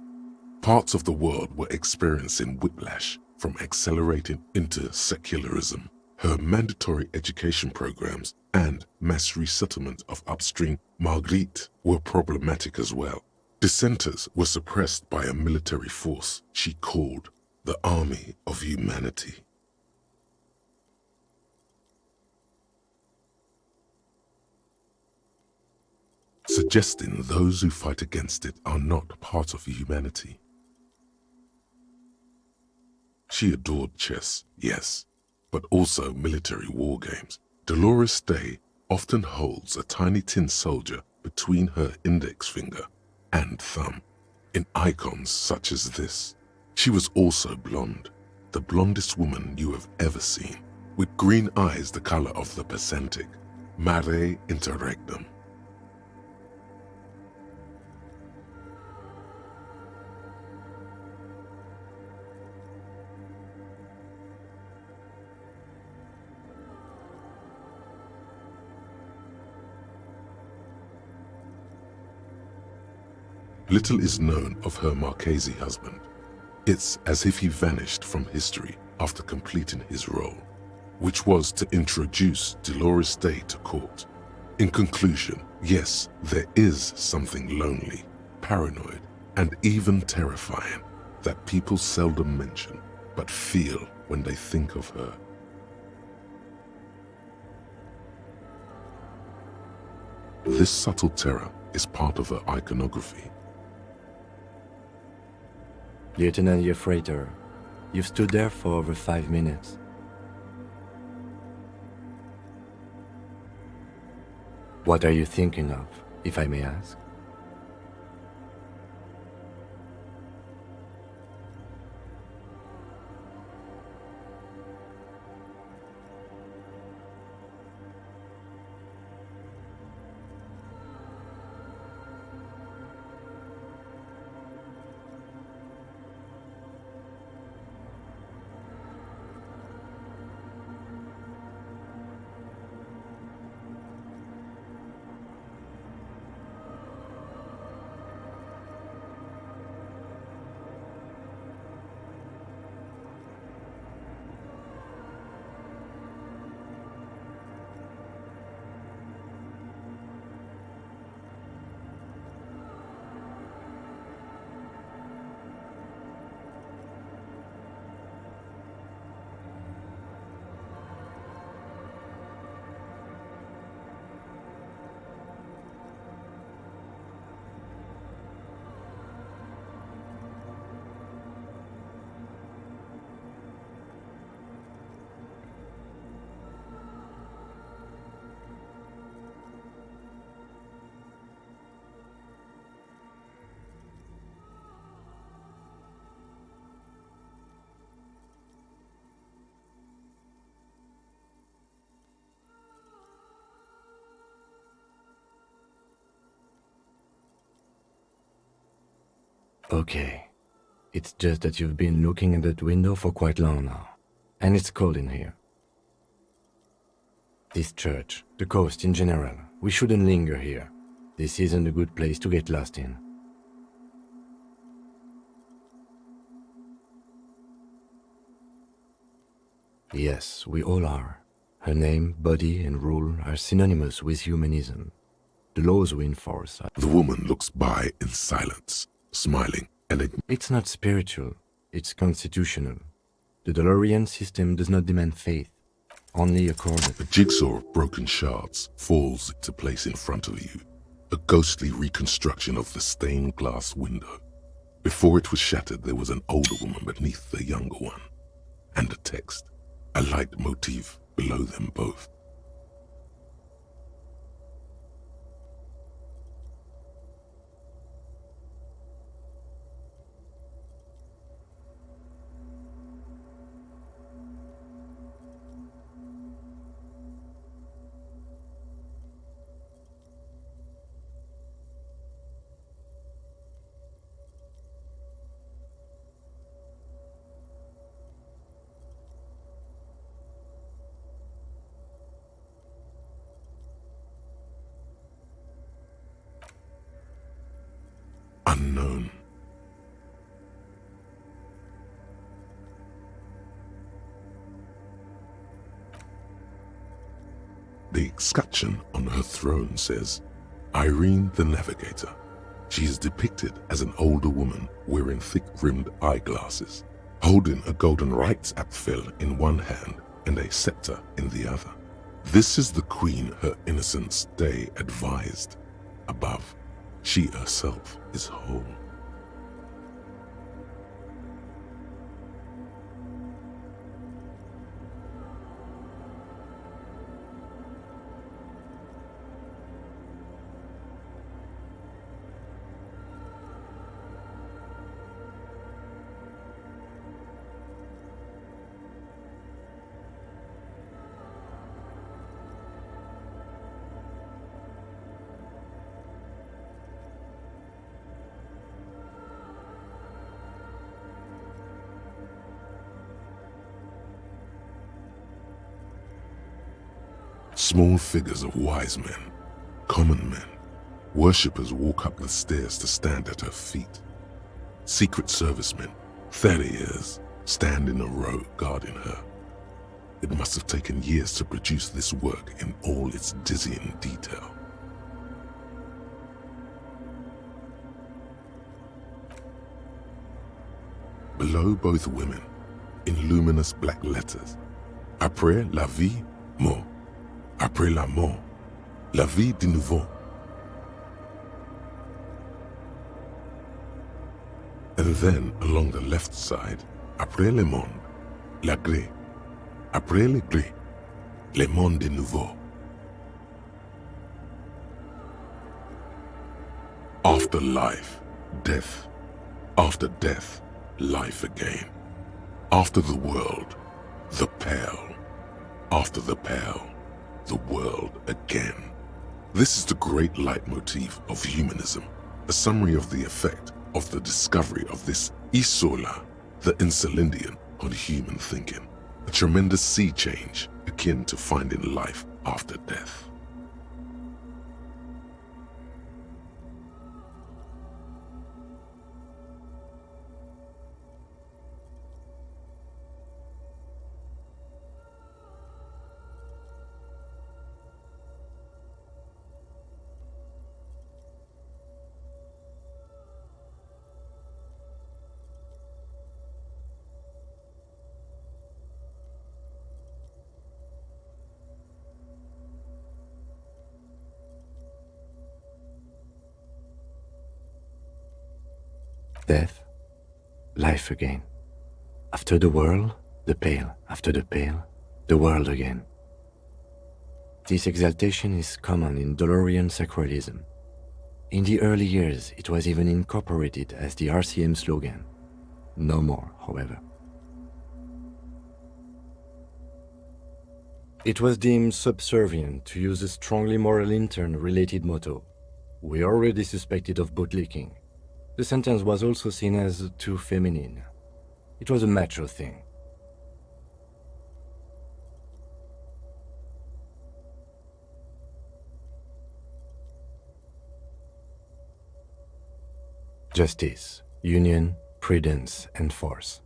Parts of the world were experiencing whiplash from accelerating into secularism. Her mandatory education programs and mass resettlement of upstream Marguerite were problematic as well. Dissenters were suppressed by a military force she called the army of humanity. Suggesting those who fight against it are not part of humanity. She adored chess, yes, but also military war games. Dolores Day often holds a tiny tin soldier between her index finger and thumb in icons such as this. She was also blonde, the blondest woman you have ever seen, with green eyes the color of the Pacific, mare interregnum. Little is known of her Marchese husband. It's as if he vanished from history after completing his role, which was to introduce Dolores Day to court. In conclusion, yes, there is something lonely, paranoid, and even terrifying that people seldom mention, but feel when they think of her. This subtle terror is part of her iconography. Lieutenant Yefrater, you've stood there for over 5 minutes. What are you thinking of, if I may ask? Okay. It's just that you've been looking at that window for quite long now. And it's cold in here. This church, the coast in general, we shouldn't linger here. This isn't a good place to get lost in. Yes, we all are. Her name, body, and rule are synonymous with humanism. The laws we enforce are... The woman looks by in silence, smiling, and It's not spiritual, it's constitutional. The DeLorean system does not demand faith, only accordance. a jigsaw of broken shards falls into place in front of you, a ghostly reconstruction of the stained glass window. Before it was shattered, there was an older woman beneath the younger one, and a text, a light motif below them both. Unknown. The escutcheon on her throne says, Irene the Navigator. She is depicted as an older woman wearing thick-rimmed eyeglasses. holding a golden rights apfel in one hand and a scepter in the other. This is the queen her innocence day advised. Above, she herself is whole. Small figures of wise men, common men, worshippers walk up the stairs to stand at her feet. Secret servicemen, farriers, stand in a row guarding her. It must have taken years to produce this work in all its dizzying detail. Below both women, in luminous black letters, après la vie, mort. Après la mort, la vie de nouveau. And then along the left side, après le monde, la gré. Après le gré, le monde de nouveau. After life, death. After death, life again. After the world, the pale. After the pale, the world again. This is the great leitmotif of humanism, a summary of the effect of the discovery of this isola, the Insulindian, on human thinking, a tremendous sea change akin to finding life after death. Death, life again. After the world, the pale. After the pale, the world again. This exaltation is common in Dolorian sacralism. In the early years, it was even incorporated as the RCM slogan. No more, however. It was deemed subservient to use a strongly moral intern-related motto. We already suspected of bootlicking. The sentence was also seen as too feminine. It was a macho thing. Justice, union, prudence, and force.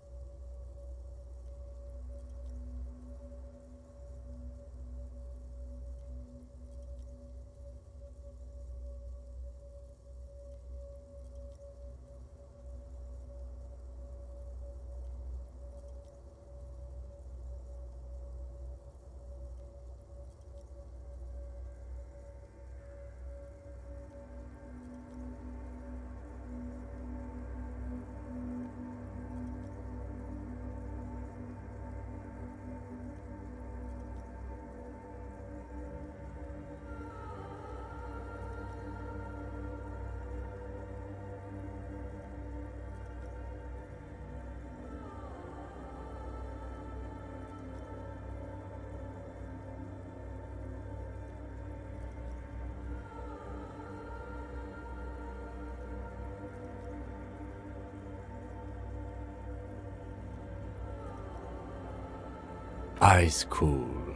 Eyes cool.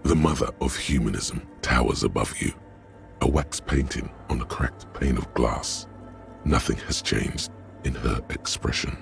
The mother of humanism towers above you, a wax painting on a cracked pane of glass. Nothing has changed in her expression.